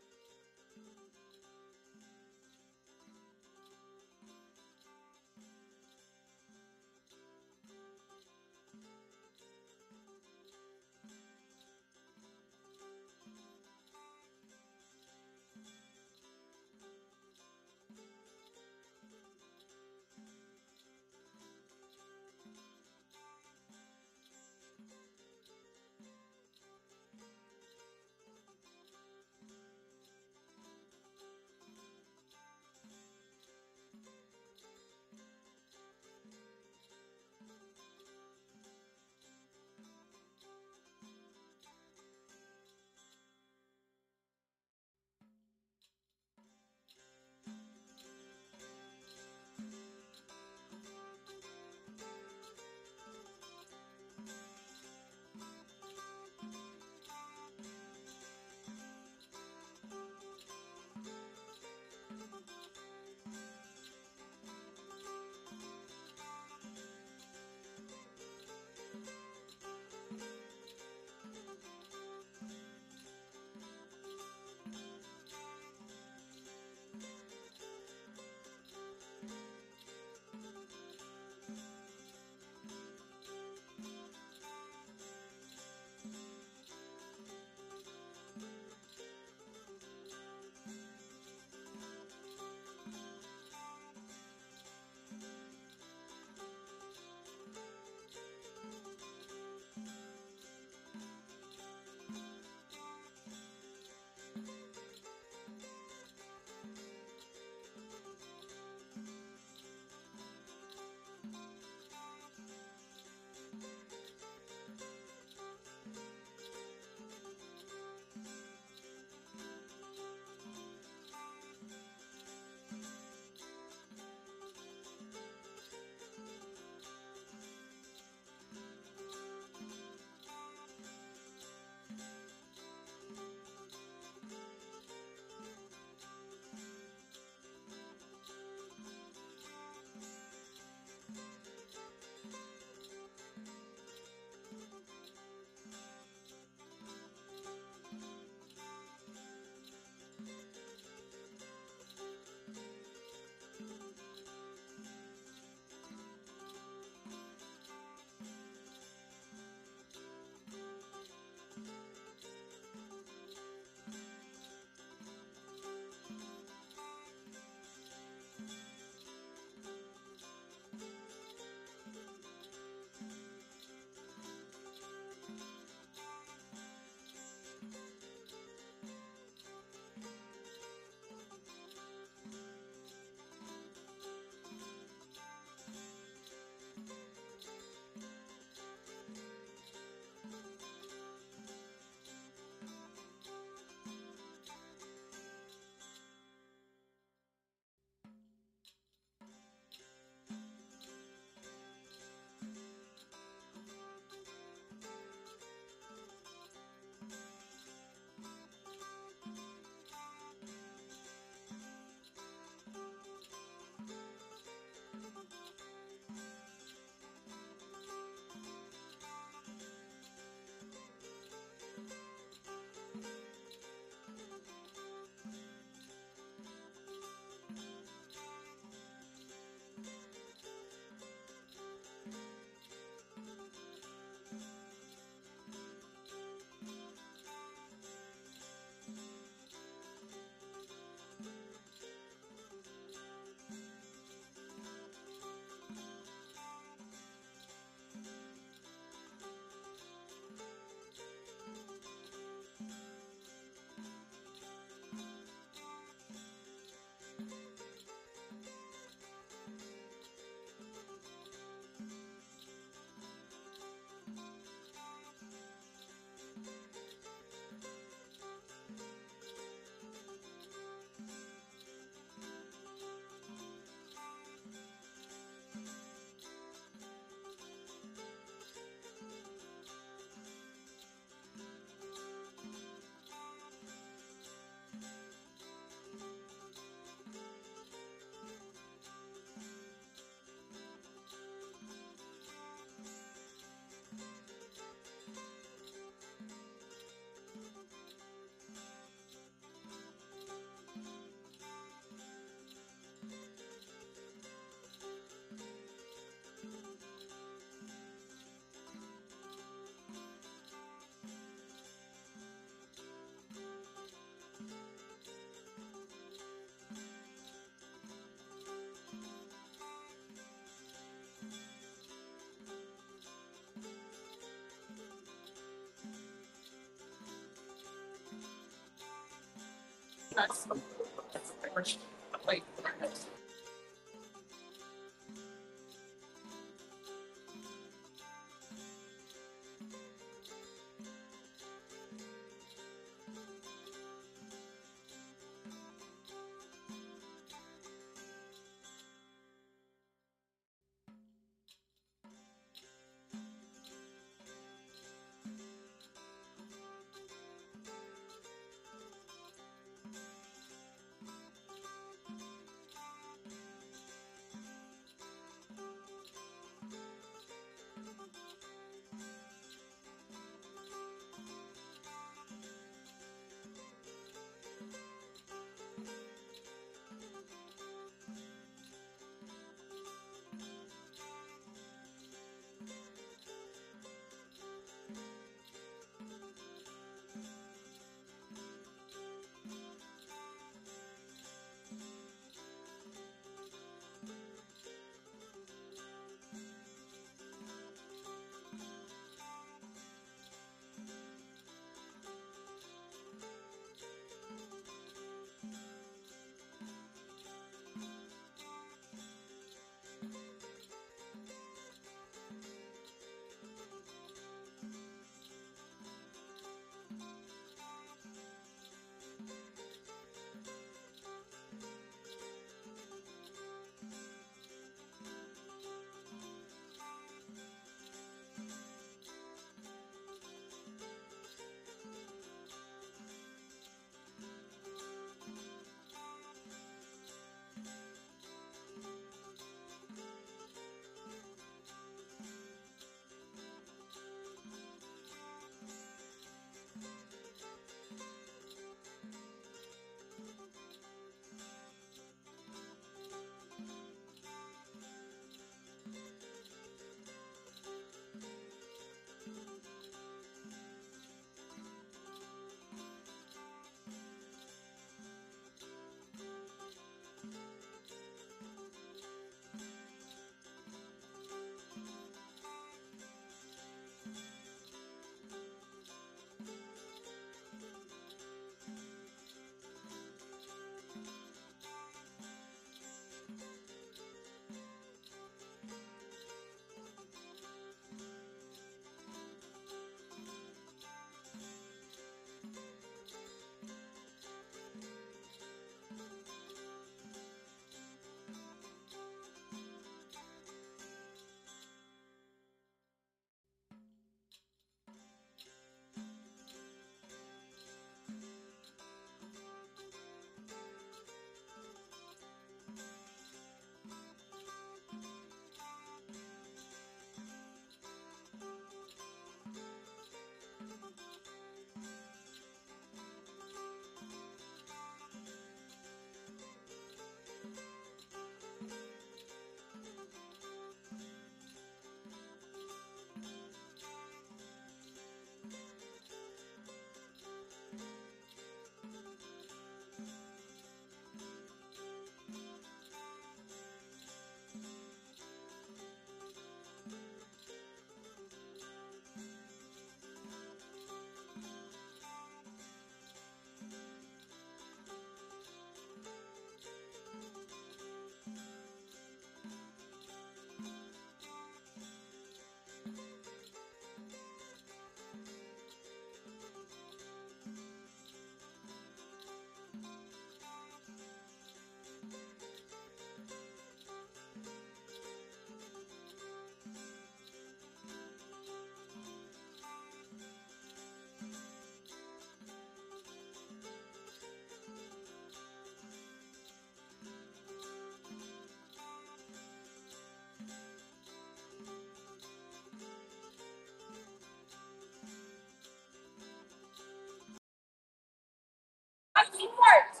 Speaker 2: Support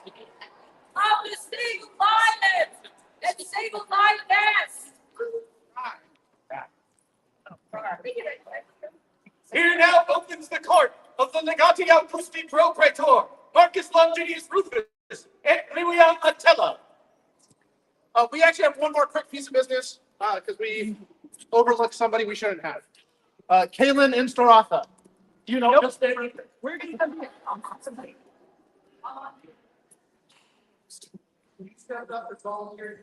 Speaker 2: of the Sable Lions and Sable Lion Dance.
Speaker 19: Here now opens the court of the Legati Augusti Pro Praetor, Marcus Longinus Rufus, and Livia Attila. We actually have one more quick piece of business, because we overlooked somebody we shouldn't have. Kaylin Instoratha. Do you know? Nope. We're going to We stepped up as voluntary.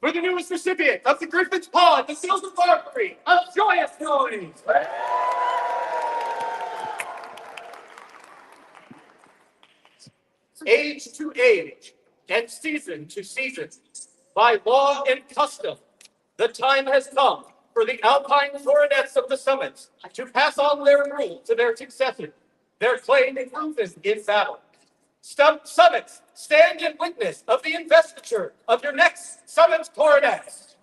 Speaker 19: For the newest recipient of the Griffin's Paw, the Silver Barbery, a joyous noise! Age to age, and season to season, by law and custom, the time has come for the Alpine coronets of the summits to pass on their rule to their successors, their claim proven in battle. Summits, stand in witness of the investiture of your next summits coronets.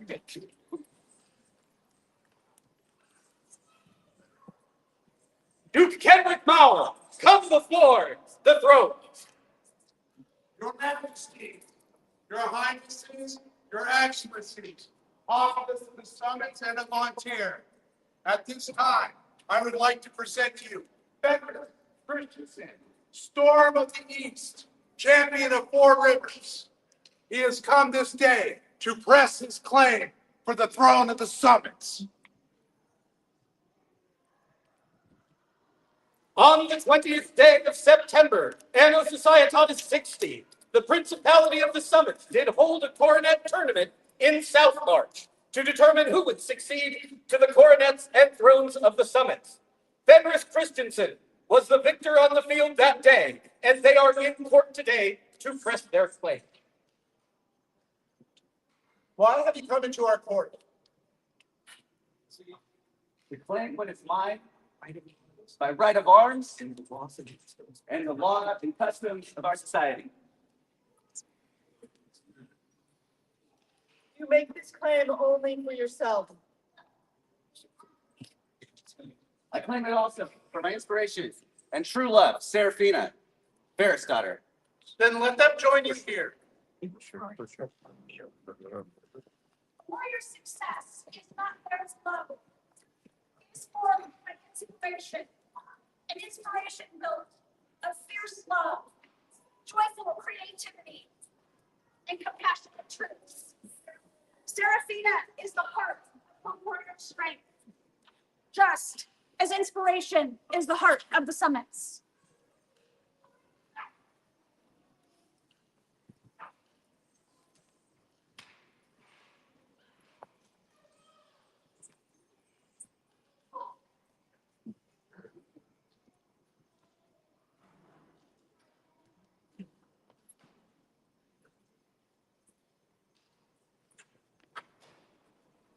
Speaker 19: Duke Kenrick Mauer, come before the throne. Your Majesty, Your Highnesses, Your Excellencies, officers of the summits and of Ontario. At this time, I would like to present to you Fenris Christensen, Storm of the East, champion of 4 rivers. He has come this day to press his claim for the throne of the summits.
Speaker 11: On the 20th day of September, Anno Societatis 60, the Principality of the Summits did hold a coronet tournament in South March to determine who would succeed to the coronets and thrones of the summits. Fenris Christensen was the victor on the field that day, and they are in court today to press their claim.
Speaker 19: Why have you come into our court?
Speaker 18: To claim what is mine by right of arms and the law and customs of our society.
Speaker 17: You make this claim only for yourself.
Speaker 18: I claim it also for my inspiration and true love, Seraphina, Ferris daughter.
Speaker 19: Then let them join you here.
Speaker 2: Warrior success is not Ferris love. It is formed by consideration. An inspiration built of fierce love, joyful creativity, and compassionate truths. Seraphina is the heart of warrior strength, just as inspiration is the heart of the summits.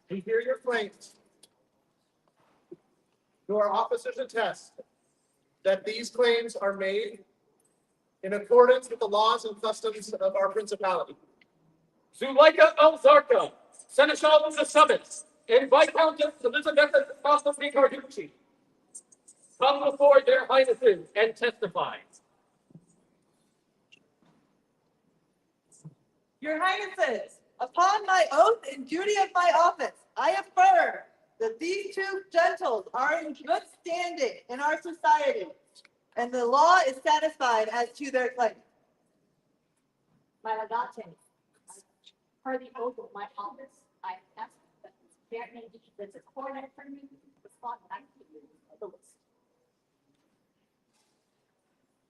Speaker 11: We hear your claims. Your officers attest that these claims are made in accordance with the laws and customs of our principality. Zuleika Elzarka, Seneschal of the Summits, and Viscountess Elizabeth Cosmopolitan Carducci, come before their highnesses and testify.
Speaker 4: Your Highnesses, upon my oath and duty of my office, I affirm that these 2 gentles are in good standing in our society, and the law is satisfied as to their claim.
Speaker 10: My legate, per the oath of my office, I attest that there indeed is a coronet for me to respond back to you of the list.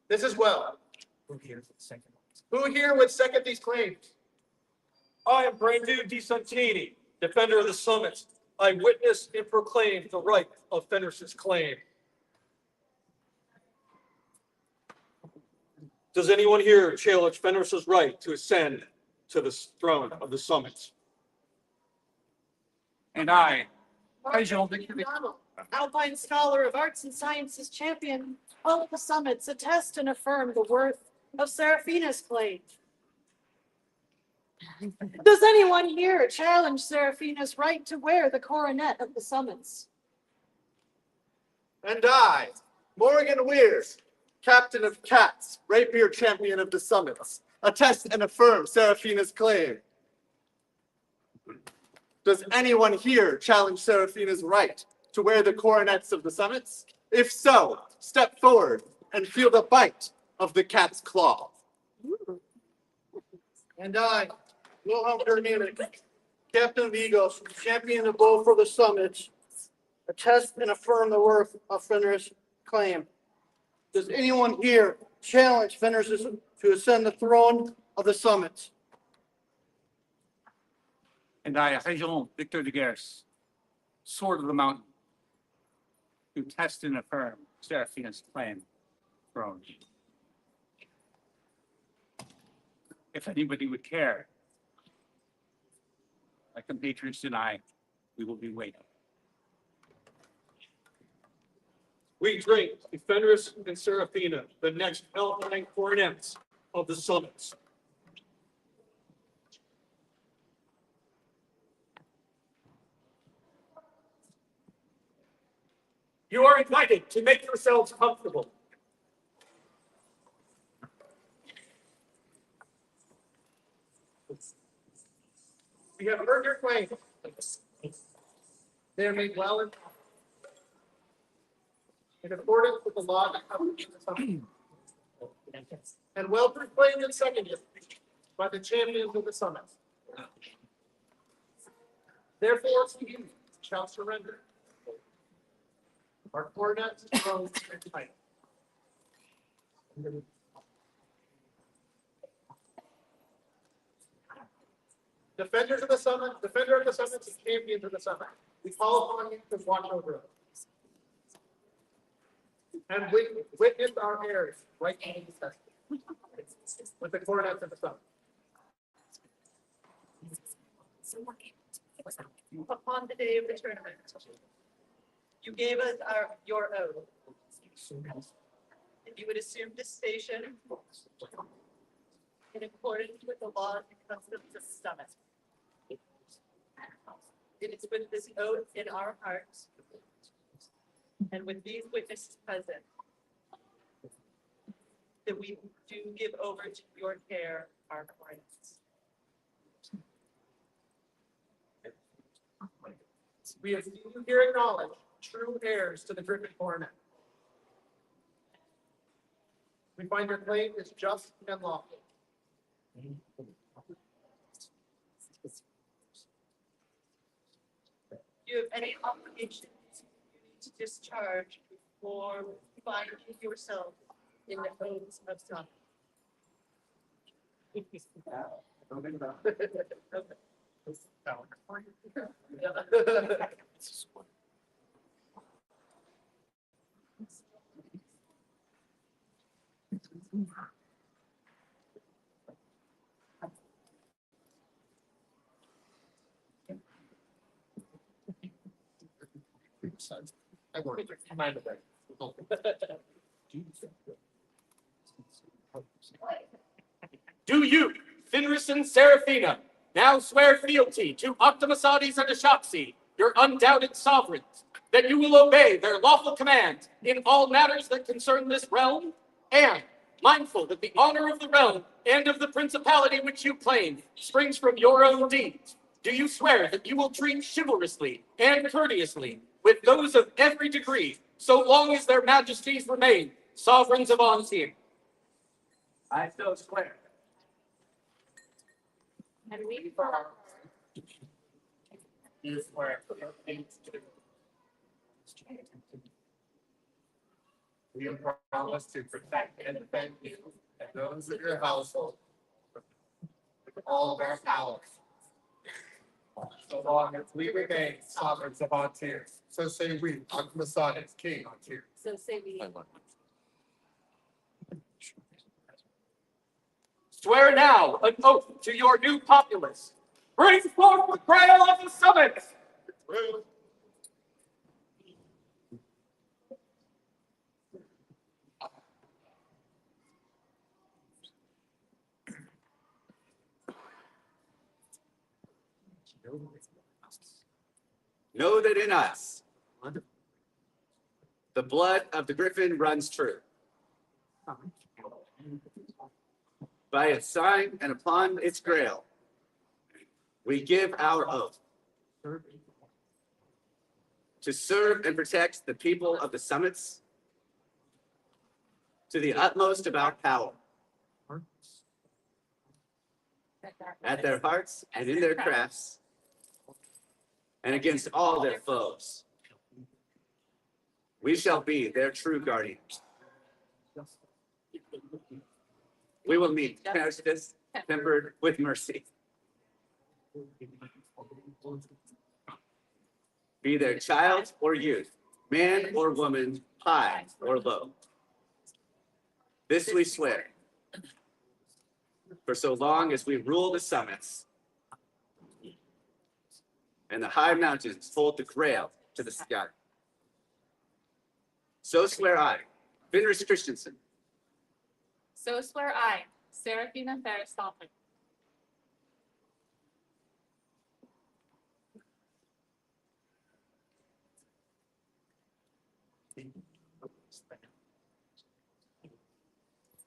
Speaker 11: This is well. Who here would second these claims?
Speaker 13: I am Brandu Di Santini, defender of the summits. I witness and proclaim the right of Fenris's claim. Does anyone here challenge Fenris's right to ascend to the throne of the summits?
Speaker 11: And I.
Speaker 17: McDonald, Alpine Scholar of Arts and Sciences champion, all of the summits attest and affirm the worth of Seraphina's claim. Does anyone here challenge Seraphina's right to wear the coronet of the summits?
Speaker 19: And I, Morgan Weir, Captain of cats, rapier champion of the summits, attest and affirm Seraphina's claim. Does anyone here challenge Seraphina's right to wear the coronets of the summits? If so, step forward and feel the bite of the cat's claw.
Speaker 11: And I, Wilhelm Germanic, Captain of Eagles, champion of both for the summits, attest and affirm the worth of Fenris' claim. Does anyone here challenge Fenris to ascend the throne of the summits?
Speaker 20: And I, Régent Victor de Guers, Sword of the Mountain, to test and affirm Seraphina's claim throne. If anybody would care, my compatriots and I, we will be waiting.
Speaker 11: We drink to Fenris and Seraphina, the next Alpine coronets of the summits.
Speaker 19: You are invited to make yourselves comfortable. We have heard your claims. They are made well in accordance with the law that governs the summit, and well proclaimed and seconded by the champions of the summit. Therefore, we shall surrender our coronets, thrones, and titles. Defenders of the summit, defender of the summits, and champions of the summit, we call upon you to watch over us. And witness our heirs, right in the session, with the coronets of the summit.
Speaker 17: Upon the day of the tournament, you gave us your oath. And you would assume this station in accordance with the laws and customs of the summit. It is with this oath in our hearts and with these witnesses present that we do give over to your care our coronets.
Speaker 19: We have you here acknowledge true heirs to the Griffin coronet. We find your claim is just and lawful.
Speaker 17: Do you have any obligations you need to discharge before finding yourself in the oaths of some?
Speaker 19: I work. Mind of that.
Speaker 6: Do you, Fenris and Seraphina, now swear fealty to Octomosades and Ashopsi, your undoubted sovereigns, that you will obey their lawful command in all matters that concern this realm, and, mindful that the honor of the realm and of the principality which you claim springs from your own deeds, do you swear that you will treat chivalrously and courteously with those of every degree, so long as their majesties remain sovereigns of Antir?
Speaker 18: I so swear.
Speaker 1: And we
Speaker 18: You swear. We promise to protect and defend you and those of your household with all of our powers, so long as we remain sovereigns of Antir.
Speaker 8: So say we, Octomosades, King Antir.
Speaker 10: So say we.
Speaker 6: Swear now an oath to your new populace. Bring forth the grail of the summit.
Speaker 18: Know that in us, the blood of the Griffin runs true.
Speaker 21: By its sign and upon its grail, we give our oath to serve and protect the people of the summits to the utmost of our power, at their hearts and in their crafts, and against all their foes. We shall be their true guardians. We will meet justice tempered with mercy. Be their child or youth, man or woman, high or low. This we swear, for so long as we rule the summits and the high mountains hold the grail to the sky. So swear I, Fenris Christensen.
Speaker 5: So swear I, Serafina Ferris-Stolpen.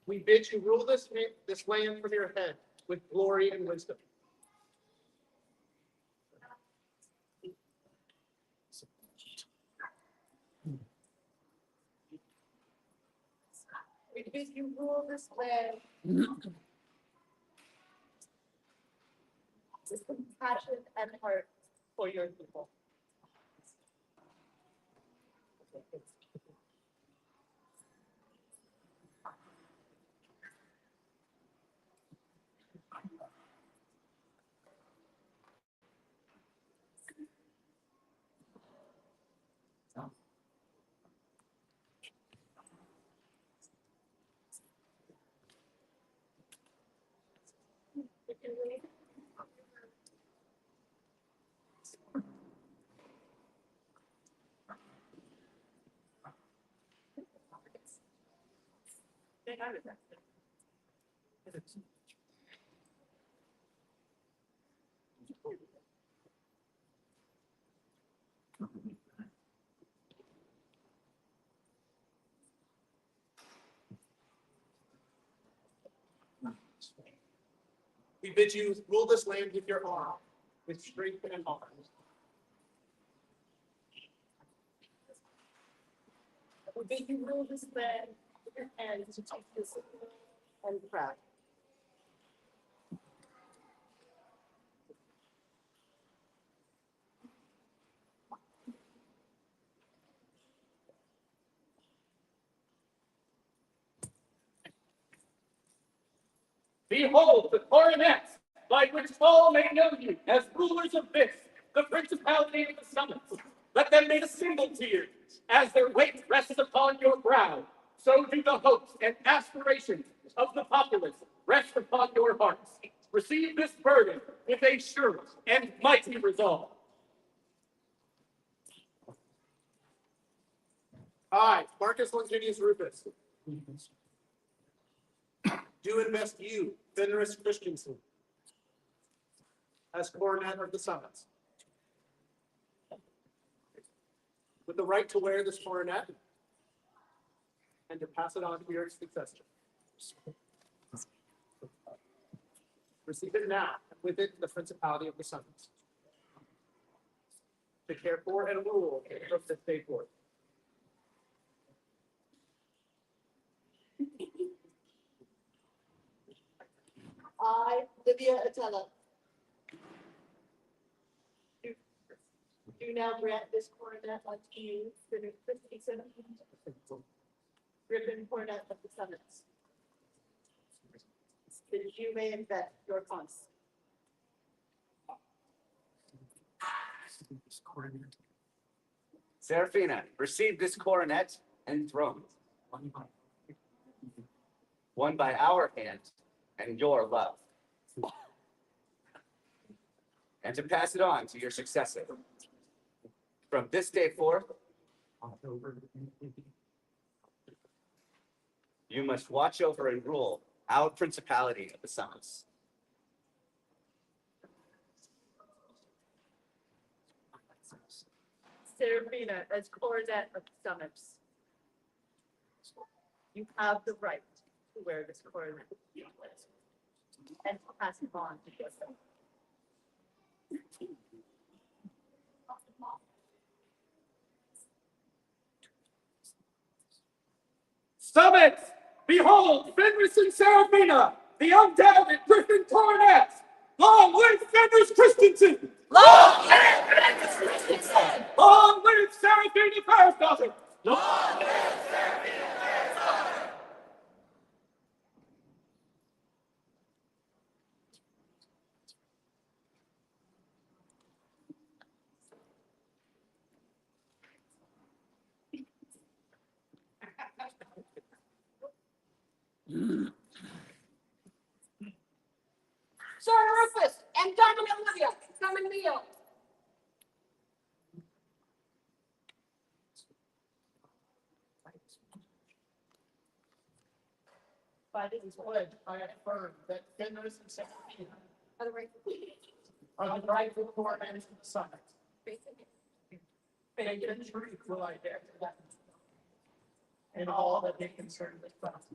Speaker 11: We bid you rule this land from your head with glory and wisdom.
Speaker 12: We bid you rule this land with compassion and heart for your people.
Speaker 11: We bid you rule this land with your arm, with strength and honor.
Speaker 12: We bid you rule this land with your hands to take discipline and craft.
Speaker 19: Behold the coronet by which all may know you as rulers of this, the principality of the summits. Let them make a symbol to you. As their weight rests upon your brow, so do the hopes and aspirations of the populace rest upon your hearts. Receive this burden with a sure and mighty resolve.
Speaker 11: I, Marcus Longinus Rufus, do invest you, Fenris Christensen, as coronet of the summits, with the right to wear this coronet and to pass it on to your successor. Receive it now, and with it the principality of the summits, to care for and rule from this day forth.
Speaker 12: I, Livia Atella, do now grant this coronet unto you, Fenris Christensen, ribbon coronet of the summits, that you may invest your funds.
Speaker 21: Serafina, receive this coronet and throne, won by our hand and your love, and to pass it on to your successor. From this day forth, you must watch over and rule our principality of the summits.
Speaker 12: Serafina as coronet of the summits. You have the right to wear this coronet. And to pass it on to yourself.
Speaker 19: Summits! Behold, Fenris and Serafina, the undoubted Griffin coronets! Long live Fenris Christensen!
Speaker 2: Long live Fenris Christensen!
Speaker 19: Long live Serafina Farsdottir! Long live
Speaker 2: Sir Rufus and Diamond Olivia, come and kneel.
Speaker 11: By this pledge, I affirm that Fenris and Serafina are the rightful coronets of the summit. Faith and truth will I bear to them, and all that they concern with trust.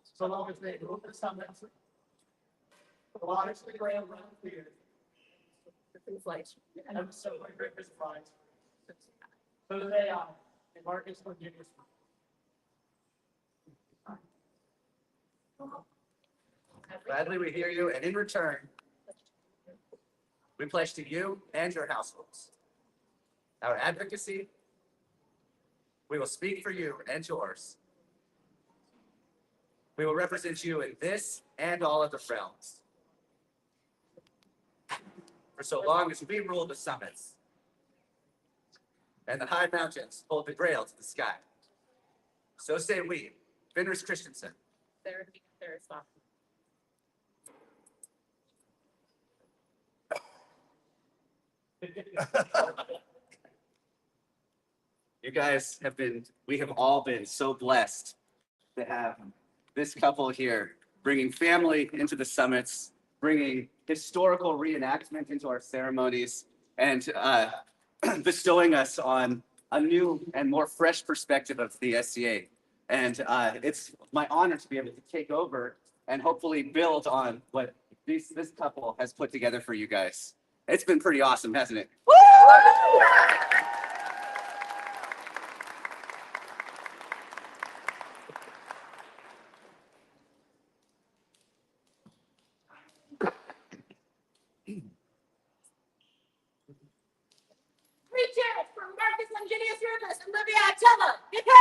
Speaker 11: So long as they rule the summit, the waters of the grail run clear. And so my rivers rise. So do they are, and Marcus Virginius.
Speaker 21: Gladly we hear you, and in return, we pledge to you and your households our advocacy. We will speak for you and yours. We will represent you in this and all other realms. For so long as we rule the summits and the high mountains hold the grail to the sky. So say we, Fenris Christensen. You guys have been, we have all been so blessed to have this couple here, bringing family into the summits, bringing historical reenactment into our ceremonies, and bestowing us on a new and more fresh perspective of the SCA. And it's my honor to be able to take over and hopefully build on what this couple has put together for you guys. It's been pretty awesome, hasn't it?
Speaker 2: Three cheers for Marcus Virginius Rufus and Livia Attila. Get hit!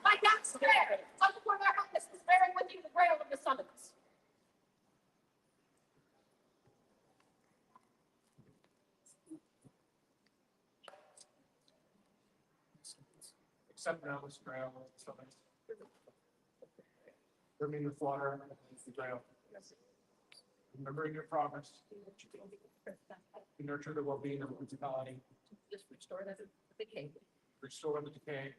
Speaker 2: My cat's scared. Some before their highness is bearing with you the grail of the summits.
Speaker 11: Except now this grail, summit. Bringing the water and the grail. Remembering your promise to nurture the well-being of the principality,
Speaker 12: Just restore that decay
Speaker 11: restore the decay,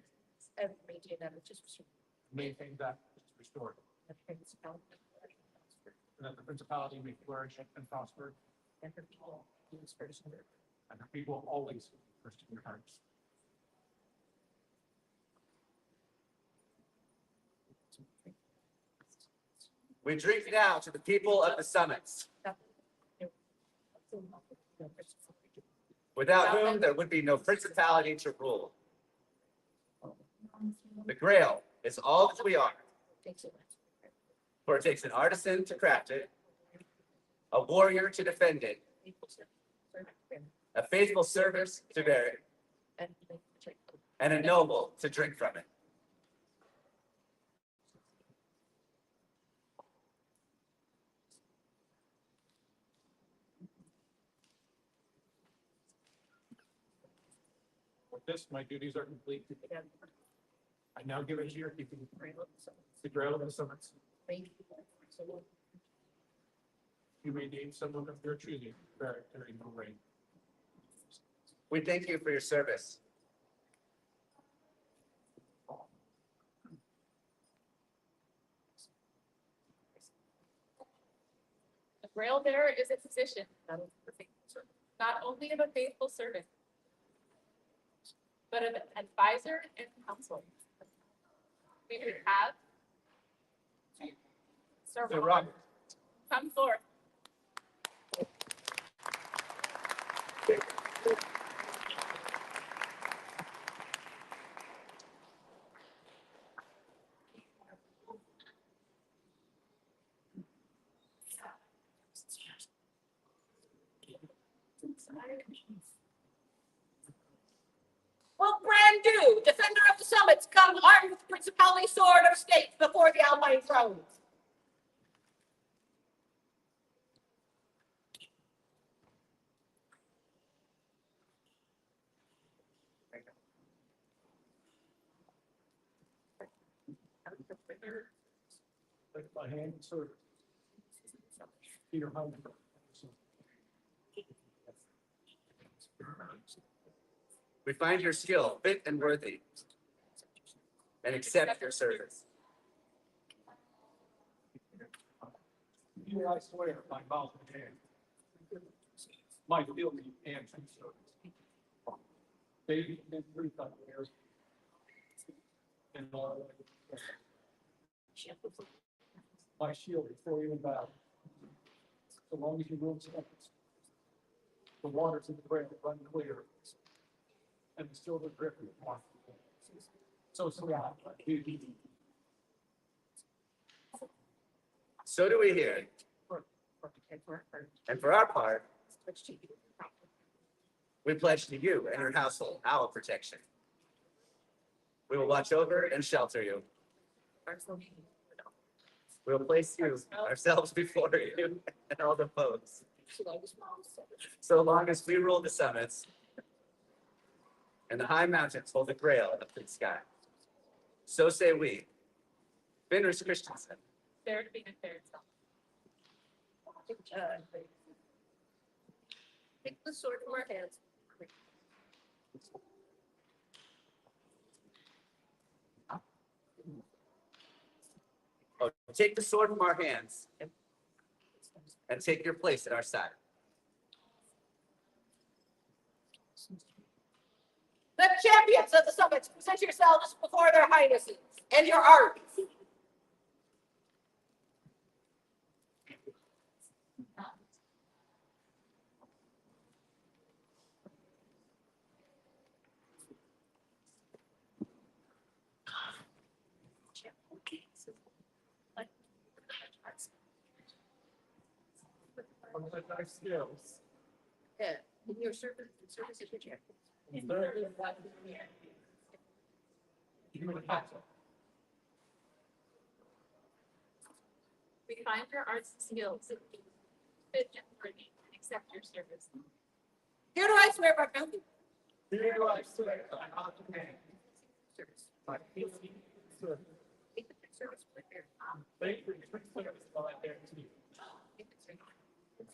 Speaker 12: and maintain that which is restored.
Speaker 11: maintain that which is restored,
Speaker 12: That principality
Speaker 11: and that the principality may flourish and prosper,
Speaker 12: and her people always first in their
Speaker 11: and the people always first in your hearts.
Speaker 21: We drink now to the people of the summits, without whom there would be no principality to rule. The Grail is all that we are, for it takes an artisan to craft it, a warrior to defend it, a faithful servant to bear it, and a noble to drink from it.
Speaker 11: With this, my duties are complete. I now give it to your keeping. The Grail of the Summits. You may name someone of your choosing, bear it during the reign.
Speaker 21: We thank you for your service.
Speaker 5: Grail bearer is a position, not only of a faithful servant, but of an advisor and counsel. We would have Sir Robert come forth.
Speaker 2: Will brand new defender of the summits come armed with Principality sword of state before the Alpine throne?
Speaker 13: My hand, sir. Peter Hunter.
Speaker 21: We find your skill fit and worthy, and accept your service.
Speaker 13: Here I swear by mouth and hand. My fealty and true service. Faith and truth I bear. And all. My shield before you in battle. So long as you rule seconds. The waters of the Grail run clear. And the silver drip is washed. So surround.
Speaker 21: So do we here. And for our part, we pledge to you and your household our protection. We will watch over and shelter you. We will place you ourselves before you and all the foes. So long as we rule the summits and the high mountains hold the Grail up to the sky. So say we. Fenris Christensen.
Speaker 5: There to be a fair self.
Speaker 2: Take the sword from our hands.
Speaker 21: Oh, take the sword from our hands and take your place at our side.
Speaker 2: The champions of the summits, present yourselves before their highnesses and your armies.
Speaker 13: My skills.
Speaker 2: Yeah, in your service is your champion.
Speaker 5: We find your arts and skills fit and worthy, and accept your service.
Speaker 2: Here do I swear by bounty.
Speaker 13: Here do I swear by mouth and hand. My fealty and service. Faith and true service will I bear to you.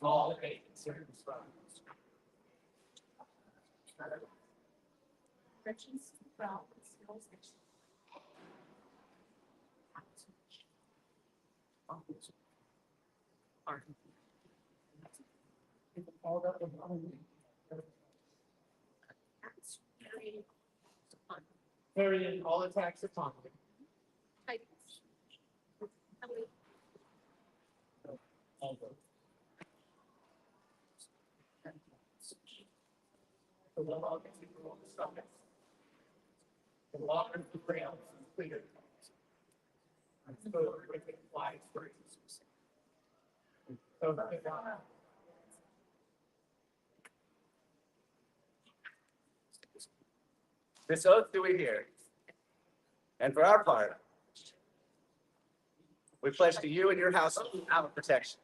Speaker 13: All faith and service.
Speaker 5: Riches, wealth, skills,
Speaker 13: All that was on me. Carrying all attacks upon me. All those. The log is the rule of the summits. The log is the rails and clear. And so with the fly free. So that
Speaker 21: This oath do we hear. And for our part, we pledge to you and your household our protection.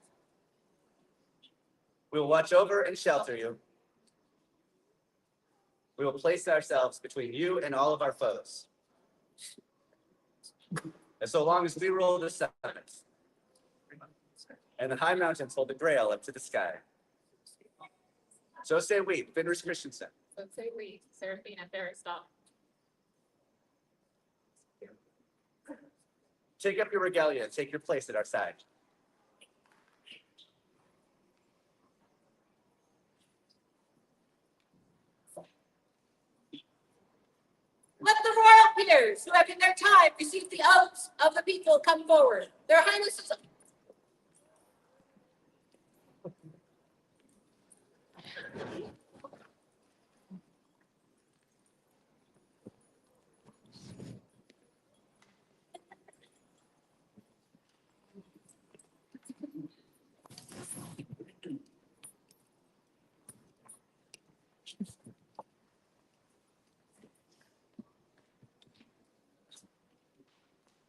Speaker 21: We will watch over and shelter you. We will place ourselves between you and all of our foes. And so long as we rule the summits and the high mountains hold the Grail up to the sky. So say we, Fenris Christensen.
Speaker 5: So say we, Seraphina Ferristoff.
Speaker 21: Take up your regalia and take your place at our side.
Speaker 2: Heirs who have in their time received the oaths of the people come forward. Their Highnesses.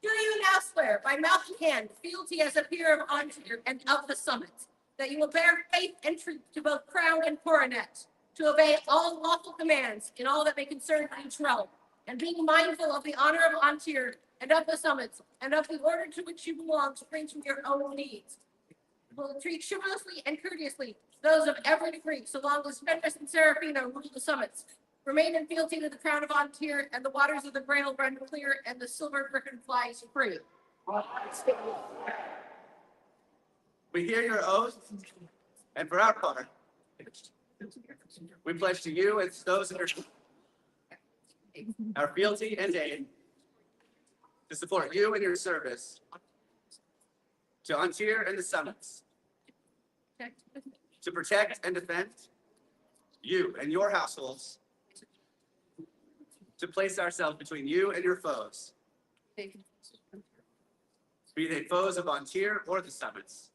Speaker 2: Do you now swear by mouth and hand, fealty as a peer of Antir and of the summit, that you will bear faith and truth to both crown and coronet, to obey all lawful commands in all that may concern each realm, and being mindful of the honor of Antir and of the summits, and of the order to which you belong to bring from your own needs? Will treat chivalrously and courteously those of every degree, so long as Fenris and Seraphina rule the summits. Remain in fealty to the crown of Antir, and the waters of the Grail run clear, and the silver griffin flies free.
Speaker 21: We hear your oath, and for our part, we pledge to you and those in your our fealty and aid to support you in your service to Antir and the summits, to protect and defend you and your households, to place ourselves between you and your foes, be they foes of Antir or the summits,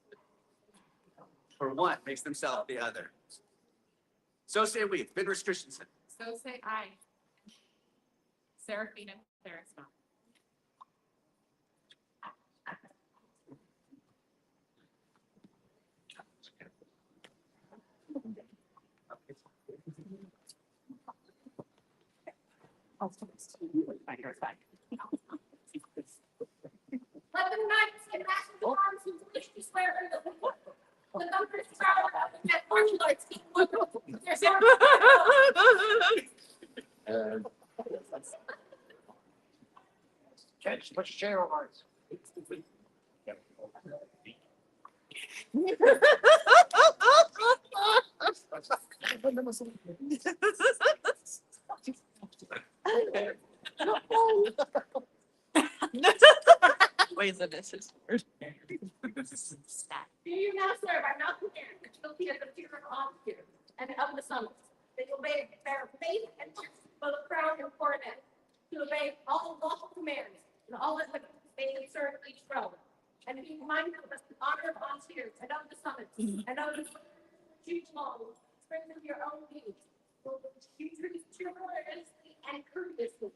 Speaker 21: for one makes themselves the other. So say we, Fenris Christensen.
Speaker 5: So say I. Seraphina Therisma.
Speaker 2: Let the knights and masters of arms who wish to swear to the numbers of the net martial arts keep their sword.
Speaker 7: Catch, put your chair on ours.
Speaker 12: Ways of this is.
Speaker 2: Do you now swear by mouth and hand that you will be at the fear of Antir and of the summits, that you will bear faith and truth for the crown and coronet, to obey all lawful commands and all that may concern each realm, and be mindful of the honor of Antir and of the summits, and of the huge long, strengthen your own needs. Will you treat chivalrously and courteously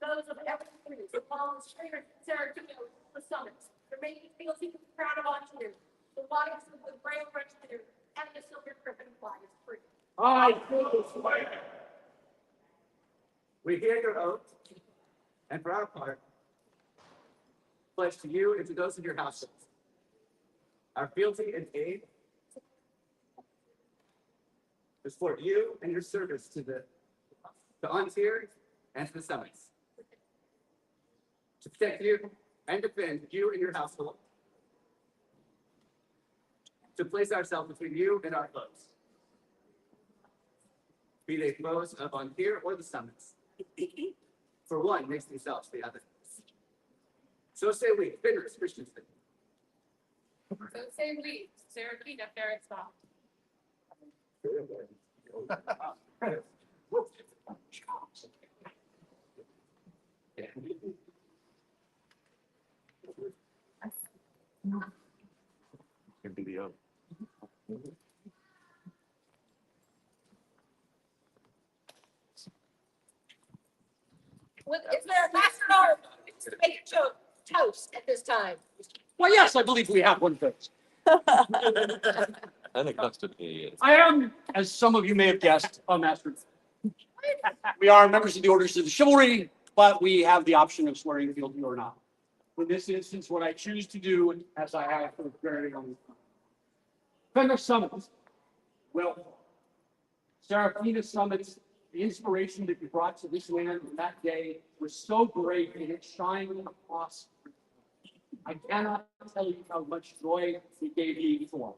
Speaker 2: those of every degree, so long as Fenris and Seraphina the summits, remaining fealty to the crown of Antir, the waters of the Grail run clear, and the silver griffin flies free.
Speaker 21: I swear. We hear your oath, and for our part, pledge to you and to those in your households our fealty and aid to support you and your service to Antir and to the summits, to protect you and defend you and your household, to place ourselves between you and our foes, be they foes of Antir or the summits, for one makes themselves the other. So say we, Fenris Christensen.
Speaker 5: So say we, Seraphina Therisma.
Speaker 21: Video.
Speaker 2: Is there a master arm to make a toast at this time?
Speaker 20: Well, yes, I believe we have one first.
Speaker 9: Unaccustomed.
Speaker 20: I am, as some of you may have guessed, a master. We are members of the Orders of the Chivalry, but we have the option of swearing fealty or not. In this instance, what I choose to do, as I have for a very long time. Fenris Summits. Well, Seraphina Summits, the inspiration that you brought to this land on that day was so great and it shined across. I cannot tell you how much joy it gave me for.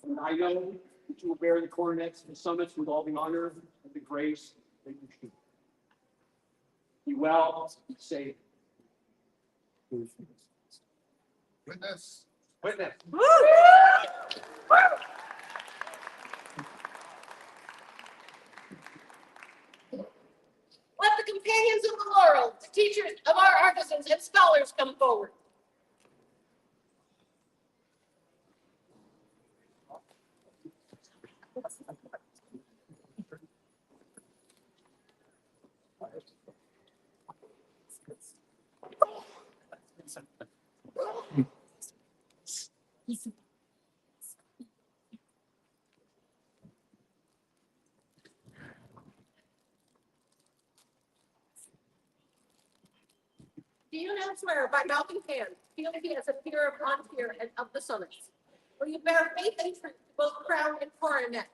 Speaker 20: And I know that you will bear the coronets and summits with all the honor and the grace that you should. Be well, be safe.
Speaker 8: Witness.
Speaker 20: Witness.
Speaker 2: Let the companions of the laurel, the teachers of our artisans and scholars come forward. Do you now swear by mouth and hand, fealty as a peer of Ontier and of the summits? Will you bear faith and truth to both crown and coronet,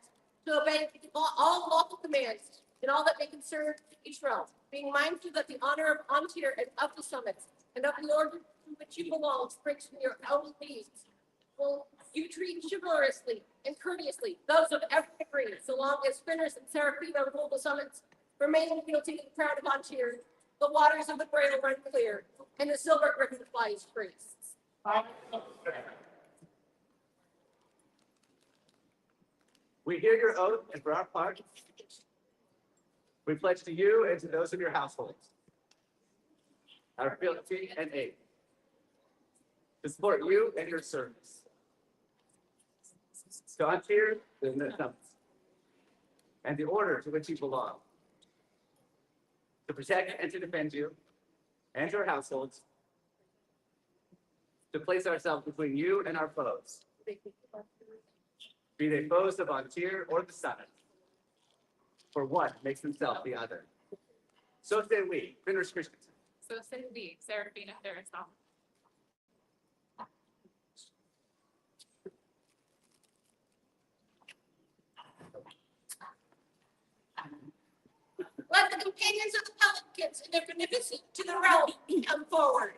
Speaker 2: to obey all lawful commands in all that may concern each realm, being mindful that the honor of Ontier and of the summits and of the order to which you belong springs from your own needs? Will you treat chivalrously and courteously those of every degree, so long as Finners and Serafina rule the summits, remaining guilty to the crown of Ontier? The waters of the Grail run clear, and the silver griffin flies free.
Speaker 21: We hear your oath, and for our part, we pledge to you and to those of your households our fealty and aid to support you and your service. God here in the summits and the order to which you belong, to protect and to defend you and your households, to place ourselves between you and our foes, be they foes of Ontier or the Summit, for one makes himself the other. So say we, Finners Christensen.
Speaker 5: So say we, Serafina Harrison.
Speaker 2: Let the companions of the Pelicans and their beneficent to the realm come forward.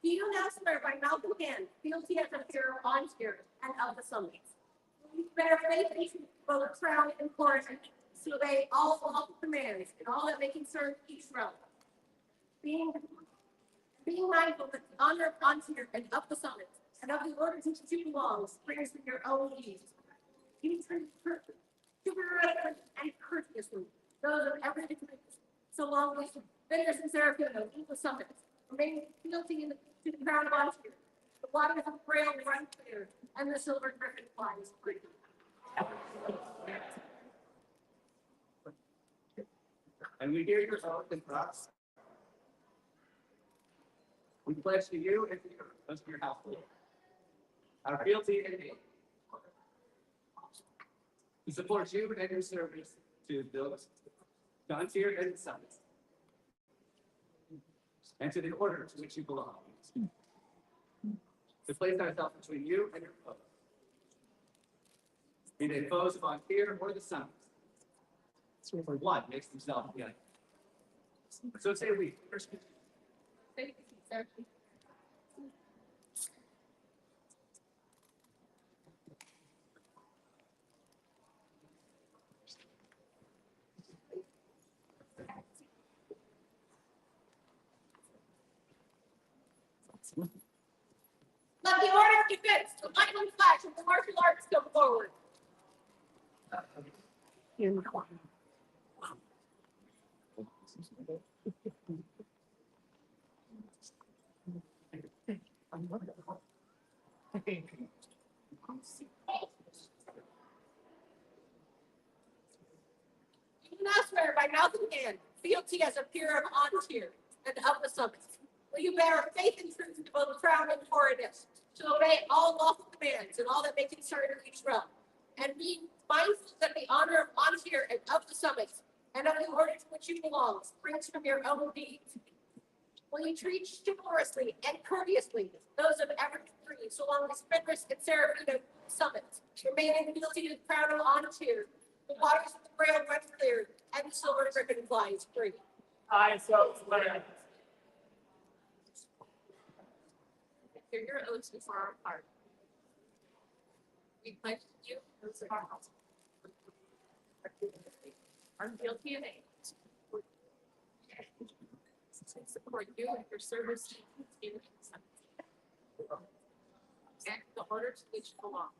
Speaker 2: Do you now swear by mouth and hand, fealty as a peer of Ontier and of the summits? Will you bear faith and truth to both crown and coronet, to obey all lawful commands and all that may concern each realm? Being mindful that the honor of Ontier and of the summits and of the orders to which you belong springs from your own deeds. You treat chivalrously and courteously those of every degree, so long as Finners and Serafina rule the summits, remaining fealty to the crown of Ontier. The waters of the Grail run clear, and the silver griffin flies free.
Speaker 21: And we hear your oath and trust. We pledge to you and to those of your household our fealty and aid to support you and your service to those Ontier and the Summits, and to the order to which you belong, to place ourselves between you and your foes, be they foes of Ontier or the Summits, for one makes themselves the other. So say we.
Speaker 2: Let the order of defense, the lightning flash of the martial arts come forward. You now swear by mouth and hand, fealty as a peer of Ontier and of the summits. Will you bear faith and truth to both crown and coronet, to obey all lawful commands and all that may concern each realm, and being mindful that the honor of Montier and of the summits and of the order to which you belong springs from your own deeds. Will you treat chivalrously and courteously those of every degree, so long as Fenris and Serafina summits, remaining guilty to the crown of Montier, the waters of the Grail run clear, and the silver griffin flies free?
Speaker 19: I so swear.
Speaker 1: Hear your oaths before our heart. We pledge to you oaths of our house. Are guilty of any. To support you and your service in and the order to which you belong.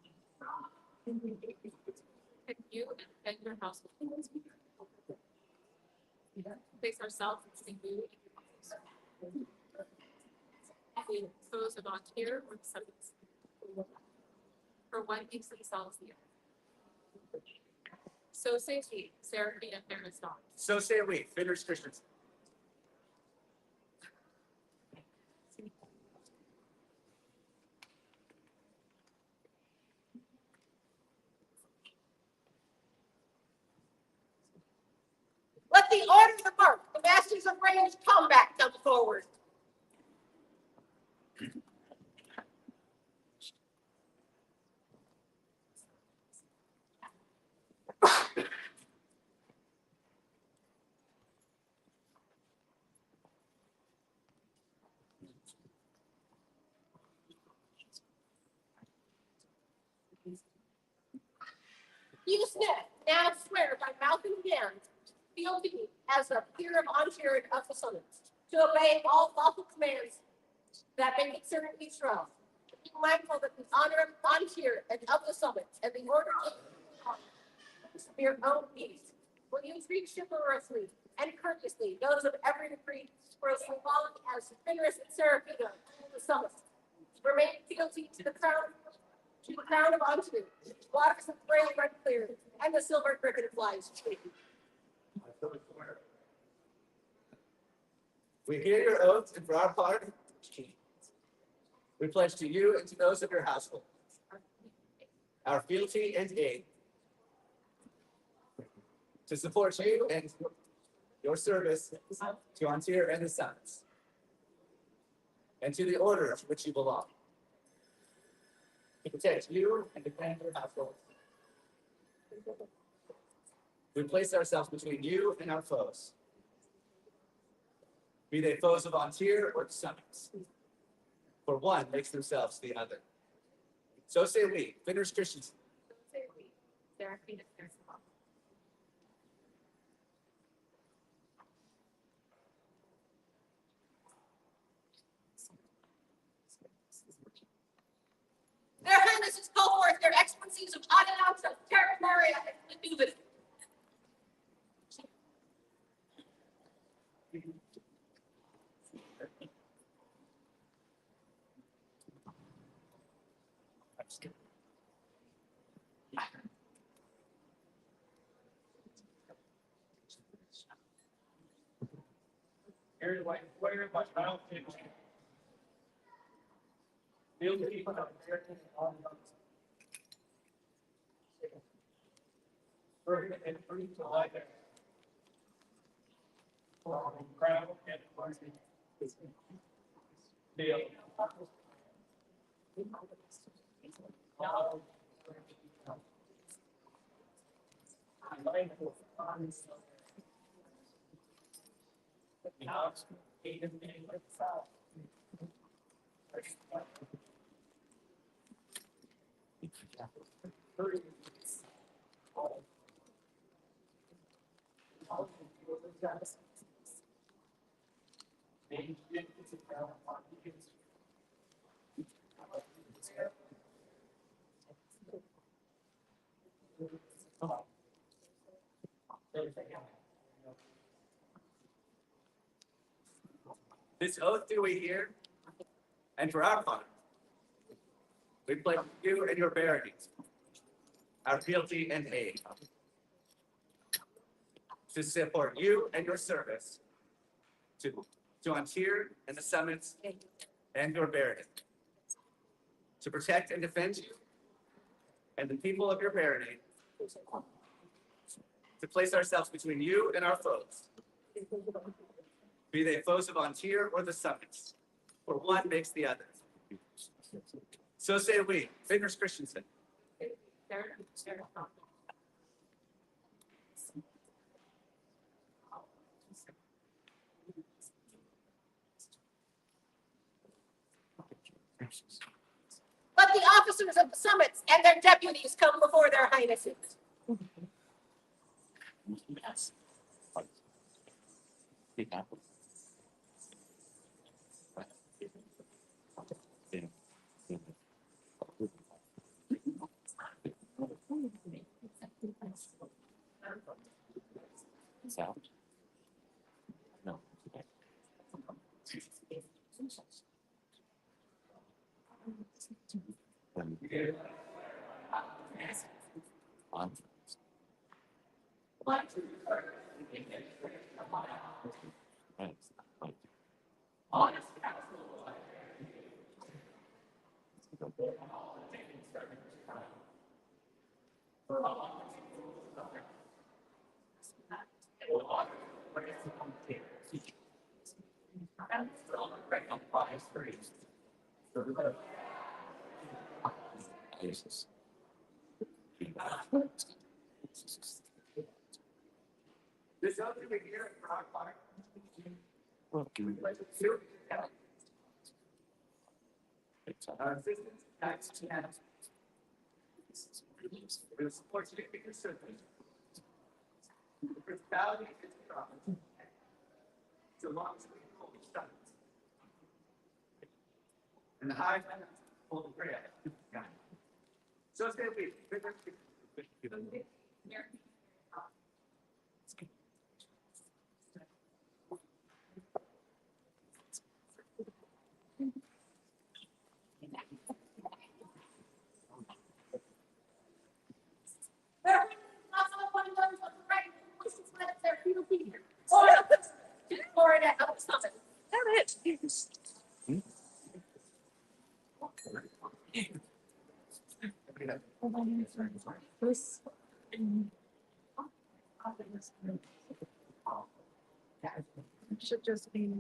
Speaker 1: And you and your household. Place ourselves in you. The foes of Ontario or the subjects. For one makes themselves the other. So say we, Seraphine and Fairness Dawn.
Speaker 21: So say we, Fenris Christensen.
Speaker 2: Let the order of the mark, the masters of range combat come forward. You, Smith, now swear by mouth and hand, fealty as the peer of Ontario and of the summits, to obey all lawful commands that may concern each realm. Be mindful that the honor of Ontario and of the summits and the order of your own needs. Will you treat chivalrously and courteously those of every degree, for as long as Fenris and Serafina and the summits remain fealty to the crown of Ontario, waters of Grail run clear, and the silver griffin flies free.
Speaker 21: We hear your oaths, and for our part, we pledge to you and to those of your household our fealty and aid to support you and your service to Ontario and the Summits, and to the order to which you belong, to protect you and defend your household. We place ourselves between you and our foes, be they foes of Ontario or the Summits, for one makes themselves the other. So say we, Fenris Christensen.
Speaker 1: So say we, Seraphine and Fairness Dawn.
Speaker 2: Their Highnesses call forth their excellencies of Adenauts of Terramoria and Lenuven.
Speaker 19: Here's like, where much I don't think. Feel the people out there. Perfect and free to light there. Crown and mercy. Deal.
Speaker 21: This oath do we hear, and for our part, we pledge you and your baronies our fealty and aid to support you and your service to Ontario and the Summits and your barony, to protect and defend you and the people of your barony, to place ourselves between you and our foes, be they foes of Ontier or the summits, for one makes the other. So say we, Fingers Christensen.
Speaker 2: Let the officers of the summits and their deputies come before their highnesses.
Speaker 21: This other thing here at Rock Park. Our assistance tax channel. Will support you in your service. The principality is strong. So long as we hold each other. And the high man hold the prayer. So say we.
Speaker 2: Or at the summit.
Speaker 12: Should just be.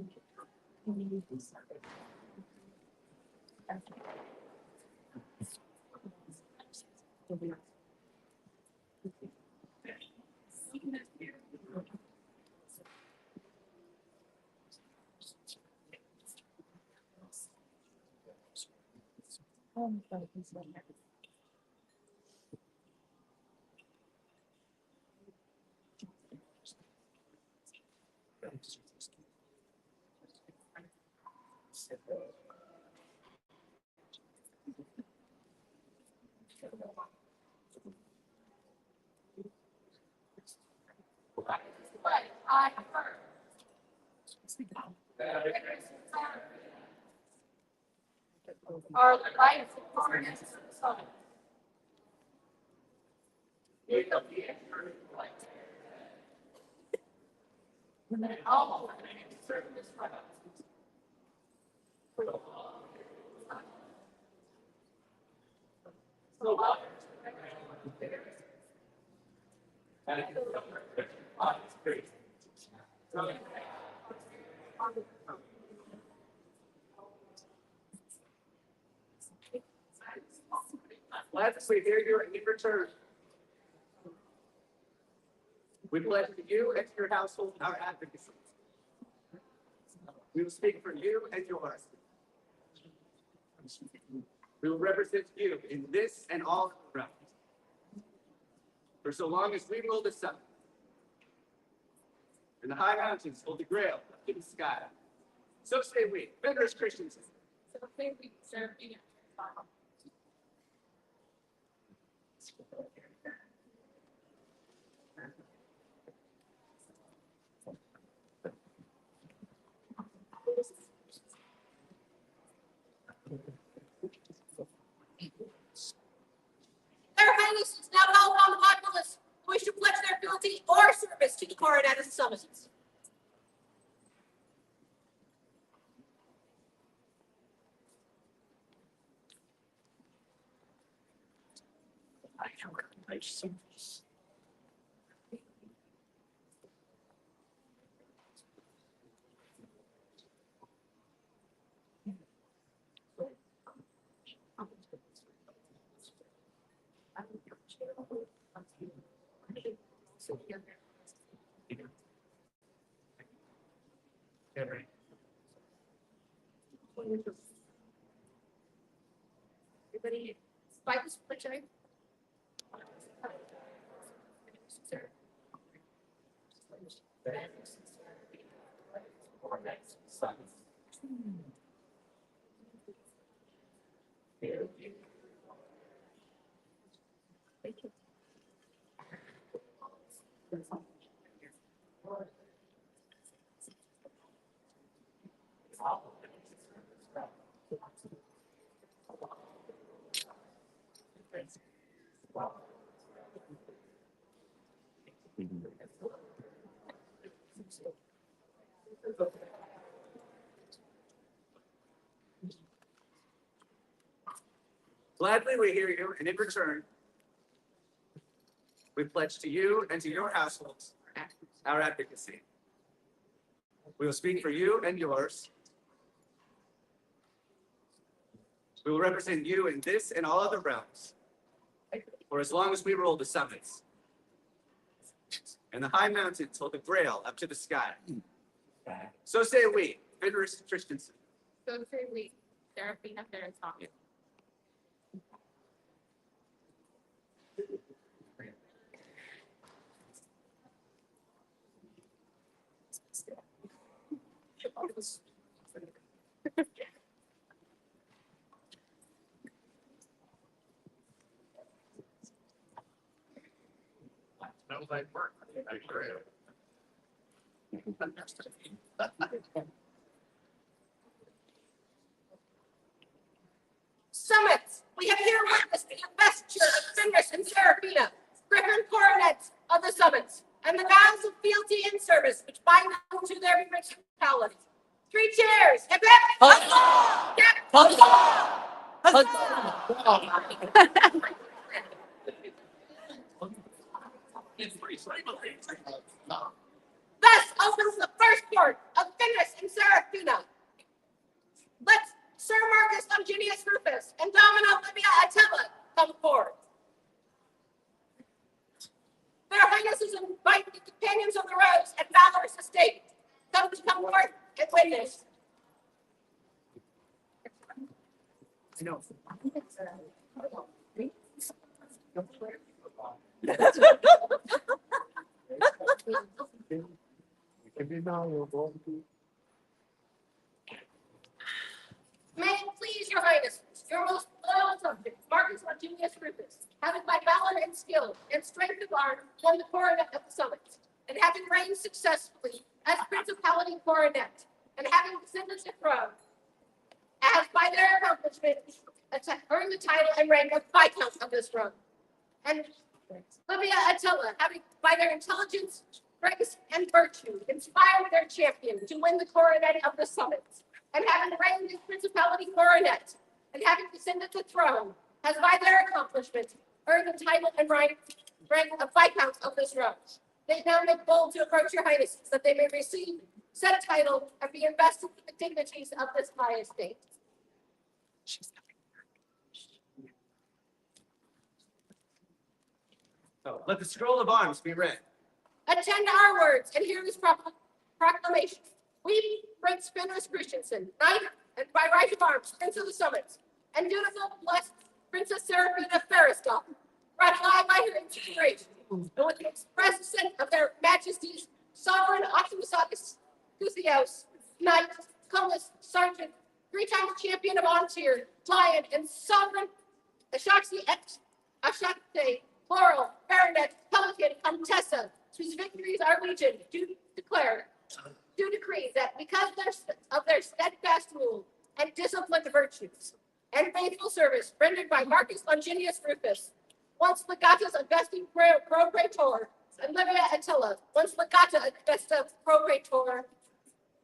Speaker 2: Our lights are next to the summit. All serve this right.
Speaker 21: Let's we hear your return. We pledge to you and to your household our advocacy. We will speak for you and yours. We will represent you in this and all realms. For so long as we rule the sun, and the high mountains hold the grail up to the sky. So say we, Fingers Christensen.
Speaker 2: So say we serve you. Their Highnesses now held on the populace who wish to pledge their fealty or service to the Coronatus summons. Everybody, fight this picture.
Speaker 21: Gladly we hear you, and in return, we pledge to you and to your households our advocacy. We will speak for you and yours. We will represent you in this and all other realms for as long as we rule the summits. And the high mountains hold the grail up to the sky. So say we, Fenris Christensen.
Speaker 1: So say we, Serafina Ferentopoulos.
Speaker 8: That was like work. I'm sure.
Speaker 2: Summits, we have here witnessed the investiture of Fenris and Serafina, Griffin coronets of the summits, and the vows of fealty and service which bind them to their principality. 3 cheers! Hip hip! Huzzah! Hip! Huzzah! Thus opens the first court of Fenris and Serafina. Let Sir Marcus Longinus Rufus and Domina Livia Attila come forward. Their Highnesses invite the companions of the rose and valorous estate come forth and witness.
Speaker 21: No.
Speaker 2: May it please your Highness, your most loyal subject, Marcus Longinus Rufus, having by valor and skill and strength of arm won the coronet of the summits, and having reigned successfully as Principality coronet, and having descended the throne, has by their accomplishment earned the title and rank of Viscount of this throne. And Livia Attila, having by their intelligence, grace, and virtue inspired their champion to win the coronet of the summits, and having reigned in Principality coronet, and having descended the throne, has by their accomplishment earned the title and rank of Viscount of this throne. They now make bold to approach your Highnesses, that they may receive said title and be invested with the dignities of this high estate.
Speaker 21: So let the scroll of arms be read.
Speaker 2: Attend our words and hear this proclamation. We, Prince Fenris Christensen, knight and by right of arms, Prince of the Summits, and dutiful blessed Princess Serafina Ferrisdal, ratify by her inspiration, and with the express assent of their Majesties, Sovereign Optimus Gusios, Knight, Comus, Sergeant, 3-time champion of Ontier, Lion, and Sovereign Ashaxi Ashakte, Plural, Baronet, Pelican, Contessa, whose victories are legion, do decree that because of their steadfast rule and disciplined virtues and faithful service rendered by Marcus Longinus Rufus, once Legatus Augusti Pro Praetor, and Livia Attila, once Legata Augusta Pro Praetor,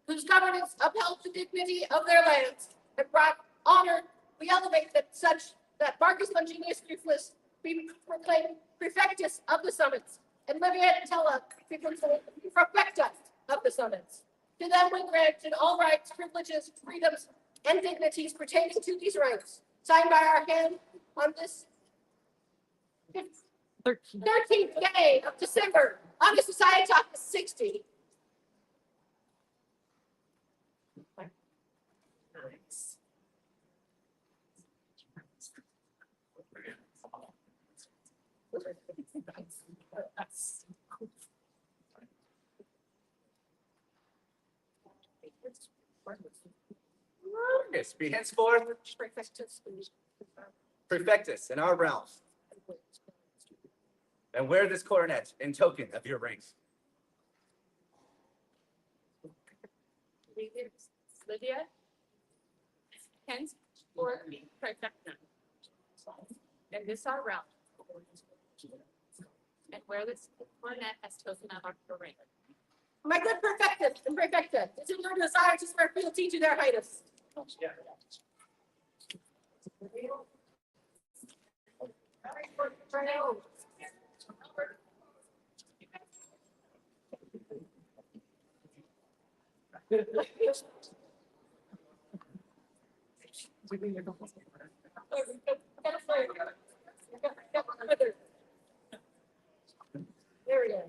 Speaker 2: whose governance upheld the dignity of their lands and brought honor, we elevate that Marcus Longinus Rufus be proclaimed prefectus of the summits, and Livia Tella be proclaimed prefecta of the summits. To them we granted all rights, privileges, freedoms, and dignities pertaining to these ranks, signed by our hand on this 13th day of December, on the Society of 60.
Speaker 21: Yes, be henceforth prefectus in our realm, and wear this coronet in token of your ranks.
Speaker 5: Lydia, henceforth prefecta, and this our realm, and wear this coronet as token of our rank.
Speaker 2: My good perfectus and perfecta, it is in your desire to swear fealty to their highness. There we go.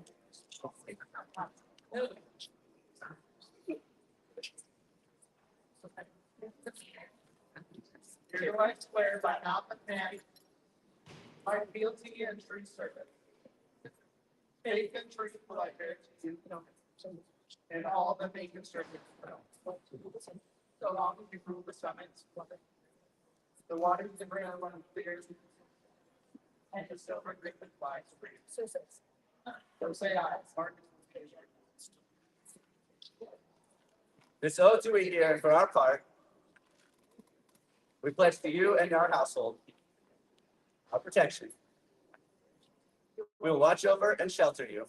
Speaker 17: Hereby swear by Alpine, my fealty and true service, faith and true pleasure, and all that they concern so long as you rule the summits, the waters of the ground run clear, and the silver liquid flies free. So say I, Marcus.
Speaker 21: This oath do we hear for our part. We pledge to you and our household our protection. We will watch over and shelter you.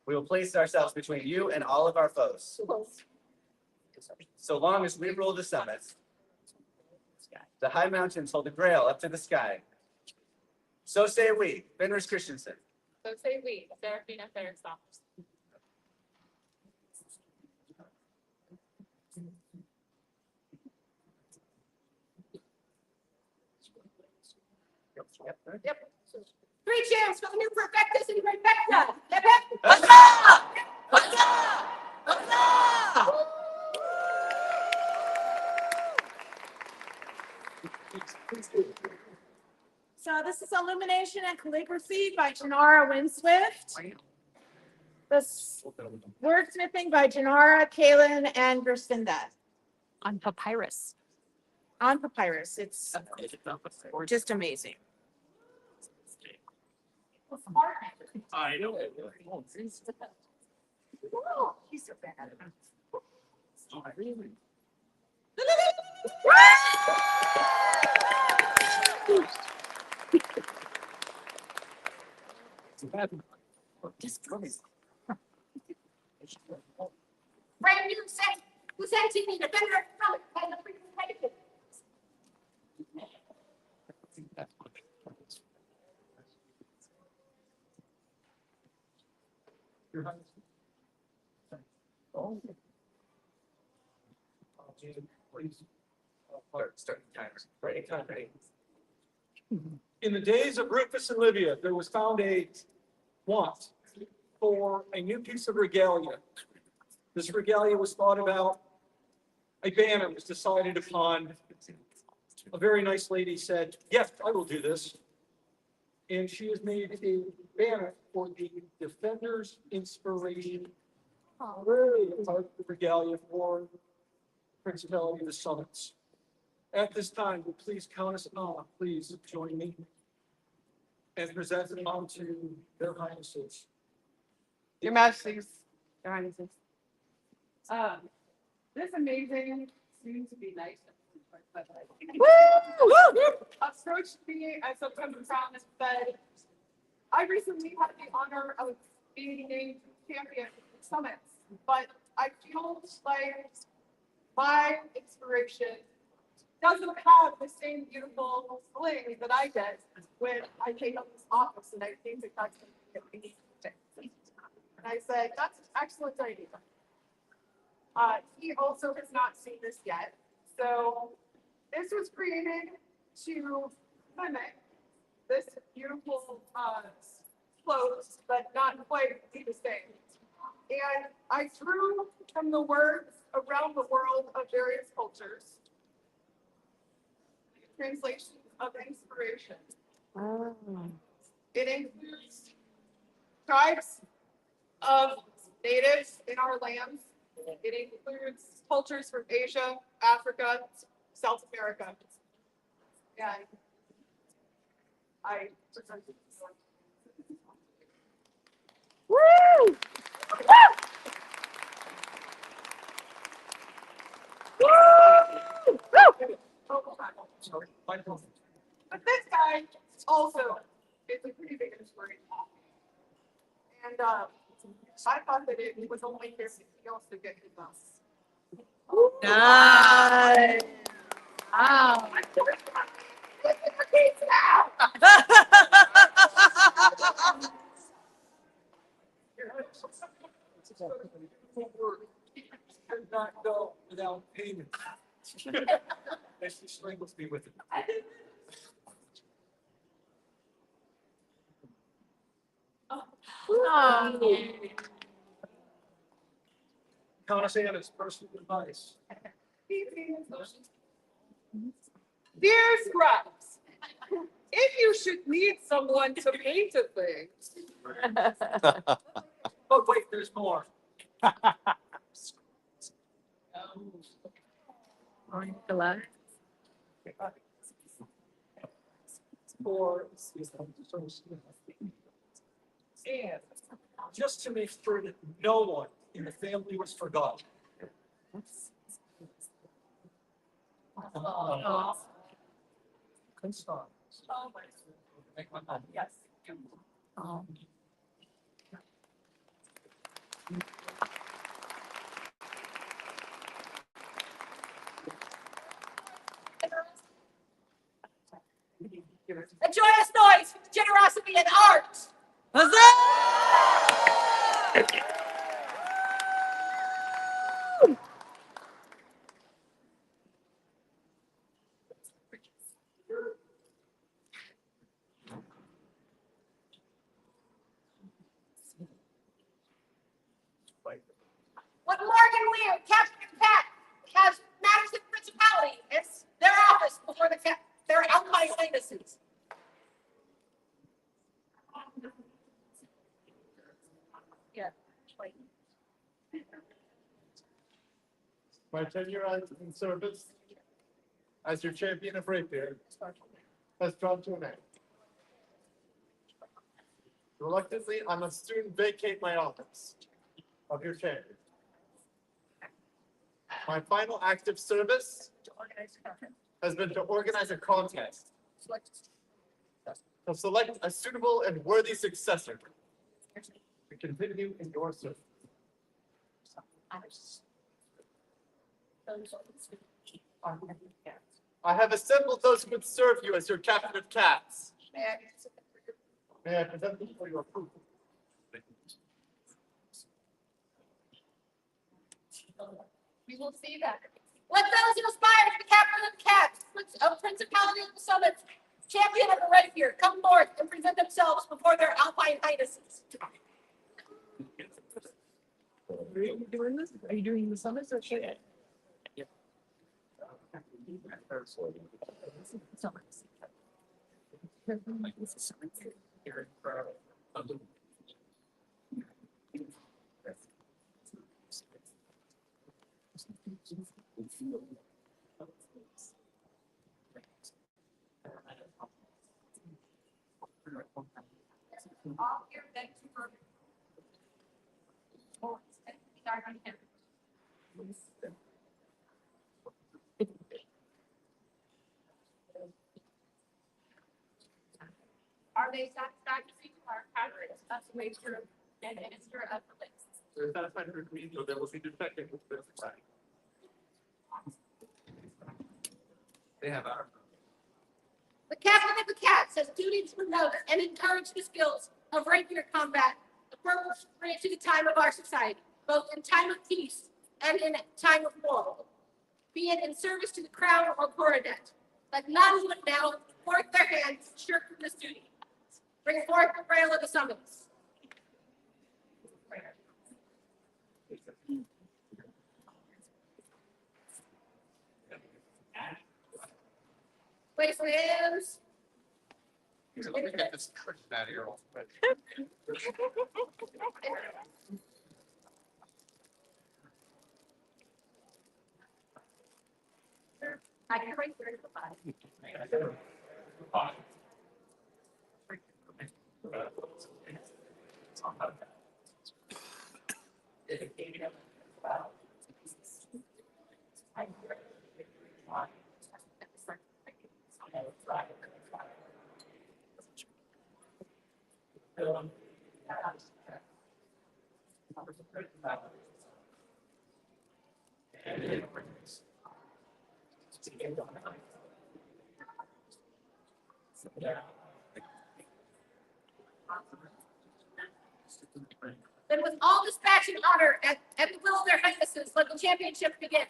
Speaker 21: We will place ourselves between you and all of our foes. So long as we rule the summits, the high mountains hold the grail up to the sky. So say we, Fenris Christensen.
Speaker 5: So say we, Serafina Ferristoff.
Speaker 2: Yep. 3 cheers for the new perfectus and perfecta. Hip, hip.
Speaker 21: Huzzah! Huzzah! Huzzah!
Speaker 12: So this is Illumination and Calligraphy by Janara Winswift. This wordsmithing by Janara, Kaylin, and Gersinda.
Speaker 5: On papyrus.
Speaker 12: On papyrus. It's just amazing.
Speaker 6: I know.
Speaker 12: Oh, he's so bad.
Speaker 6: Oh, really?
Speaker 2: Brand new set, who sent me the defender from and the presentation.
Speaker 21: Start the timer. Ready, time, ready.
Speaker 20: In the days of Rufus and Livia, there was found a want for a new piece of regalia. This regalia was thought about, a banner was decided upon. A very nice lady said, yes, I will do this. And she has made a banner for the Defender's Inspiration. Really, the regalia for Principality of the Summits. At this time, will please count us on, please join me and present it on to their highnesses.
Speaker 17: Your Majesties, Your Highnesses. This amazing, soon to be nice. Approached me as September promised that I recently had the honor of being named champion at Summits, but I feel like my inspiration doesn't have the same beautiful sling that I get when I take up this office and I think that that's something that we need to take. And I said, that's an excellent idea. He also has not seen this yet. So this was created to mimic this beautiful clothes, but not quite be the same. And I drew from the words around the world of various cultures, translation of inspiration.
Speaker 15: Oh.
Speaker 17: It includes tribes of natives in our lands. It includes cultures from Asia, Africa, South America. And I presented this one.
Speaker 15: Woo!
Speaker 17: But this guy also is a pretty big inspiration. And I thought that it was only fair that he also get his own.
Speaker 15: Nice. Wow.
Speaker 13: Could not go without payment. And she strangles me with it. Connoisseur is personal advice.
Speaker 17: Dear scribes, if you should need someone to paint a thing.
Speaker 13: But wait, there's more. And just to make sure that no one in the family was forgotten. Constance.
Speaker 17: Yes. A joyous noise for the generosity and art. What Morgan Lear, Captain Cat, has matters of Principality. It's their office before their Alpine highnesses. Yeah.
Speaker 8: My tenure in service as your champion of rapier has drawn to an end. Reluctantly, I must soon vacate my office of your champion. My final act of service has been to organize a contest to select a suitable and worthy successor to continue in your service. I have assembled those who would serve you as your captain of cats. May I present them for your approval?
Speaker 2: We will see that. Let those who aspire to be captain of cats, of Principality of the Summit, champion of the rapier, come forth and present themselves before their Alpine highnesses.
Speaker 12: Are you doing this? Are you doing the summits or should I? Summits.
Speaker 2: All here, thank you for. Are they satisfactory to our patterns? That's the nature and minister of the list.
Speaker 8: They're satisfied with me, so they will be detected with this side.
Speaker 18: They have our.
Speaker 2: The captain of the cats has duty to promote and encourage the skills of rapier combat appropriate to the time of our society, both in time of peace and in time of war, be it in service to the crown or coronet. Let none but now forth their hands, shirk from this duty. Bring forth the rail of the summons. Place your hands.
Speaker 8: Here, let me get this trick out of here. real quick.
Speaker 2: I can write there. Then with all dispatch and honor at the will of their highnesses, let the championship begin.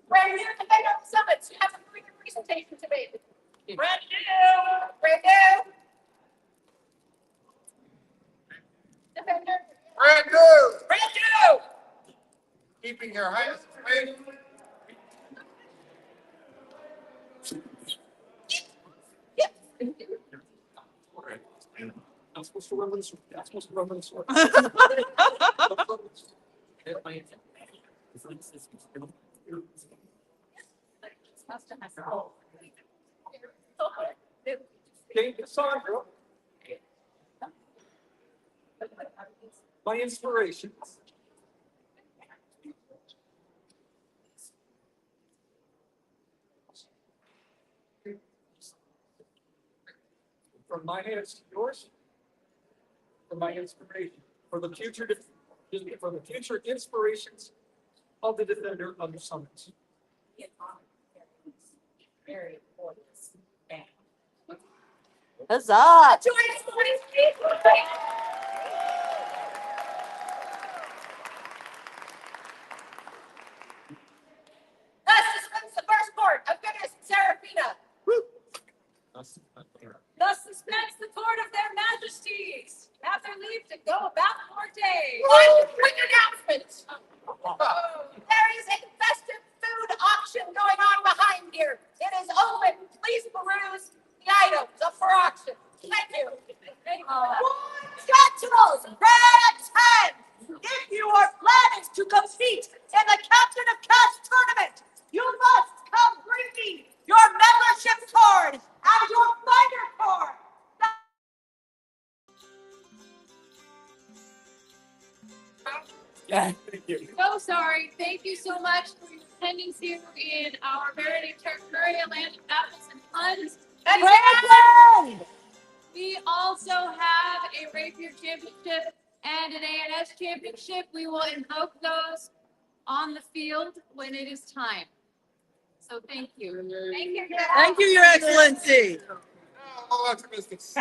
Speaker 2: Brand new defender of the summits, you have a quick presentation to make. Brand new. Brand new. Defender.
Speaker 8: Brand new.
Speaker 2: Brand new.
Speaker 8: Keeping your highest faith.
Speaker 20: I'm supposed to remember this. I'm supposed to remember this. Okay, Cassandra. My inspirations. From my hands to yours. For my inspiration, for the future, for the future inspirations of the defender of the summits.
Speaker 12: Very important.
Speaker 15: Huzzah!
Speaker 2: Join us for this people. Thus dispense the first court of goodness and Seraphina. Thus dispense the court of their majesties. Have their leave to go about their day. One quick announcement. There is a festive food auction going on behind here. It is open. Please peruse the items up for auction. Thank you. Gentles, red 10. If your plan is to compete in the Captain of Cats tournament, you must come bring me your membership card and your fighter card.
Speaker 20: Yeah, thank you.
Speaker 5: So sorry. Thank you so much for your attendance here in our Baronial territorial land of apples and puns. We also have a Rapier Championship and an ANS Championship. We will invoke those on the field when it is time. So thank you. Thank you.
Speaker 4: Thank you, Your Excellency.
Speaker 8: Oh, that's business.